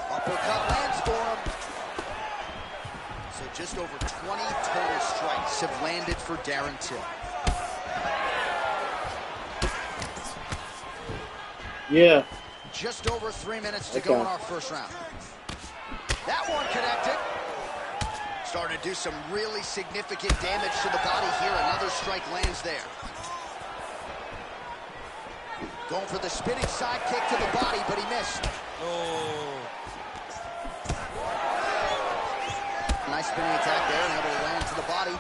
Uppercut lands for him. So just over 20 total strikes have landed for Darren Till. Yeah. Just over 3 minutes to go in our first round. That one connected. Starting to do some really significant damage to the body here. Another strike lands there. Going for the spinning side kick to the body, but he missed. Oh. Nice spinning attack there, and able to land to the body.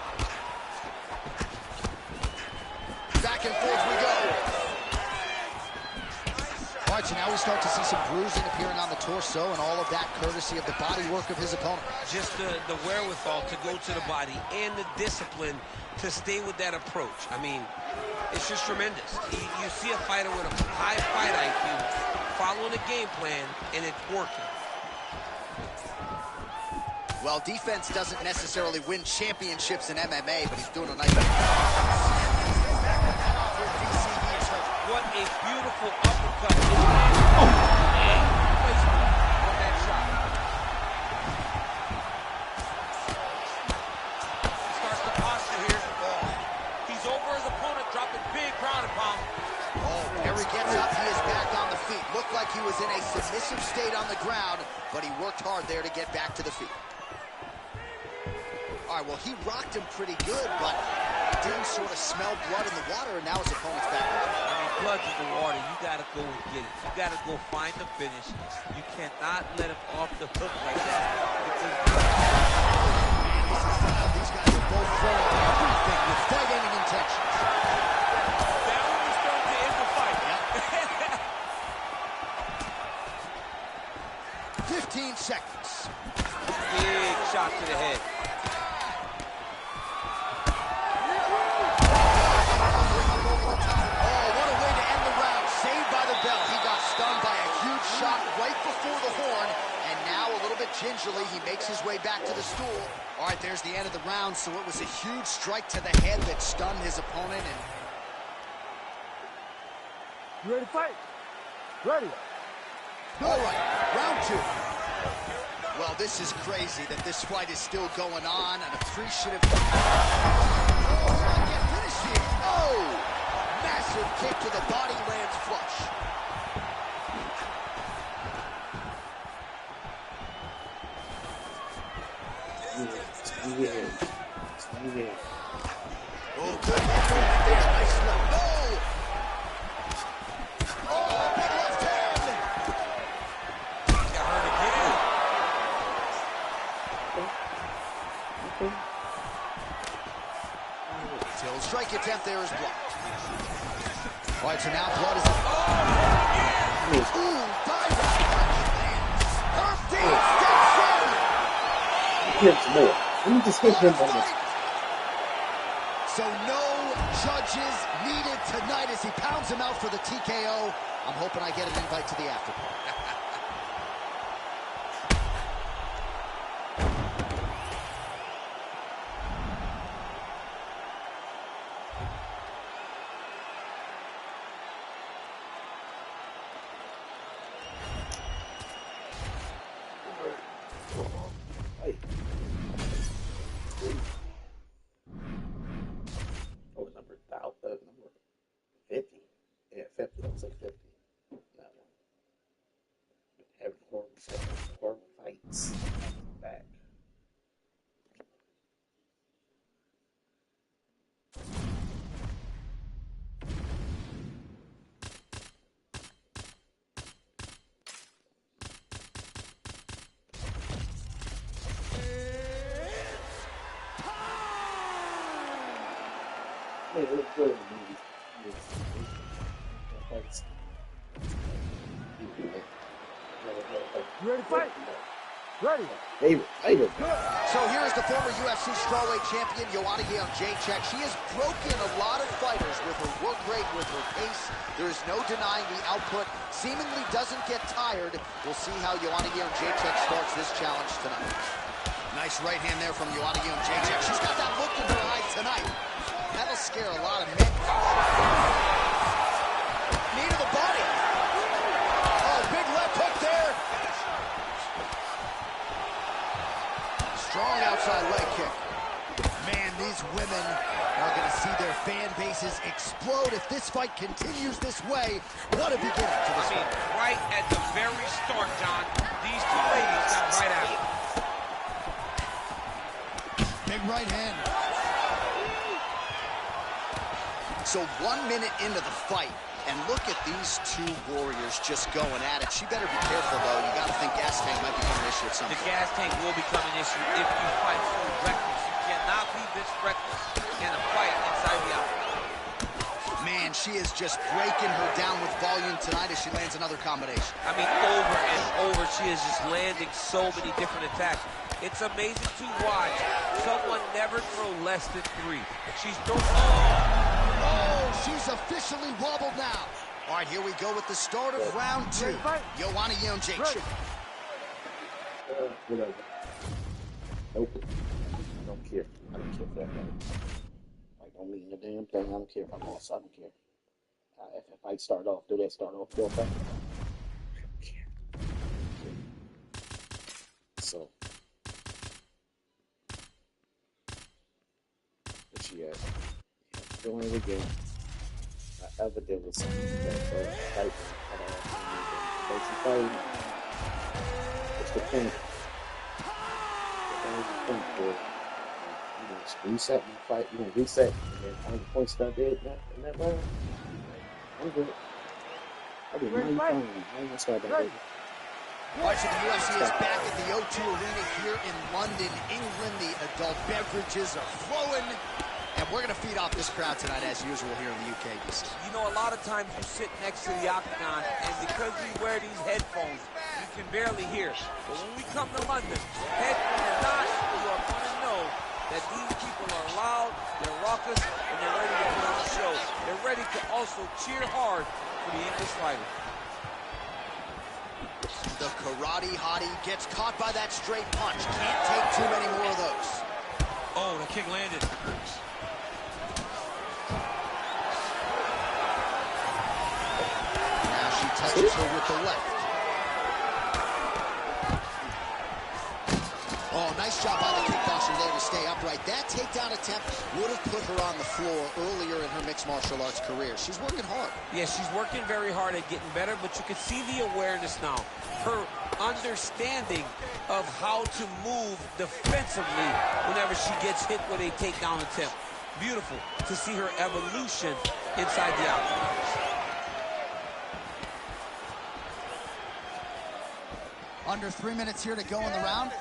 Back and forth we go. All right, so now we start to see some bruising appearing on the torso, and all of that courtesy of the body work of his opponent. Just the wherewithal to go to the body and the discipline to stay with that approach. I mean, it's just tremendous. You see a fighter with a high fight IQ following a game plan, and it's working. Well, defense doesn't necessarily win championships in MMA, but he's doing a nice job. What a beautiful uppercut. And placement on that shot. Starts the posture here. He's over his opponent, dropping big ground and pound. Oh, there he gets up. He is back on the feet. Looked like he was in a submissive state on the ground, but he worked hard there to get back to the feet. All right, well, he rocked him pretty good, but didn't sort of smell blood in the water, and now his opponent's back. I mean, blood's in the water. You got to go and get it. You got to go find the finish. You cannot let him off the hook like that. This is these guys are both throwing everything with fight-ending intentions. Balance 15 seconds. Big shot to the head. Oh, what a way to end the round. Saved by the bell. He got stunned by a huge shot right before the horn. And now, a little bit gingerly, he makes his way back to the stool. All right, there's the end of the round. So it was a huge strike to the head that stunned his opponent. And You ready to fight? Ready. all right, round 2. Well, this is crazy that this fight is still going on. An appreciative... Oh, can't finish here. Oh, massive kick to the body, lands flush. Oh, good left movement there. Nice left. Oh! Oh, big left hand. Got hurt again. Till strike attempt there is blocked. All right, so now blood is... Ooh, diving punch lands. Perfect, steps in. Hit some more. Let me just hit him on this. So no judges needed tonight as he pounds him out for the TKO. I'm hoping I get an invite to the after party. Oh, number 50. Yeah, 50. That was like 50. That one. Having horrible fights. Back. Hey, it looks good in the movies. You ready to fight? Ready. David. So here is the former UFC strawweight champion, Joanna Jędrzejczyk. She has broken a lot of fighters with her work rate, with her pace. There is no denying the output. Seemingly doesn't get tired. We'll see how Joanna Jędrzejczyk starts this challenge tonight. Nice right hand there from Joanna Jędrzejczyk. She's got that look in her eye tonight. That'll scare a lot of men. Knee to the body. Oh, big left hook there. Strong outside leg kick. Man, these women are going to see their fan bases explode if this fight continues this way. What a beginning to this fight. Right at the very start, John, these two ladies got right at it. Big right hand. So 1 minute into the fight, and look at these two warriors just going at it. She better be careful, though. You got to think gas tank might become an issue at some point. The gas tank will become an issue if you fight so reckless. You cannot be this reckless in a fight inside the octagon. Man, she is just breaking her down with volume tonight as she lands another combination. I mean, over and over, she is just landing so many different attacks. It's amazing to watch someone never throw less than 3. She's throwing... Oh, she's officially wobbled now. All right, here we go with the start of round 2. Joanna Jędrzejczyk. Whatever. Nope. I don't care. I don't care for that guy. I don't mean a damn thing. I don't care if I lost. I don't care. If I start off, do that start off, go back. I don't care. So. But she had. Doing it again. I ever did with something that fight. What's the point? What's the point for? You know, reset my fight. You know, reset, and then all the points that I did in that round. I'm good. I did 9 points. I ain't gonna start that. All right, so the UFC is back at the O2 Arena here in London, England. The adult beverages are flowing. And Yeah, we're going to feed off this crowd tonight as usual here in the UK. You know, a lot of times you sit next to the octagon, and because we wear these headphones, you can barely hear. But when we come to London, head or not, you are going to know that these people are loud, they're raucous, and they're ready to put on a show. They're ready to also cheer hard for the English fighter. The karate hottie gets caught by that straight punch. Can't take too many more of those. Oh, the kick landed. Now she touches her with the left. Oh, nice job by the kickboxer there to stay upright. That takedown attempt would have put her on the floor earlier in her mixed martial arts career. She's working hard. Yeah, she's working very hard at getting better, but you can see the awareness now. Her understanding of how to move defensively whenever she gets hit with a takedown attempt. Beautiful to see her evolution inside the octagon. Under 3 minutes here to go in the round.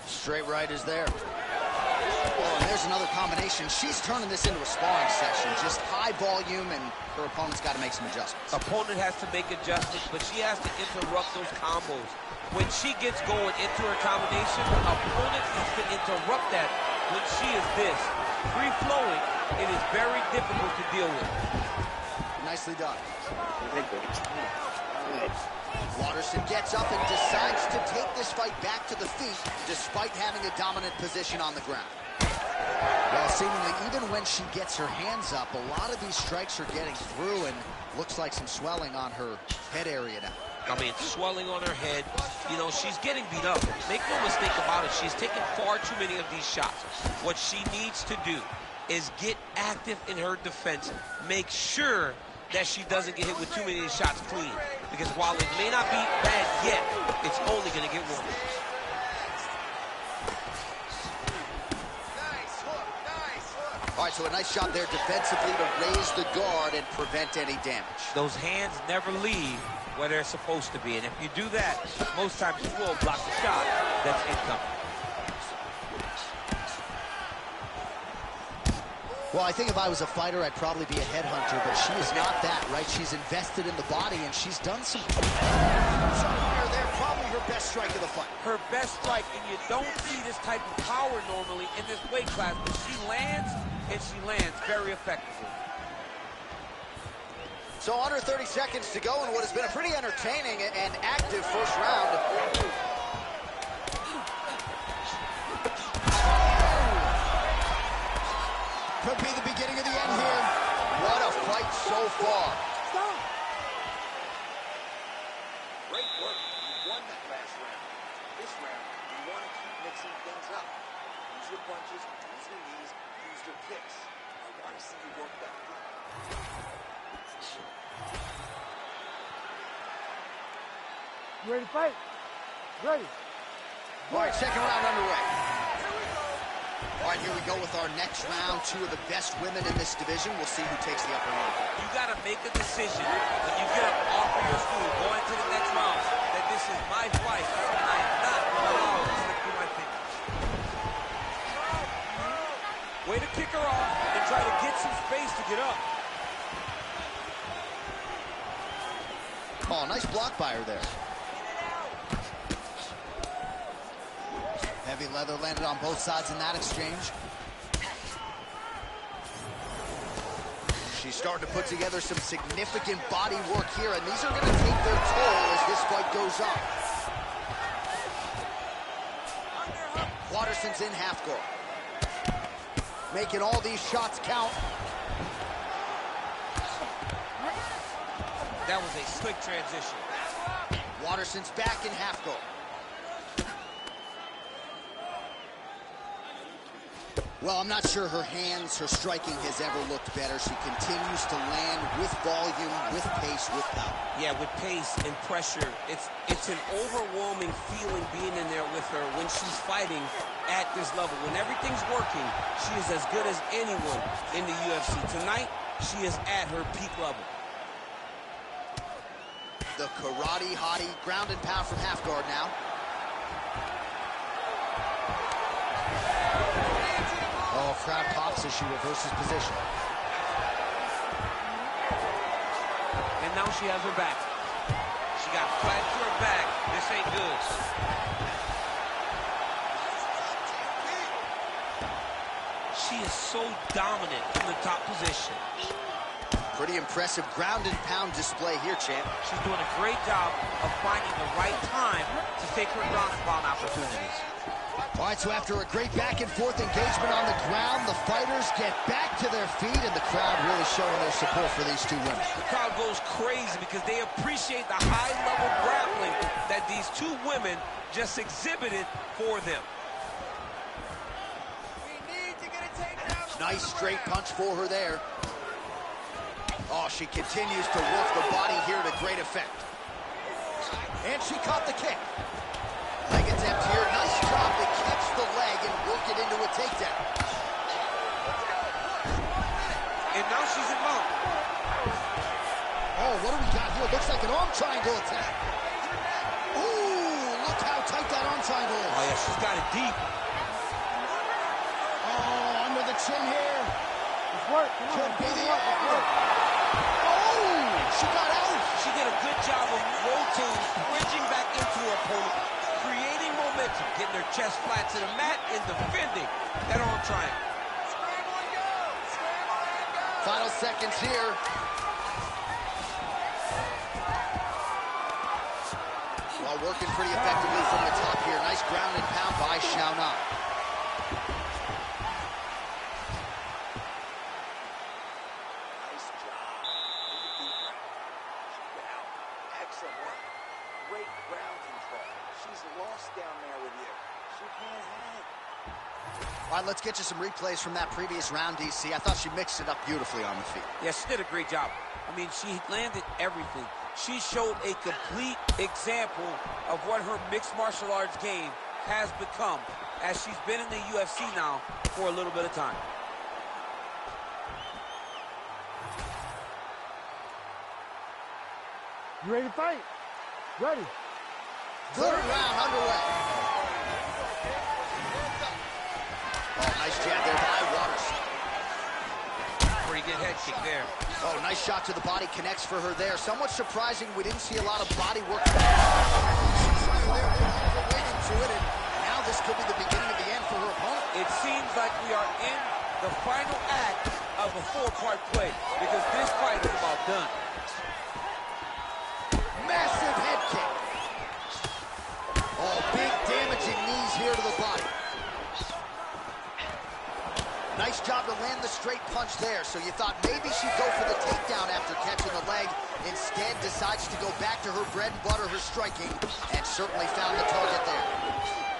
Straight right is there. Oh, and there's another combination. She's turning this into a sparring session. Just high volume, and her opponent's got to make some adjustments. Opponent has to make adjustments, but she has to interrupt those combos. When she gets going into her combination, opponent needs to interrupt that. When she is this free-flowing, it is very difficult to deal with. Nicely done. Watterson gets up and decides to take this fight back to the feet despite having a dominant position on the ground. Well, seemingly even when she gets her hands up, a lot of these strikes are getting through, and looks like some swelling on her head area now. I mean, swelling on her head. You know, she's getting beat up. Make no mistake about it. She's taking far too many of these shots. What she needs to do is get active in her defense. Make sure that she doesn't get hit with too many of these shots clean. Because while it may not be bad yet, it's only going to get worse. All right, so a nice shot there defensively to raise the guard and prevent any damage. Those hands never leave where they're supposed to be. And if you do that, most times you will block the shot that's incoming. Well, I think if I was a fighter, I'd probably be a headhunter, but she is not that, right? She's invested in the body, and she's done some here. They're probably her best strike of the fight. Her best strike, and you don't see this type of power normally in this weight class, but she lands, and she lands very effectively. So under 30 seconds to go in what has been a pretty entertaining and active first round. Could be the beginning of the end here. What a fight so far. Stop. Great work. You won that last round. This round, you want to keep mixing things up. Use your punches, use your knees, use your kicks. I want to see you work that good. You ready to fight? Ready. All right, second round underway. All right, here we go with our next round. Two of the best women in this division. We'll see who takes the upper hand. You got to make a decision when you get up off of your stool, going to the next round, that this is my fight. I am not allowed to slip through my fingers. Way to kick her off and try to get some space to get up. Oh, nice block by her there. Heavy leather landed on both sides in that exchange. She's starting to put together some significant body work here, and these are going to take their toll as this fight goes on. Watterson's in half guard. Making all these shots count. That was a slick transition. Watterson's back in half guard. Well, I'm not sure her hands, her striking has ever looked better. She continues to land with volume, with pace, with power. Yeah, with pace and pressure. It's an overwhelming feeling being in there with her when she's fighting at this level. When everything's working, she is as good as anyone in the UFC. Tonight, she is at her peak level. The karate hottie, ground and pound from half guard now. Oh, crowd pops as she reverses position. And now she has her back. She got flat to her back. This ain't good. She is so dominant from the top position. Pretty impressive ground and pound display here, champ. She's doing a great job of finding the right time to take her ground and pound opportunities. All right, so after a great back-and-forth engagement on the ground, the fighters get back to their feet, and the crowd really showing their support for these two women. The crowd goes crazy because they appreciate the high-level grappling that these two women just exhibited for them. Nice straight punch for her there. Oh, she continues to work the body here to great effect. And she caught the kick. Leg attempt here. Nice job to catch the leg and work it into a takedown. And now she's in mount. Oh, what do we got here? Looks like an arm triangle attack. Ooh, look how tight that arm triangle is. Oh, yeah, she's got it deep. Oh, under the chin here. Let's work. Come on. Could be the Let's end. work. Oh, she got out. She did a good job of rotating, bridging back into her opponent, creating momentum, getting her chest flat to the mat, and defending that arm triangle. Final seconds here. Well, working pretty effectively from the top here. Nice ground and pound by Xiaonan. Nice job. Excellent work. Great ground control. She's lost down there with you. She can't hang. All right, let's get you some replays from that previous round, DC. I thought she mixed it up beautifully on the feet. Yeah, she did a great job. I mean, she landed everything. She showed a complete example of what her mixed martial arts game has become as she's been in the UFC now for a little bit of time. You ready to fight? Ready. Third round underway. Oh, nice jab there by Waters. Pretty good head kick there. Oh, nice shot to the body, connects for her there. Somewhat surprising, we didn't see a lot of body work. She's right there, waiting to it, and now this could be the beginning of the end for her opponent. It seems like we are in the final act of a four-part play because this fight is about done. Massive head kick. Oh, big damaging knees here to the body. Nice job to land the straight punch there. So you thought maybe she'd go for the takedown after catching the leg. Instead, decides to go back to her bread and butter, her striking, and certainly found the target there.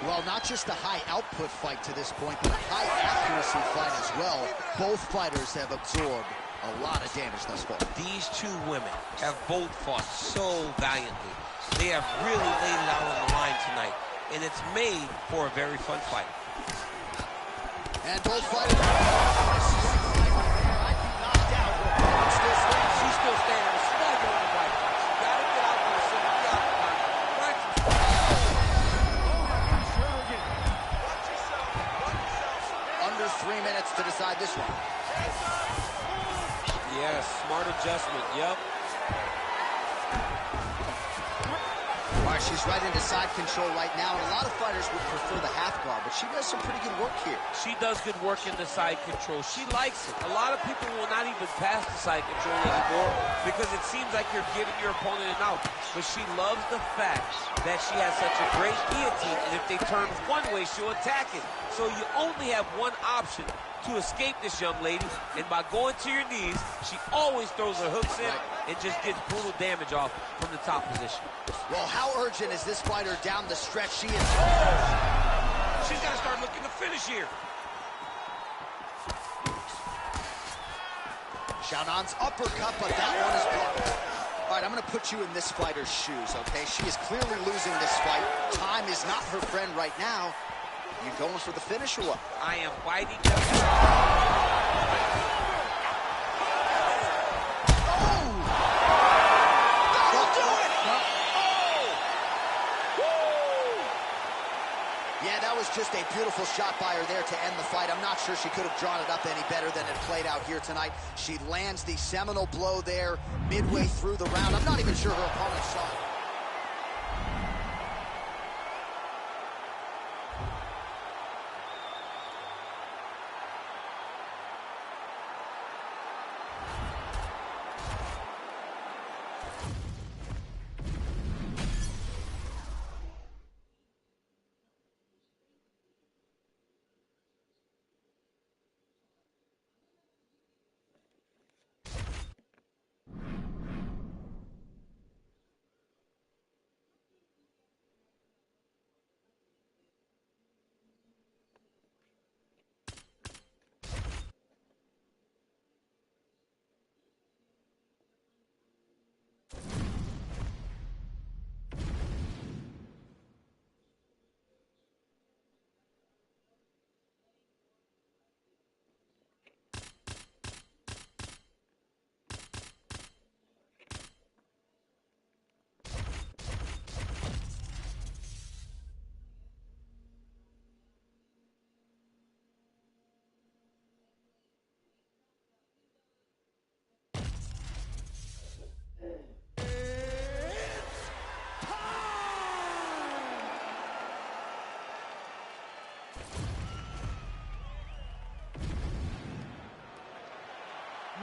Well, not just a high output fight to this point, but a high accuracy fight as well. Both fighters have absorbed a lot of damage thus far. These two women have both fought so valiantly. They have really laid it out on the line tonight, and it's made for a very fun fight. And both fighters knocked out. She's still standing. She's got to get on the right side. She's got to get out there and sit on the outside. Under 3 minutes to decide this one. Yes, smart adjustment. Yep. All right, she's right into side control right now, and a lot of fighters would prefer the half guard, but she does some pretty good work here. She does good work in the side control. She likes it. A lot of people will not even pass the side control anymore because it seems like you're giving your opponent an out. But she loves the fact that she has such a great guillotine, and if they turn one way, she'll attack it. So you only have one option to escape this young lady, and by going to your knees, she always throws her hooks in and just gets brutal damage off from the top position. Well, how urgent is this fighter down the stretch? She is... She's got to start looking to finish here. Xiaonan's uppercut, but that one is blocked. All right, I'm going to put you in this fighter's shoes, okay? She is clearly losing this fight. Time is not her friend right now. You going for the finish or what? I am fighting. just a beautiful shot by her there to end the fight. I'm not sure she could have drawn it up any better than it played out here tonight. She lands the seminal blow there midway through the round. I'm not even sure her opponent saw it.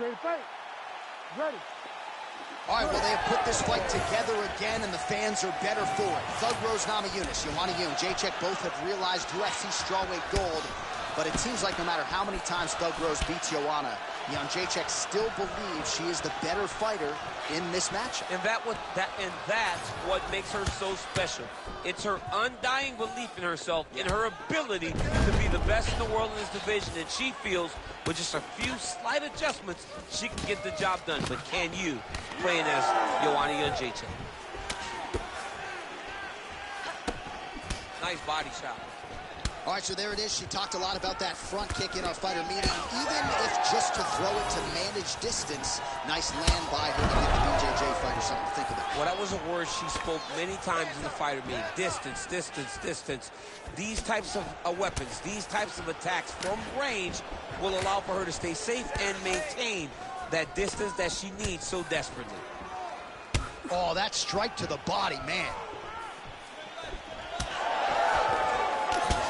Ready to fight? Ready. All right, well, they have put this fight together again, and the fans are better for it. Thug Rose Namajunas, Joanna Yu, and Jacek both have realized UFC strawweight gold, but it seems like no matter how many times Thug Rose beats Joanna, Jacek still believes she is the better fighter in this matchup. And that's what makes her so special. It's her undying belief in herself, in her ability to be the best in the world in this division, and she feels with just a few slight adjustments, she can get the job done. But can you, playing as Joanna Yu and Jacek? Nice body shot. All right, so there it is. She talked a lot about that front kick in our fighter meeting, even if just to throw it to manage distance. Nice land by her to give the BJJ fighter something to think about. Well, that was a word she spoke many times in the fighter meeting. Distance, distance, distance. These types of weapons, these types of attacks from range will allow for her to stay safe and maintain that distance that she needs so desperately. Oh, that strike to the body, man.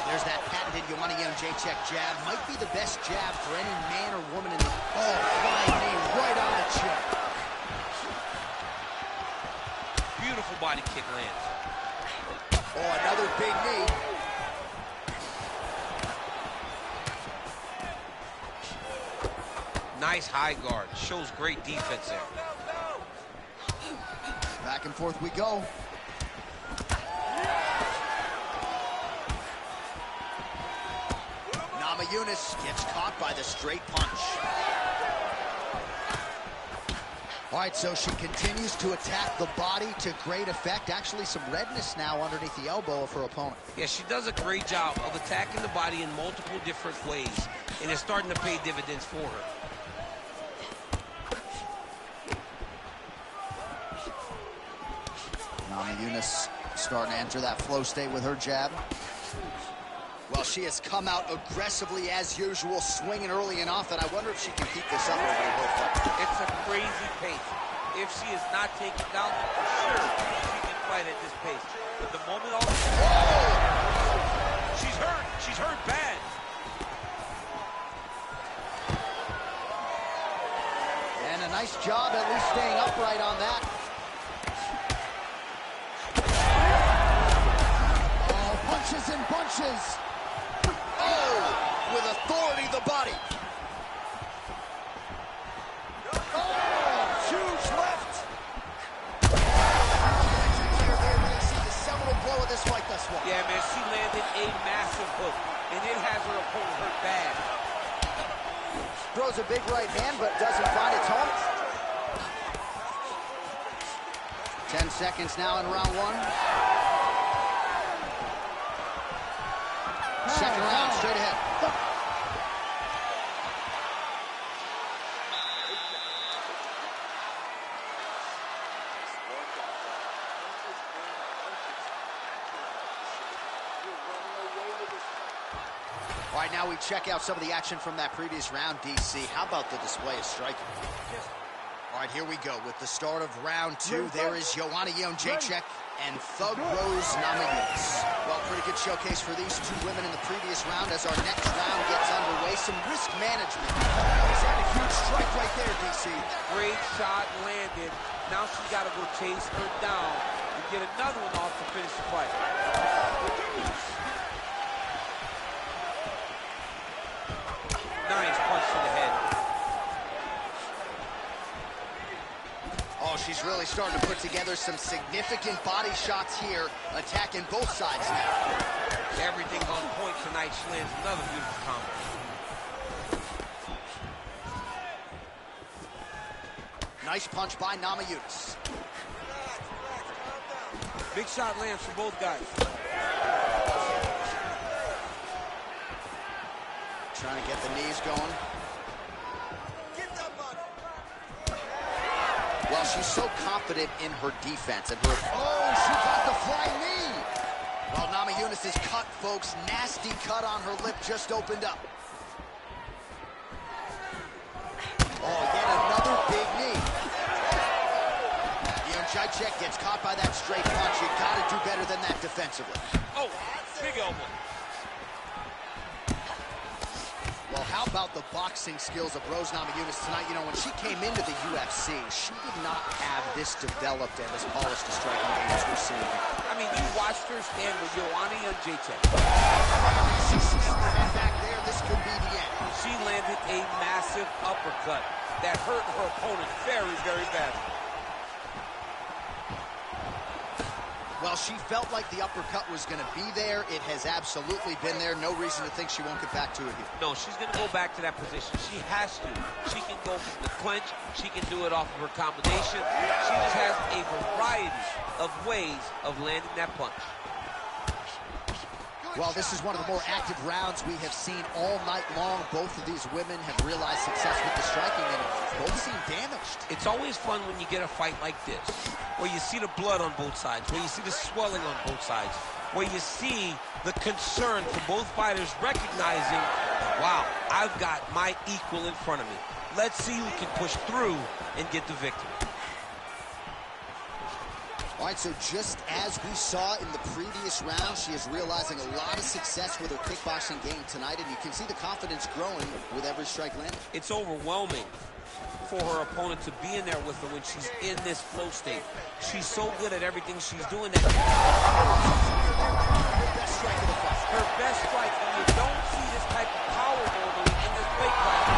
There's that patented Joanna Yu and Jacek jab. Might be the best jab for any man or woman in the... Oh, flying knee right on the chin. Beautiful body kick lands. Oh, another big knee. Nice high guard. Shows great defense there. Back and forth we go. Namajunas gets caught by the straight punch. All right, so she continues to attack the body to great effect. Actually, some redness now underneath the elbow of her opponent. Yeah, she does a great job of attacking the body in multiple different ways, and it's starting to pay dividends for her. Namajunas starting to enter that flow state with her jab. Well, she has come out aggressively as usual, swinging early and often. I wonder if she can keep this up over the whole fight. It's a crazy pace. If she is not taken down, for sure she can fight at this pace. But the moment all... Oh! She's hurt. She's hurt bad. And a nice job at least staying upright on that. Oh, punches and bunches. Oh, with authority, the body. Oh, huge left. Here, they really see the seminal blow of this fight thus far. Yeah, man, she landed a massive hook, and it has her opponent hurt bad. Throws a big right hand, but doesn't find its home. 10 seconds now in round one. Second round, straight ahead. You're running away with this All right, now we check out some of the action from that previous round, DC. How about the display of striking? All right, here we go with the start of round 2. There is Joanna Jędrzejczyk and Thug Rose Namajunas. Well, pretty good showcase for these two women in the previous round. As our next round gets underway, some risk management. He's had a huge strike right there, DC. Great shot landed. Now she's got to go chase her down and get another one off to finish the fight. Nice punch to the head. Oh, she's really starting to put together some significant body shots here, attacking both sides now. Everything's on point tonight. She lands another beautiful combo. Nice punch by Namajunas. Big shot lands for both guys. Trying to get the knees going. Well, she's so confident in her defense and her... Oh, she got the flying knee! Well, Namajunas is cut, folks. Nasty cut on her lip just opened up. Oh, yet another big knee. Jędrzejczyk gets caught by that straight punch. You gotta do better than that defensively. Oh, big elbow. Well, how about the boxing skills of Rose Namajunas tonight? You know, when she came into the UFC, she did not have this developed and as polished a striking game as we're seeing. I mean, you watched her stand with Joanna Jędrzejczyk. She sees the head back there. This could be the end. She landed a massive uppercut that hurt her opponent very, very badly. Well, she felt like the uppercut was going to be there. It has absolutely been there. No reason to think she won't get back to it here. No, she's going to go back to that position. She has to. She can go from the clinch. She can do it off of her combination. She just has a variety of ways of landing that punch. Well, this is one of the more active rounds we have seen all night long. Both of these women have realized success with the striking, and both seem damaged. It's always fun when you get a fight like this, where you see the blood on both sides, where you see the swelling on both sides, where you see the concern from both fighters recognizing, wow, I've got my equal in front of me. Let's see who can push through and get the victory. All right, so just as we saw in the previous round, she is realizing a lot of success with her kickboxing game tonight, and you can see the confidence growing with every strike landed. It's overwhelming for her opponent to be in there with her when she's in this flow state. She's so good at everything she's doing that Her best strike of the fight. her best strike, and you don't see this type of power normally in this weight class.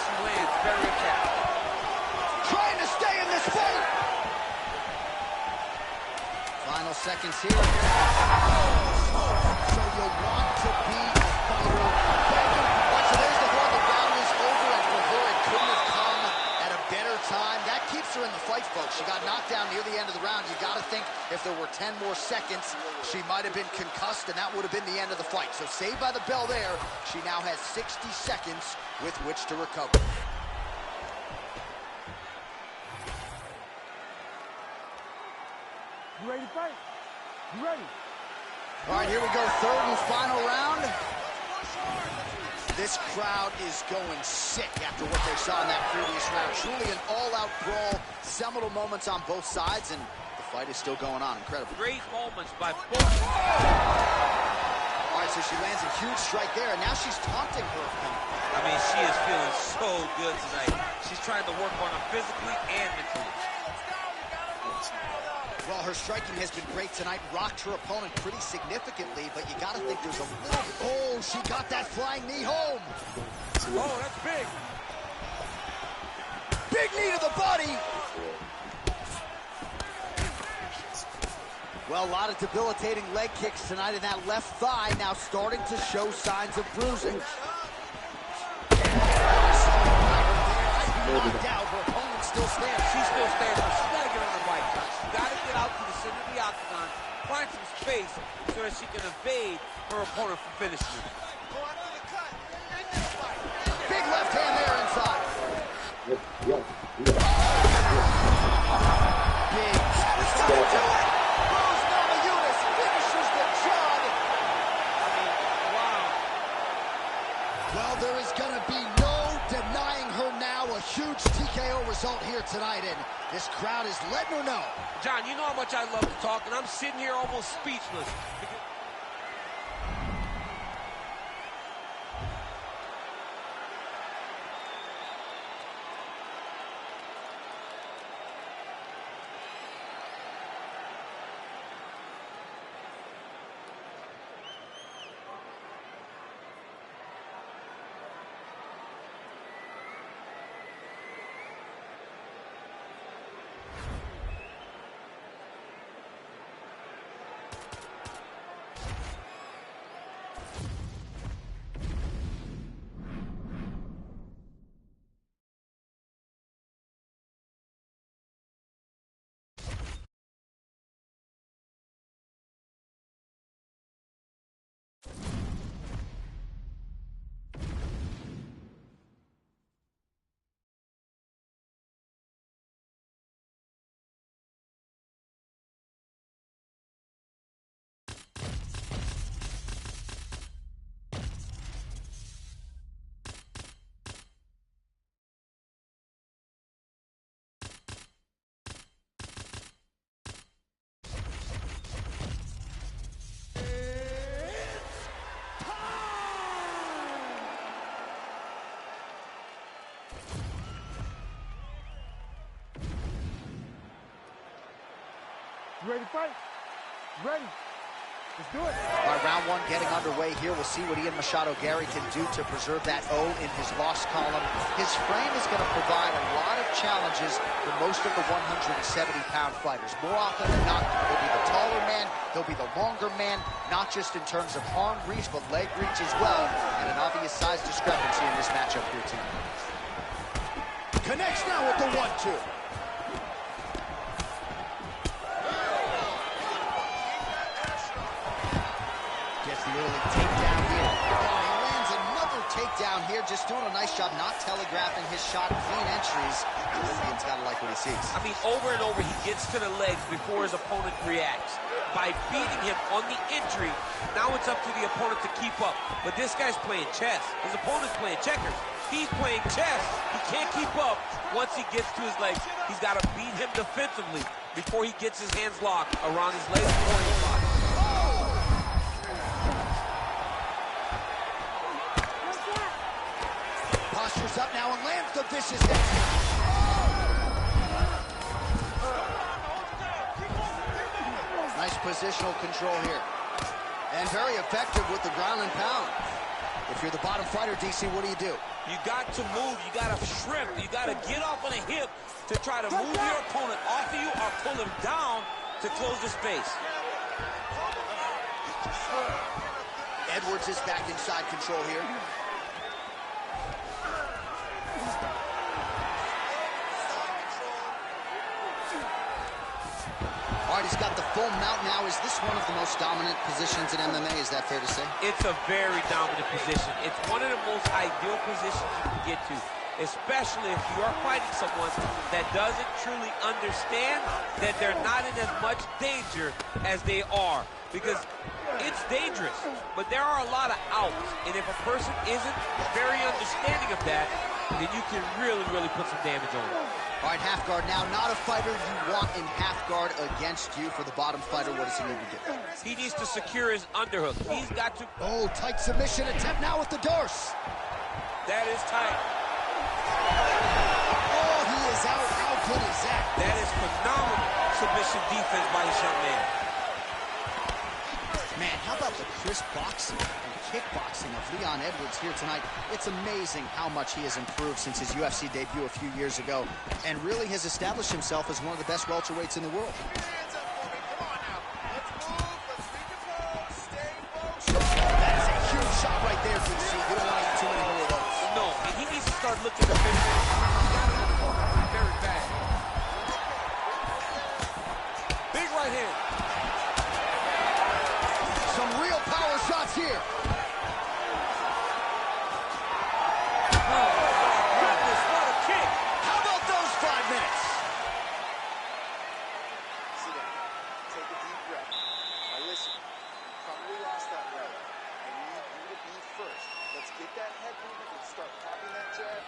She lands very effective. Trying to stay in this fight. Final seconds here. So you want to be a fighter. So there's the horn. The round is over, and for her, it couldn't have come at a better time. That keeps her in the fight, folks. She got knocked down near the end of the round. You got to think if there were 10 more seconds, she might have been concussed, and that would have been the end of the fight. So saved by the bell there. She now has 60 seconds with which to recover. You ready to fight? You ready? All right, here we go, third and final round. This crowd is going sick after what they saw in that previous round. Truly an all-out brawl, seminal moments on both sides, and the fight is still going on. Incredible. Great moments by both. All right, so she lands a huge strike there, and now she's taunting her opponent. I mean, she is feeling so good tonight. She's trying to work on her physically and mentally. Well, her striking has been great tonight, rocked her opponent pretty significantly, but you got to think there's a little... Oh, she got that flying knee home. Oh, that's big. Big knee to the body. Well, a lot of debilitating leg kicks tonight in that left thigh, now starting to show signs of bruising. Knocked out, her opponent still stands. She's still standing. She's got to get on her bike. She's got to get out to the center of the octagon, find some space so that she can evade her opponent from finishing her. Big left hand there inside. Big. Rose Namajunas finishes the job. I mean, wow. This crowd is letting her know. John, you know how much I love to talk, and I'm sitting here almost speechless. You ready to fight? Ready. Let's do it. All right, round one getting underway here. We'll see what Ian Machado Gary can do to preserve that O in his loss column. His frame is going to provide a lot of challenges for most of the 170-pound fighters. More often than not, he'll be the taller man, he'll be the longer man, not just in terms of arm reach, but leg reach as well, and an obvious size discrepancy in this matchup here, too. Connects now with the 1-2. Early takedown here. Oh, he lands another takedown here, just doing a nice job not telegraphing his shot. Clean entries. The Olympian's got to like what he sees. I mean, over and over, he gets to the legs before his opponent reacts. By beating him on the entry, now it's up to the opponent to keep up. But this guy's playing chess. His opponent's playing checkers. He's playing chess. He can't keep up once he gets to his legs. He's got to beat him defensively before he gets his hands locked around his legs before he body. Postures up now and lands the vicious hit. Nice positional control here. And very effective with the ground and pound. If you're the bottom fighter, DC, what do? You got to move. You got to shrimp. You got to get off on a hip to try to move your opponent off of you or pull him down to close the space. Edwards is back inside control here. All right, he's got the full mount now. Is this one of the most dominant positions in MMA? Is that fair to say? It's a very dominant position. It's one of the most ideal positions you can get to, especially if you are fighting someone that doesn't truly understand that they're not in as much danger as they are. Because it's dangerous, but there are a lot of outs. And if a person isn't very understanding of that, then you can really, really put some damage on it. All right, half guard now. Not a fighter you want in half guard against you. For the bottom fighter, what does he need to do? He needs to secure his underhook. He's got to... Oh, tight submission attempt now with the Dorse. That is tight. Oh, he is out. How good is that? That is phenomenal submission defense by this young man. Man, how about the crisp boxing and kickboxing of Leon Edwards here tonight? It's amazing how much he has improved since his UFC debut a few years ago, and really has established himself as one of the best welterweights in the world. That is a huge shot right there, DC. You don't want to eat too many more of those. No, and he needs to start looking to finish it. Very bad. Big right hand. Some real power shots here. Oh, goodness, what a kick. How about those 5 minutes? Sit down. Take a deep breath. Now listen, you probably lost that round. I need you to be first. Let's get that head moving and start popping that jab.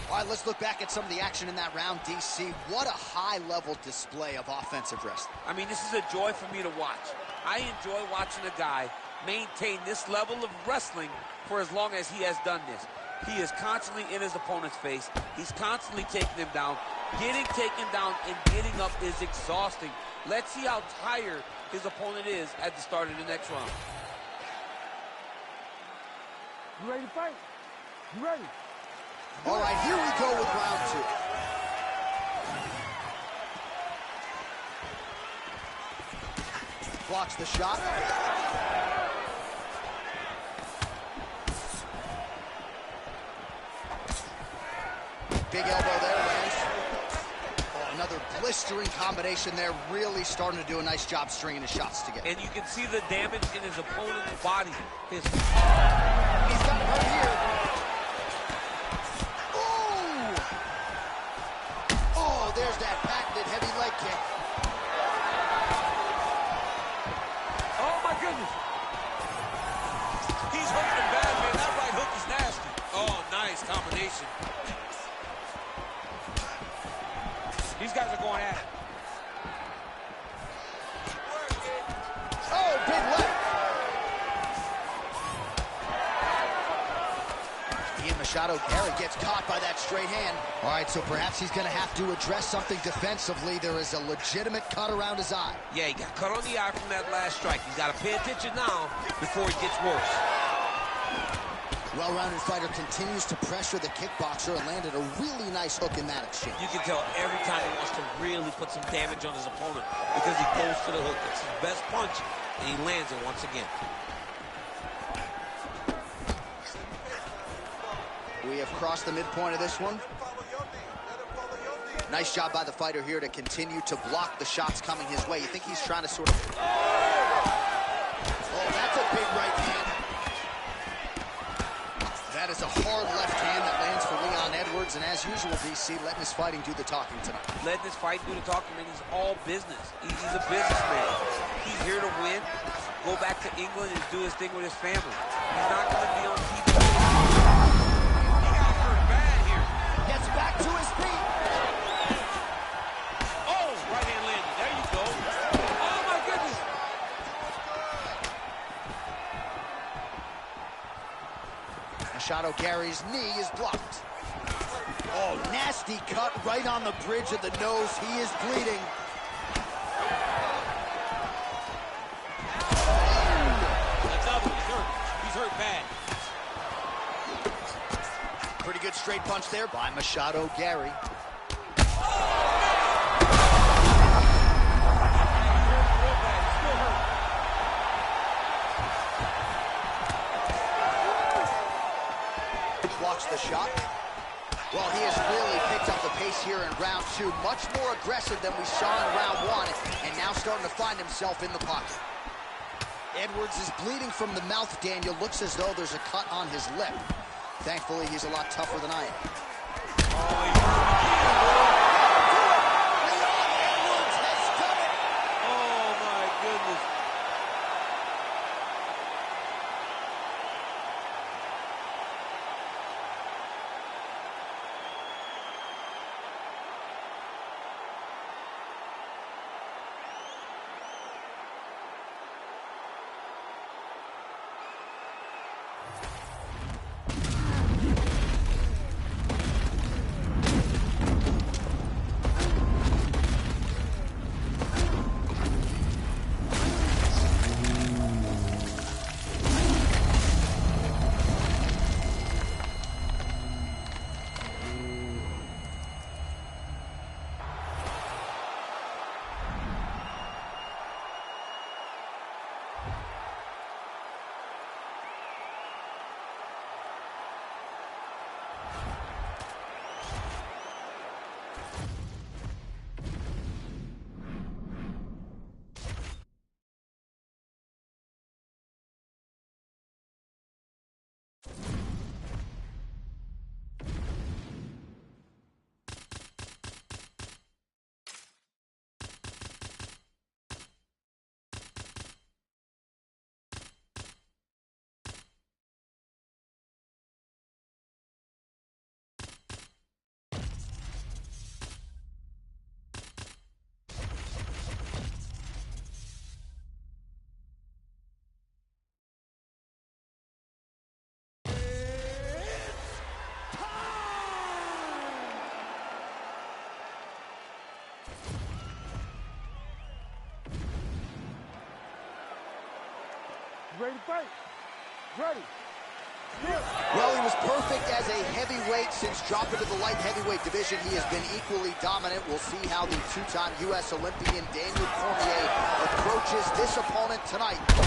All right, right, let's look back at some of the action in that round, DC. What a high-level display of offensive wrestling. I mean, this is a joy for me to watch. I enjoy watching a guy maintain this level of wrestling for as long as he has done this. He is constantly in his opponent's face. He's constantly taking him down. Getting taken down and getting up is exhausting. Let's see how tired his opponent is at the start of the next round. You ready to fight? You ready? All right, here we go with round 2. Blocks the shot. Big elbow there, lands. Oh, another blistering combination there, really starting to do a nice job stringing his shots together. And you can see the damage in his opponent's body. He's got him right here. Ooh! Oh, there's that patented heavy leg kick. Oh, my goodness. He's hurting him bad, man. That right hook is nasty. Oh, nice combination. These guys are going at it. Oh, big left. Ian Machado Gary gets caught by that straight hand. All right, so perhaps he's going to have to address something defensively. There is a legitimate cut around his eye. Yeah, he got cut on the eye from that last strike. He's got to pay attention now before it gets worse. Well-rounded fighter continues to pressure the kickboxer and landed a really nice hook in that exchange. You can tell every time he wants to really put some damage on his opponent because he goes for the hook. It's his best punch, and he lands it once again. We have crossed the midpoint of this one. Nice job by the fighter here to continue to block the shots coming his way. You think he's trying to sort of... Oh, that's a big right hand. That is a hard left hand that lands for Leon Edwards, and as usual, DC, letting his fighting do the talking tonight. Letting his fight do the talking, man. He's all business. He's a businessman. He's here to win, go back to England and do his thing with his family. He's not going to be on TV. He got hurt bad here. Gets back to his feet. Oh, right hand landed. There you go. Oh, my goodness. Machado Gary's knee is blocked. Oh, nasty cut right on the bridge of the nose. He is bleeding. That's up. He's hurt. He's hurt bad. Pretty good straight punch there by Machado Gary. Blocks the shot. Well, he has really picked up the pace here in round 2. Much more aggressive than we saw in round 1, and now starting to find himself in the pocket. Edwards is bleeding from the mouth, Daniel. Looks as though there's a cut on his lip. Thankfully, he's a lot tougher than I am. Edwards has done it. Oh, my goodness. Ready to fight? Ready. Well, he was perfect as a heavyweight. Since dropping to the light heavyweight division, he has been equally dominant. We'll see how the two-time U.S. Olympian Daniel Cormier approaches this opponent tonight. His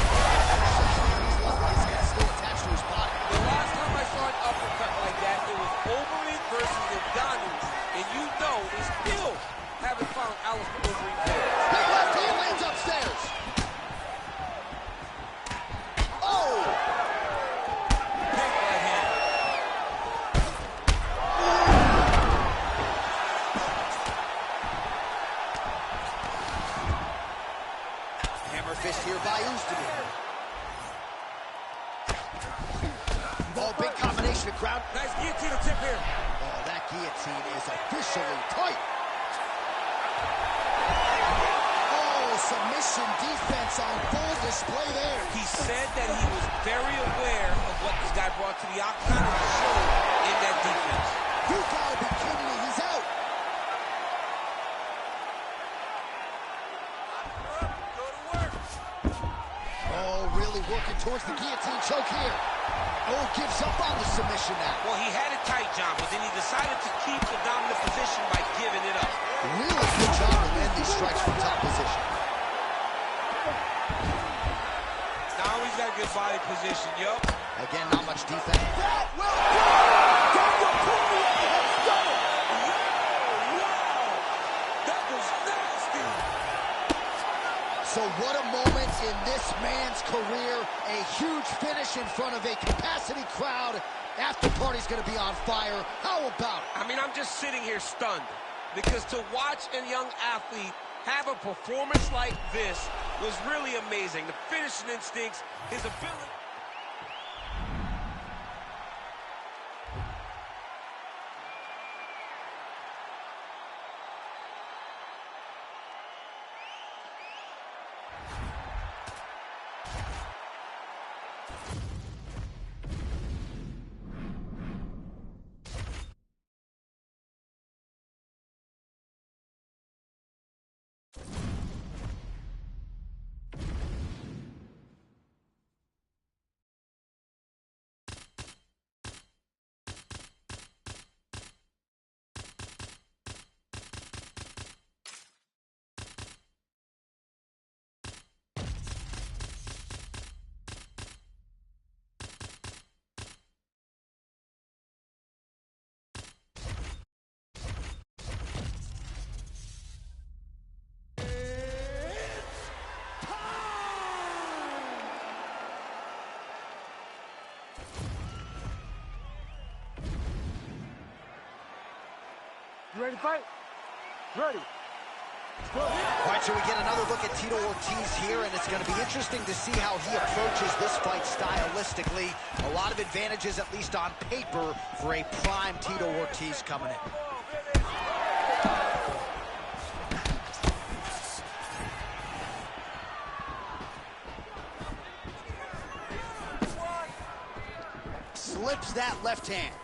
head still attached to his body. The last time I saw an uppercut like that, it was Overeem versus Ngannou. And you know they still haven't found Alistair Overeem there. Big left hand lands upstairs. Oh! Fist here by Uzdemir. Oh, big combination of ground. Nice guillotine tip here. Oh, that guillotine is officially tight. Oh, submission defense on full display there. He said that he was very aware of what this guy brought to the octagon and showed in that defense. You gotta be kidding me, he's out. Working towards the guillotine choke here. Oh, gives up on the submission now. Well, he had it tight, John, but then he decided to keep the dominant position by giving it up. Really good job to land these strikes from top position. Now he's got a good body position, yo. Again, not much defense. That will do it! Daniel Cormier has done it! Wow! That was nasty! So what a moment in this man's career. A huge finish in front of a capacity crowd. After party's gonna be on fire. How about it? I mean, I'm just sitting here stunned. Because to watch a young athlete have a performance like this was really amazing. The finishing instincts, his ability. You ready to fight? Ready. All right, so we get another look at Tito Ortiz here, and it's going to be interesting to see how he approaches this fight stylistically. A lot of advantages, at least on paper, for a prime Tito Ortiz coming in. Slips that left hand.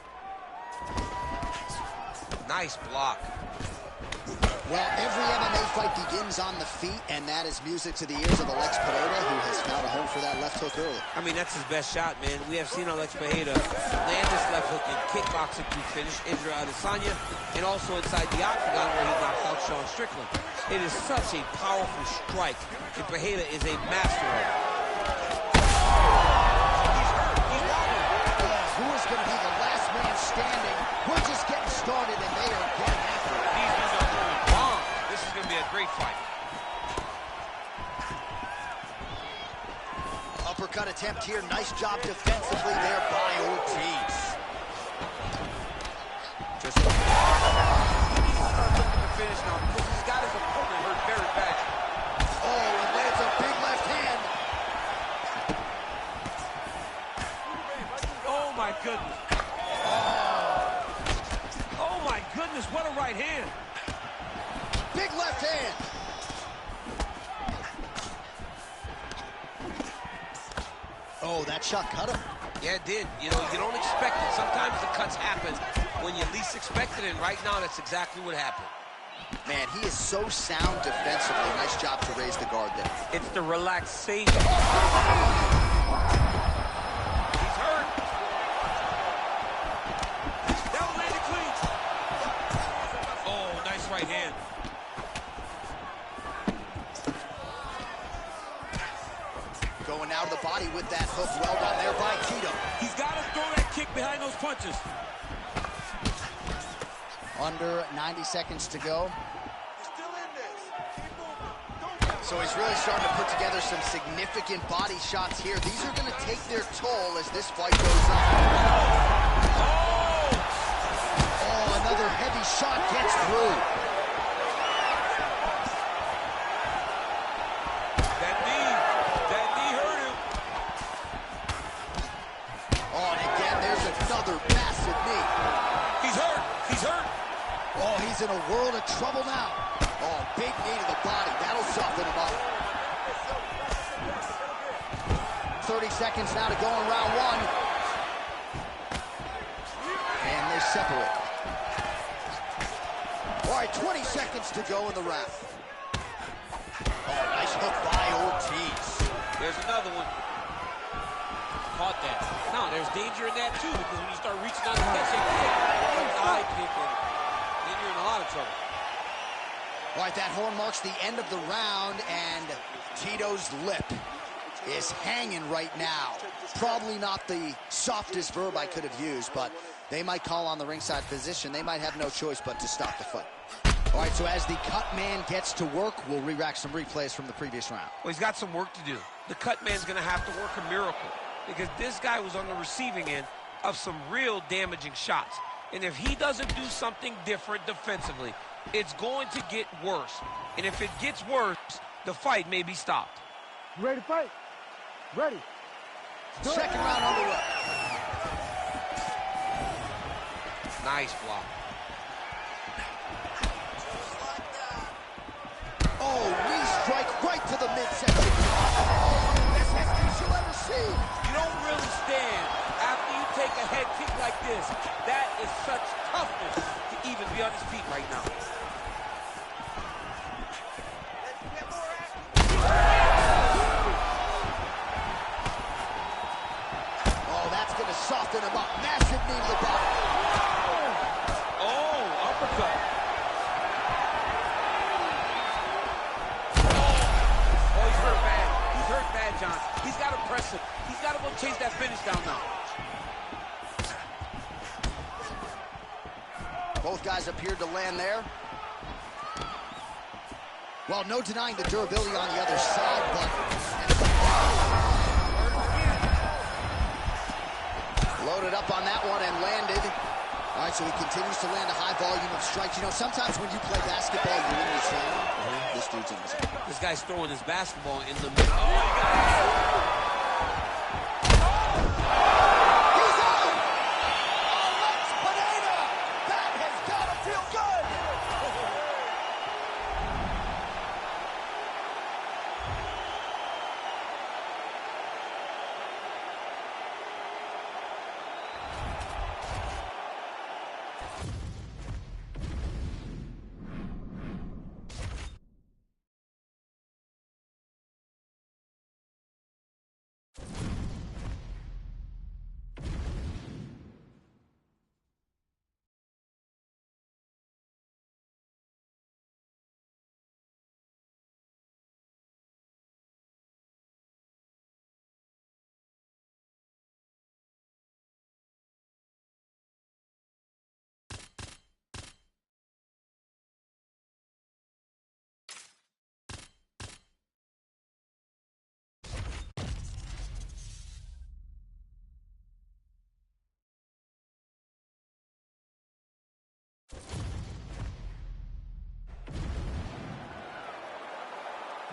Nice block. Well, every MMA fight begins on the feet, and that is music to the ears of Alex Pereira, who has found a home for that left hook early. I mean, that's his best shot, man. We have seen Alex Pereira land this left hook in kickboxing to finish Israel Adesanya, and also inside the octagon where he knocked out Sean Strickland. It is such a powerful strike, and Pereira is a master of it. He's hurt. He's wobbling. Who is going to be the last man standing? We're just getting started, and they are getting after it. These guys are throwing bombs. This is going to be a great fight. Uppercut attempt here. Nice job defensively there by Ortiz. Just he needs to start looking to finish now because he's got his opponent hurt very bad. Oh, and lands a big left hand. Oh, my goodness. Oh, my goodness, what a right hand. Big left hand. Oh, that shot cut him. Yeah, it did. You know, you don't expect it. Sometimes the cuts happen when you least expect it, and right now that's exactly what happened. Man, he is so sound defensively. Nice job to raise the guard there. It's the relaxation. He's hurt. That one landed clean. Oh, nice right hand. Going out of the body with that hook. Well done there by Tito. He's got to throw that kick behind those punches. Under 90 seconds to go. So he's really starting to put together some significant body shots here. These are going to take their toll as this fight goes on. Oh, another heavy shot gets through. That knee hurt him. Oh, and again, there's another massive knee. He's hurt. He's hurt. Oh, he's in a world of trouble now. Oh, big knee to the body. That'll soften him up. 30 seconds now to go in round one. And they separate. All right, 20 seconds to go in the round. Oh, nice hook by Ortiz. There's another one. Caught that. No, there's danger in that too, because when you start reaching out to catch that kick, eye kicking, then you're in a lot of trouble. All right, that horn marks the end of the round, and Tito's lip is hanging right now. Probably not the softest verb I could have used, but they might call on the ringside physician. They might have no choice but to stop the fight. All right, so as the cut man gets to work, we'll re-rack some replays from the previous round. Well, he's got some work to do. The cut man's going to have to work a miracle, because this guy was on the receiving end of some real damaging shots. And if he doesn't do something different defensively, it's going to get worse. And if it gets worse, the fight may be stopped. You ready to fight? Ready. Second round underway. Nice block. Oh, knee strike right to the midsection. Best head kick you'll ever see. You don't really stand after you take a head kick like this. That is such toughness to even be on his feet right now. Oh, that's going to soften him up. Massive knee to the body. Oh, uppercut. Oh, he's hurt bad. He's hurt bad, John. He's got to press him. He's got to go chase that finish down now. Both guys appeared to land there. Well, no denying the durability on the other side, but... Loaded up on that one and landed. All right, so he continues to land a high volume of strikes. You know, sometimes when you play basketball, you're in your zone. This dude's in his zone. This guy's throwing his basketball in the middle. Oh, my God.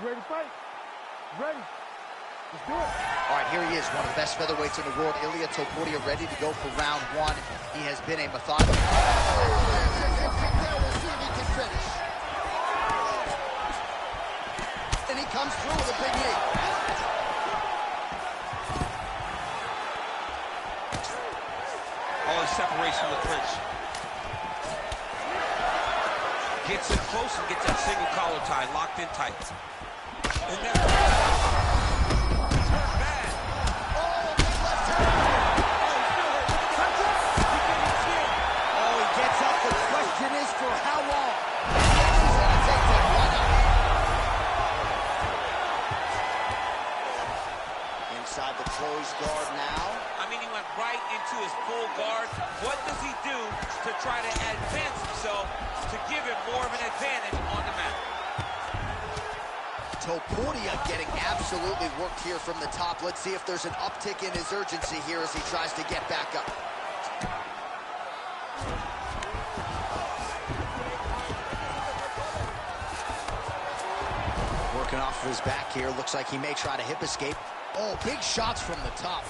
You ready to fight? Ready. Let's do it. All right, here he is, one of the best featherweights in the world, Ilia Topuria, ready to go for round one. He has been a methodical... We'll see if he can finish. And he comes through with a big knee. Oh, the separation of the clinch. Gets in close and gets that single collar tie locked in tight. And then... Hurt bad. Topuria getting absolutely worked here from the top. Let's see if there's an uptick in his urgency here as he tries to get back up. Working off of his back here. Looks like he may try to hip escape. Oh, big shots from the top.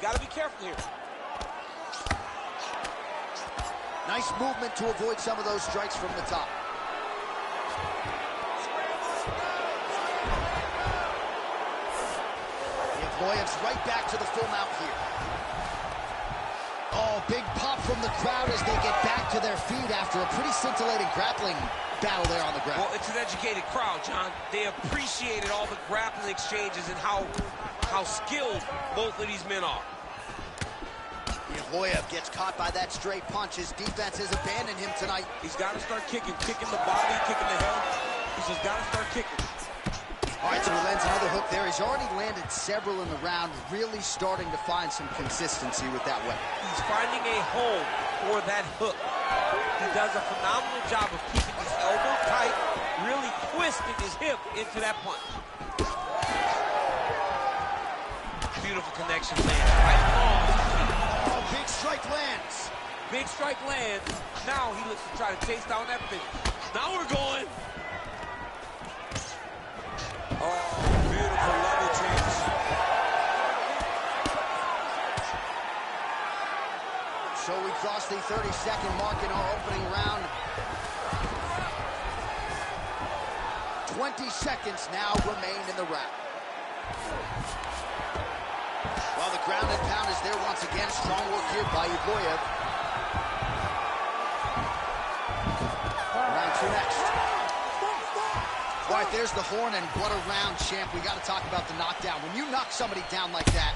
Got to be careful here. Nice movement to avoid some of those strikes from the top. Yevloev's right back to the full mount here. Oh, big pop from the crowd as they get back to their feet after a pretty scintillating grappling battle there on the ground. Well, it's an educated crowd, John. They appreciated all the grappling exchanges and how skilled both of these men are. Yevloev gets caught by that straight punch. His defense has abandoned him tonight. He's got to start kicking the body, kicking the head. He's just got to start kicking. All right, so he lands another hook there. He's already landed several in the round, really starting to find some consistency with that weapon. He's finding a home for that hook. He does a phenomenal job of keeping his elbow tight, really twisting his hip into that punch. Beautiful connection there. Right long. Oh, big strike lands. Big strike lands. Now he looks to try to chase down that finish. Now we're going. Oh, beautiful level change. So we crossed the 30-second mark in our opening round. 20 seconds now remain in the round. Well, the ground and pound is there once again. Strong work here by Yevloev. Round two next. All right, there's the horn, and what a round, champ. We got to talk about the knockdown. When you knock somebody down like that,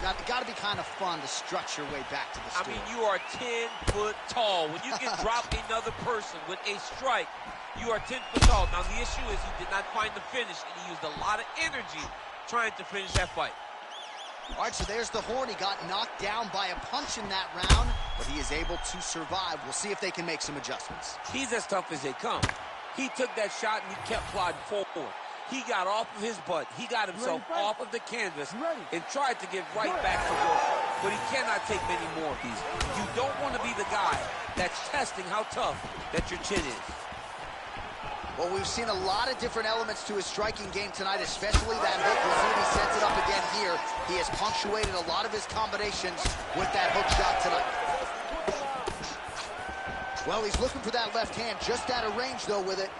it got to be kind of fun to strut your way back to the stool. I mean, you are 10 foot tall. When you can drop another person with a strike, you are 10 foot tall. Now, the issue is he did not find the finish, and he used a lot of energy trying to finish that fight. All right, so there's the horn. He got knocked down by a punch in that round, but he is able to survive. We'll see if they can make some adjustments. He's as tough as they come. He took that shot and he kept plodding forward. He got off of his butt. He got himself off of the canvas and tried to get right back to work. But he cannot take many more of these. You don't want to be the guy that's testing how tough that your chin is. Well, we've seen a lot of different elements to his striking game tonight, especially that hook. We'll see if he sets it up again here. He has punctuated a lot of his combinations with that hook shot tonight. Well, he's looking for that left hand, just out of range, though, with it.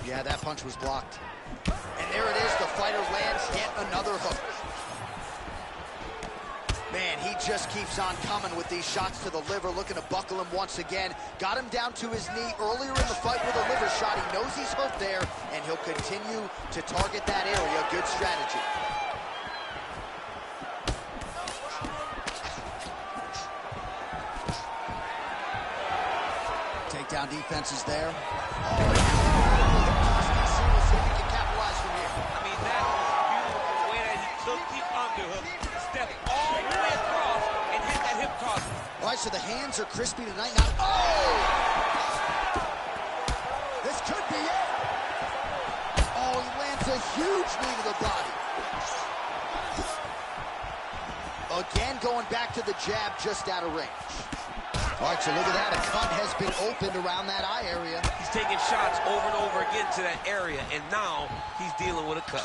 Yeah, that punch was blocked. And there it is. The fighter lands yet another hook. Man, he just keeps on coming with these shots to the liver, looking to buckle him once again. Got him down to his knee earlier in the fight with a liver shot. He knows he's hurt there, and he'll continue to target that area. Good strategy. Takedown defense is there. Oh, see if he can capitalize from here. I mean, that was beautiful the way that he took the underhook, stepped all the way across, and hit that hip toss. All right, so the hands are crispy tonight. Now, oh! This could be it. Oh, he lands a huge knee to the body. Again, going back to the jab, just out of range. All right, so look at that. A cut has been opened around that eye area. He's taking shots over and over again to that area, and now he's dealing with a cut.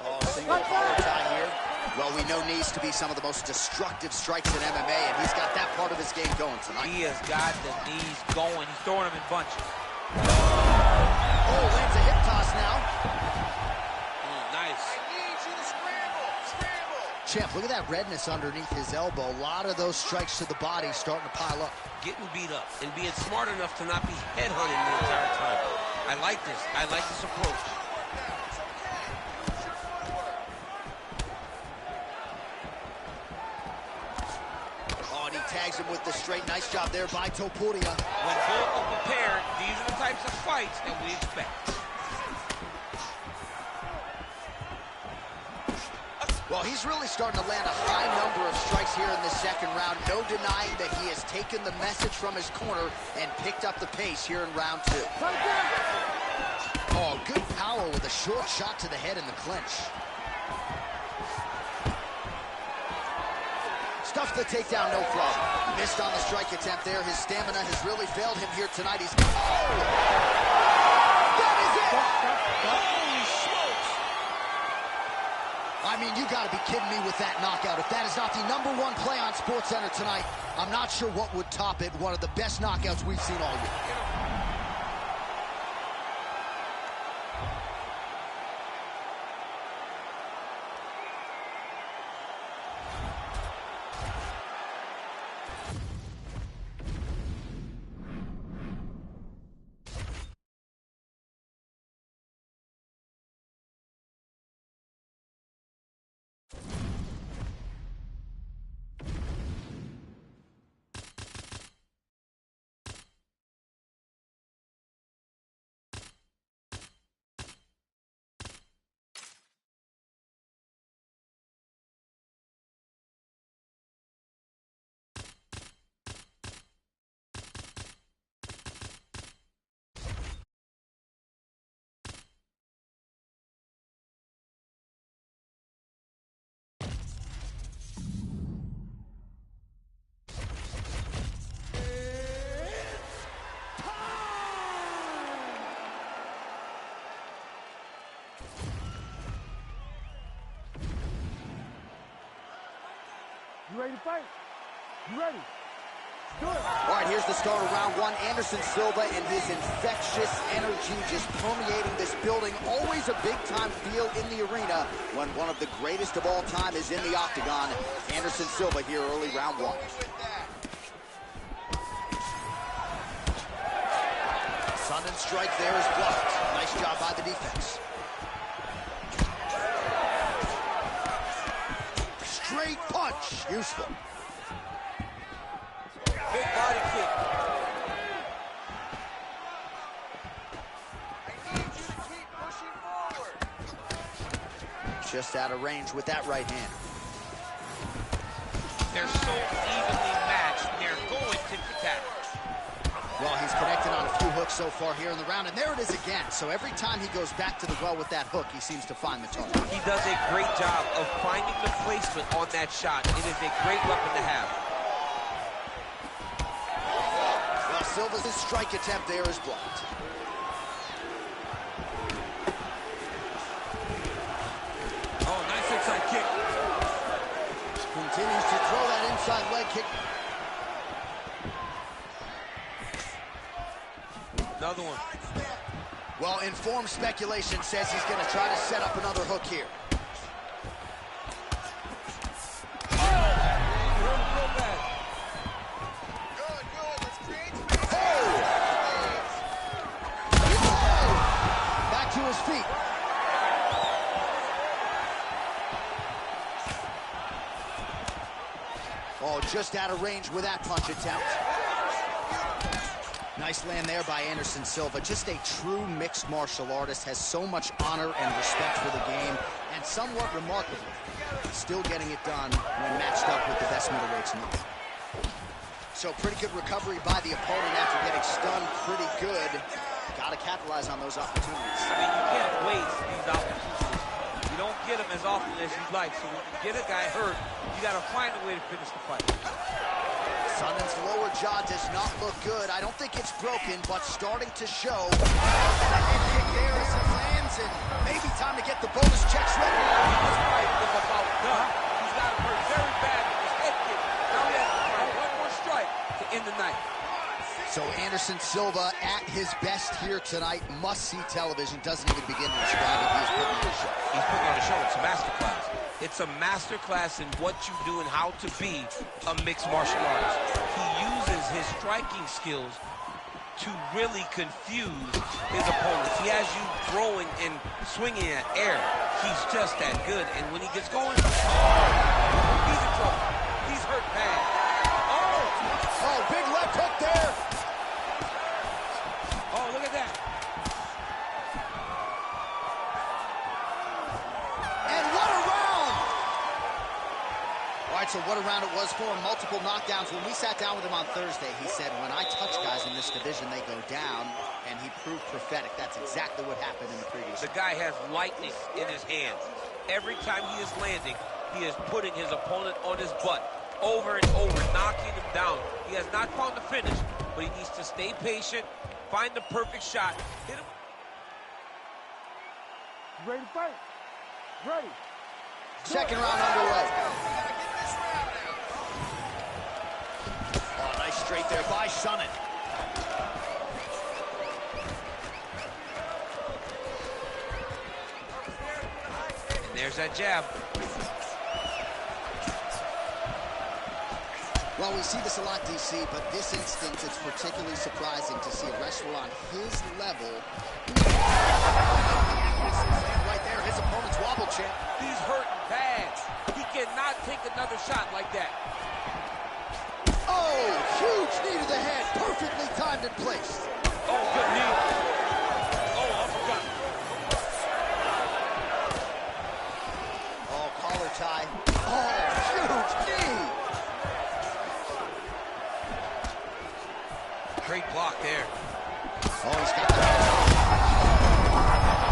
Oh, single collar tie here. Well, we know knees to be some of the most destructive strikes in MMA, and he's got that part of his game going tonight. He has got the knees going. He's throwing them in bunches. Oh, lands a hip toss now. Nice. I need you to scramble. Champ, look at that redness underneath his elbow. A lot of those strikes to the body starting to pile up. Getting beat up and being smart enough to not be headhunting the entire time. I like this. I like this approach. Oh, and he tags him with the straight. Nice job there by Topuria. When both are prepared, these are the types of fights that we expect. Well, he's really starting to land a high number of strikes here in the second round. No denying that he has taken the message from his corner and picked up the pace here in round 2. Oh, good power with a short shot to the head in the clinch. Stuffs the takedown, no problem. Missed on the strike attempt there. His stamina has really failed him here tonight. He's... Oh! That is it! Holy smokes! I mean, you got to be kidding me with that knockout. If that is not the #1 play on SportsCenter tonight, I'm not sure what would top it. One of the best knockouts we've seen all year. You ready to fight? You ready? Do it. All right, here's the start of round 1. Anderson Silva and his infectious energy just permeating this building. Always a big-time feel in the arena when one of the greatest of all time is in the octagon. Anderson Silva here early round 1. Sundin strike there is blocked. Nice job by the defense. Straight punch. Useful. Big body kick. I need you to keep pushing forward. Just out of range with that right hand. They're so evenly matched. They're going tit-for-tat. Well, he's connected on a few hooks so far here in the round, and there it is again. So every time he goes back to the well with that hook, he seems to find the target. He does a great job of finding the placement on that shot. It is a great weapon to have. Well, Silva's strike attempt there is blocked. Oh, nice inside kick. Continues to throw that inside leg kick. Another one. Well, informed speculation says he's going to try to set up another hook here. Good, good. Let's create space. Back to his feet. Oh, just out of range with that punch attempt. Nice land there by Anderson Silva. Just a true mixed martial artist, has so much honor and respect for the game, and somewhat remarkably, still getting it done when matched up with the best middleweights in the world. So pretty good recovery by the opponent after getting stunned pretty good. Got to capitalize on those opportunities. I mean, you can't waste these opportunities. You don't get them as often as you'd like. So when you get a guy hurt, you got to find a way to finish the fight. Sundin's lower jaw does not look good. I don't think it's broken, but starting to show. That head kick there as it lands, and maybe time to get the bonus checks ready. This fight is about done. He's got him hurt very bad with his head kick. Now he has to find one more strike to end the night. So Anderson Silva at his best here tonight. Must-see television. Doesn't even begin to describe it. He's putting on a show. He's putting on a show. It's a masterclass. It's a masterclass in what you do and how to be a mixed martial artist. He uses his striking skills to really confuse his opponents. He has you throwing and swinging at air. He's just that good. And when he gets going, he's in trouble. He's hurt bad. Oh, big left hook there. Oh, look at that. And what a round. So what a round it was for him. Multiple knockdowns. When we sat down with him on Thursday, he said, when I touch guys in this division, they go down, and he proved prophetic. That's exactly what happened in the previous. The guy has lightning in his hands. Every time he is landing, he is putting his opponent on his butt over and over, knocking him down. He has not found the finish, but he needs to stay patient, find the perfect shot, hit him. Ready to fight? Ready. Second round underway. Oh, nice straight there by Sonnen. And there's that jab. Well, we see this a lot, DC, but this instance, it's particularly surprising to see a wrestler on his level. Right there, his opponent's wobble champ. He's hurting bad. He cannot take another shot like that. Oh, huge knee to the head, perfectly timed and placed. Oh, good knee. Oh, uppercut. Oh, collar tie. Oh, huge knee. Great block there. Oh, he's got the...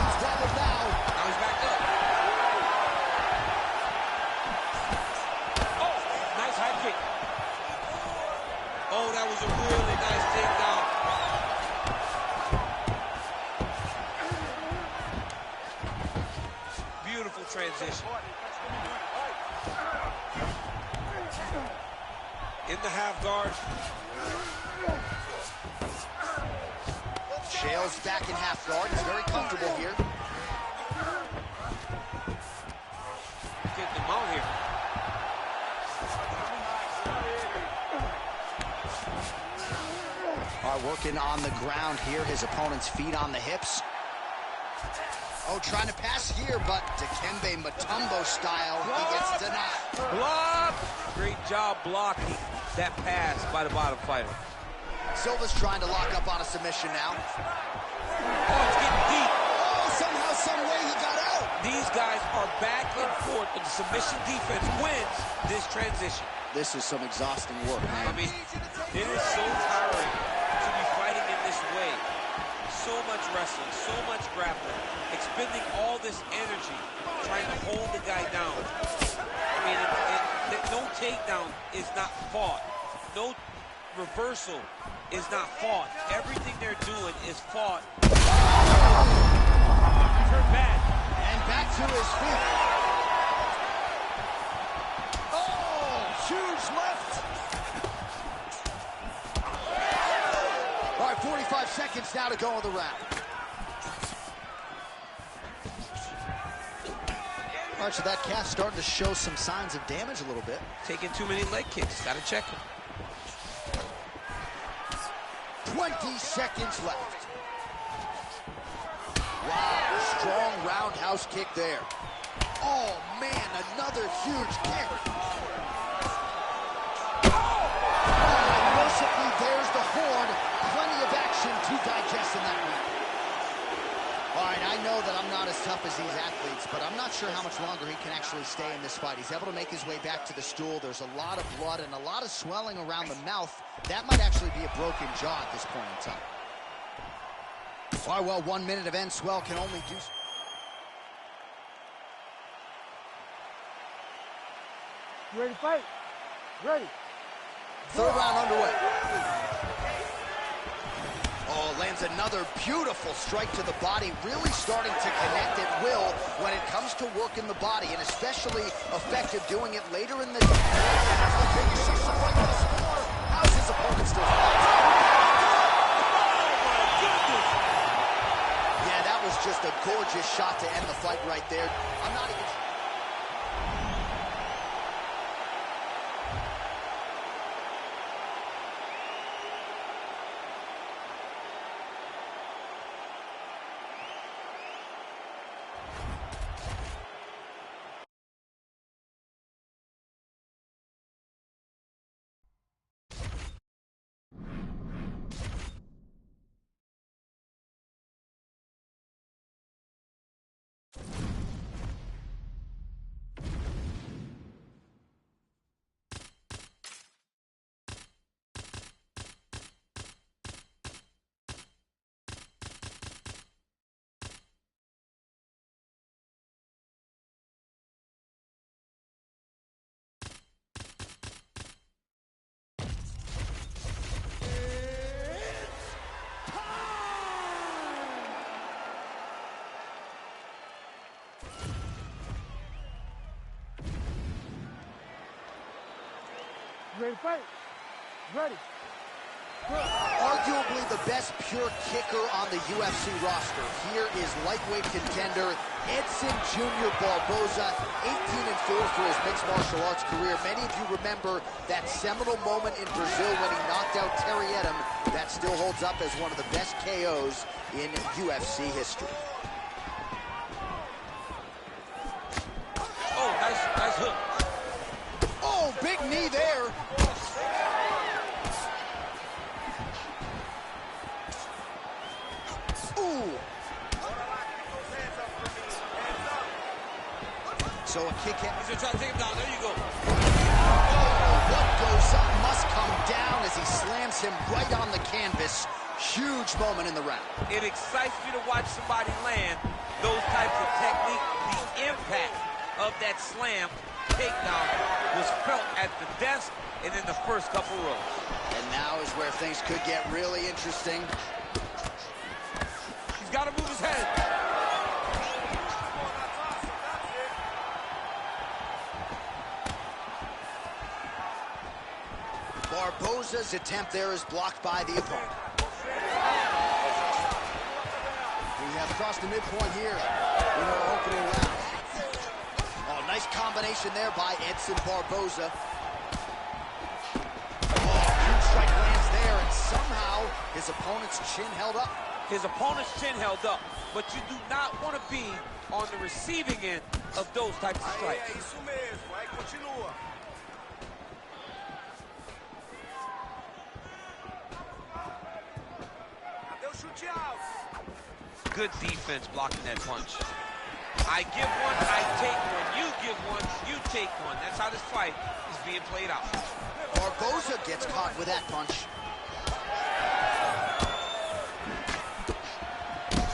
He's wobbled now. Now he's back up. Oh, nice high kick. Oh, that was a really nice takedown. Beautiful transition. In the half guard. Shale's back in half guard. He's very comfortable here. Getting him out here. All right, working on the ground here. His opponent's feet on the hips. Oh, trying to pass here, but Dikembe Mutombo style, he gets denied. Block! Great job blocking that pass by the bottom fighter. Silva's trying to lock up on a submission now. Oh, it's getting deep. Oh, somehow, some way he got out. These guys are back and forth, but the submission defense wins this transition. This is some exhausting work, man. I mean, it is so tiring to be fighting in this way. So much wrestling, so much grappling, expending all this energy trying to hold the guy down. I mean, no takedown is not fought. No reversal is not fought. Everything they're doing is fought. Turn back. And back to his feet. Oh, huge left. All right, 45 seconds now to go in the round. All right, so that calf starting to show some signs of damage a little bit. Taking too many leg kicks. Got to check him. 20 seconds left. Wow, strong roundhouse kick there. Oh, man, another huge kick. Oh, mercifully, there's the horn. Plenty of action to digest in that round. All right, I know that I'm not as tough as these athletes, but I'm not sure how much longer he can actually stay in this fight. He's able to make his way back to the stool. There's a lot of blood and a lot of swelling around the mouth. That might actually be a broken jaw at this point in time. All right, well, 1 minute of end swell can only do... You ready to fight? Ready. Third round underway. Oh, lands another beautiful strike to the body, really starting to connect at will when it comes to working the body, and especially effective doing it later in the day. That's the biggest shots of fight thus far. How's his opponent still fighting? Yeah, that was just a gorgeous shot to end the fight right there. I'm not even... Ready to fight? Ready. Arguably the best pure kicker on the UFC roster. Here is lightweight contender Edson Jr. Barboza, 18-4 for his mixed martial arts career. Many of you remember that seminal moment in Brazil when he knocked out Terry Edom. That still holds up as one of the best KOs in UFC history. Oh, nice hook. Oh, big knee there. Ooh. So a kick in. He's gonna try to take him down. There you go. Oh, what goes up must come down as he slams him right on the canvas. Huge moment in the round. It excites me to watch somebody land those types of technique. The impact of that slam takedown was felt at the desk and in the first couple rows. And now is where things could get really interesting. He's got to move his head. Barboza's attempt there is blocked by the opponent. We have crossed the midpoint here in our opening round. Oh, nice combination there by Edson Barboza. Oh, huge strike lands there, and somehow his opponent's chin held up. His opponent's chin held up, but you do not want to be on the receiving end of those types of strikes. Good defense blocking that punch. I give one, I take one. You give one, you take one. That's how this fight is being played out. Barboza gets caught with that punch.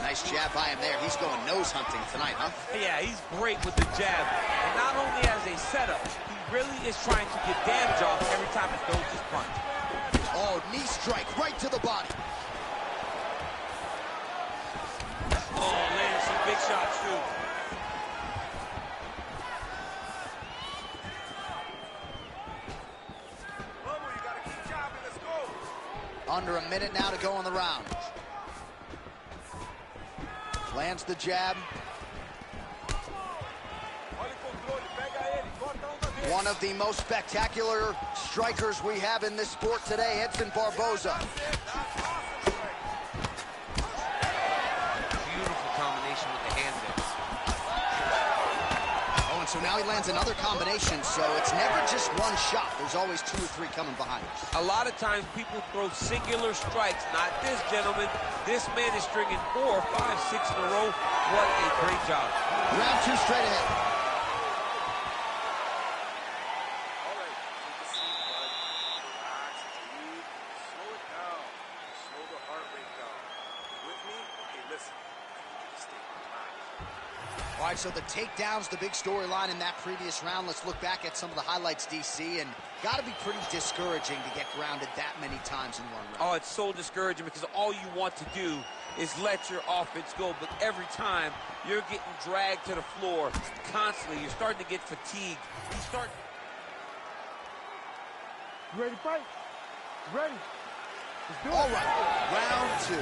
Nice jab by him there. He's going nose hunting tonight, huh? Yeah, he's great with the jab. And not only as a setup, he really is trying to get damage off every time he throws his punch. Oh, knee strike right to the body. Oh, landing some big shots, too. Under a minute now to go in the round. Lands the jab. One of the most spectacular strikers we have in this sport today, Edson Barboza. Beautiful combination with the hand there. Oh, and so now he lands another combination, so it's never just one shot. There's always 2 or 3 coming behind it. A lot of times people throw singular strikes. Not this gentleman. This man is stringing 4, 5, 6 in a row. What a great job. Round 2 straight ahead. All right, so the takedown's the big storyline in that previous round. Let's look back at some of the highlights, DC, and got to be pretty discouraging to get grounded that many times in one round. Oh, it's so discouraging because all you want to do is let your offense go, but every time you're getting dragged to the floor constantly. You're starting to get fatigued. You start... You ready to fight? Ready. Let's do it. All right, round 2.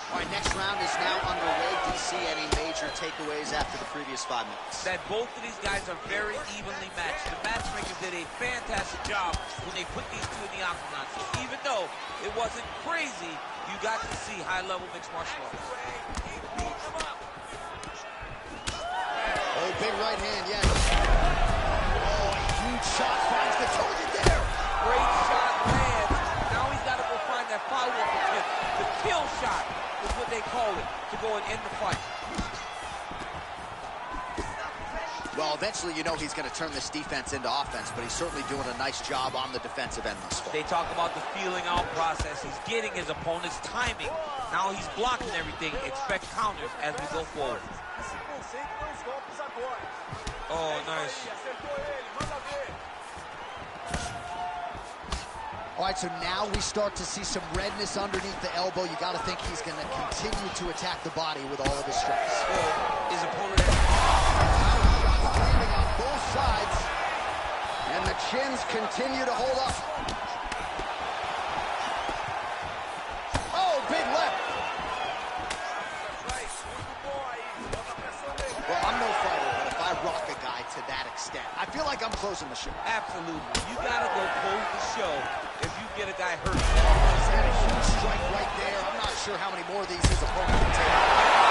All right, next round is now underway. DC, any major takeaways after the previous 5 minutes? That both of these guys are very evenly matched. The matchmakers did a fantastic job when they put these two in the octagon. So even though it wasn't crazy, you got to see high-level mixed martial arts. Oh, big right hand, yes. Oh, a huge shot finds the target there. Great shot lands. Now he's got to go find that follow-up attempt. The kill shot is what they call it, to go and end the fight. Well, eventually you know he's going to turn this defense into offense, but he's certainly doing a nice job on the defensive end thus far. They talk about the feeling out process. He's getting his opponent's timing. Now he's blocking everything. Expect counters as we go forward. Oh, nice. All right, so now we start to see some redness underneath the elbow. You got to think he's going to continue to attack the body with all of his strikes. His opponent has hands continue to hold up. Oh, big left. Well, I'm no fighter, but if I rock a guy to that extent, I feel like I'm closing the show. Absolutely. You gotta go close the show if you get a guy hurt. He's had a huge strike right there. I'm not sure how many more of these his opponent can take.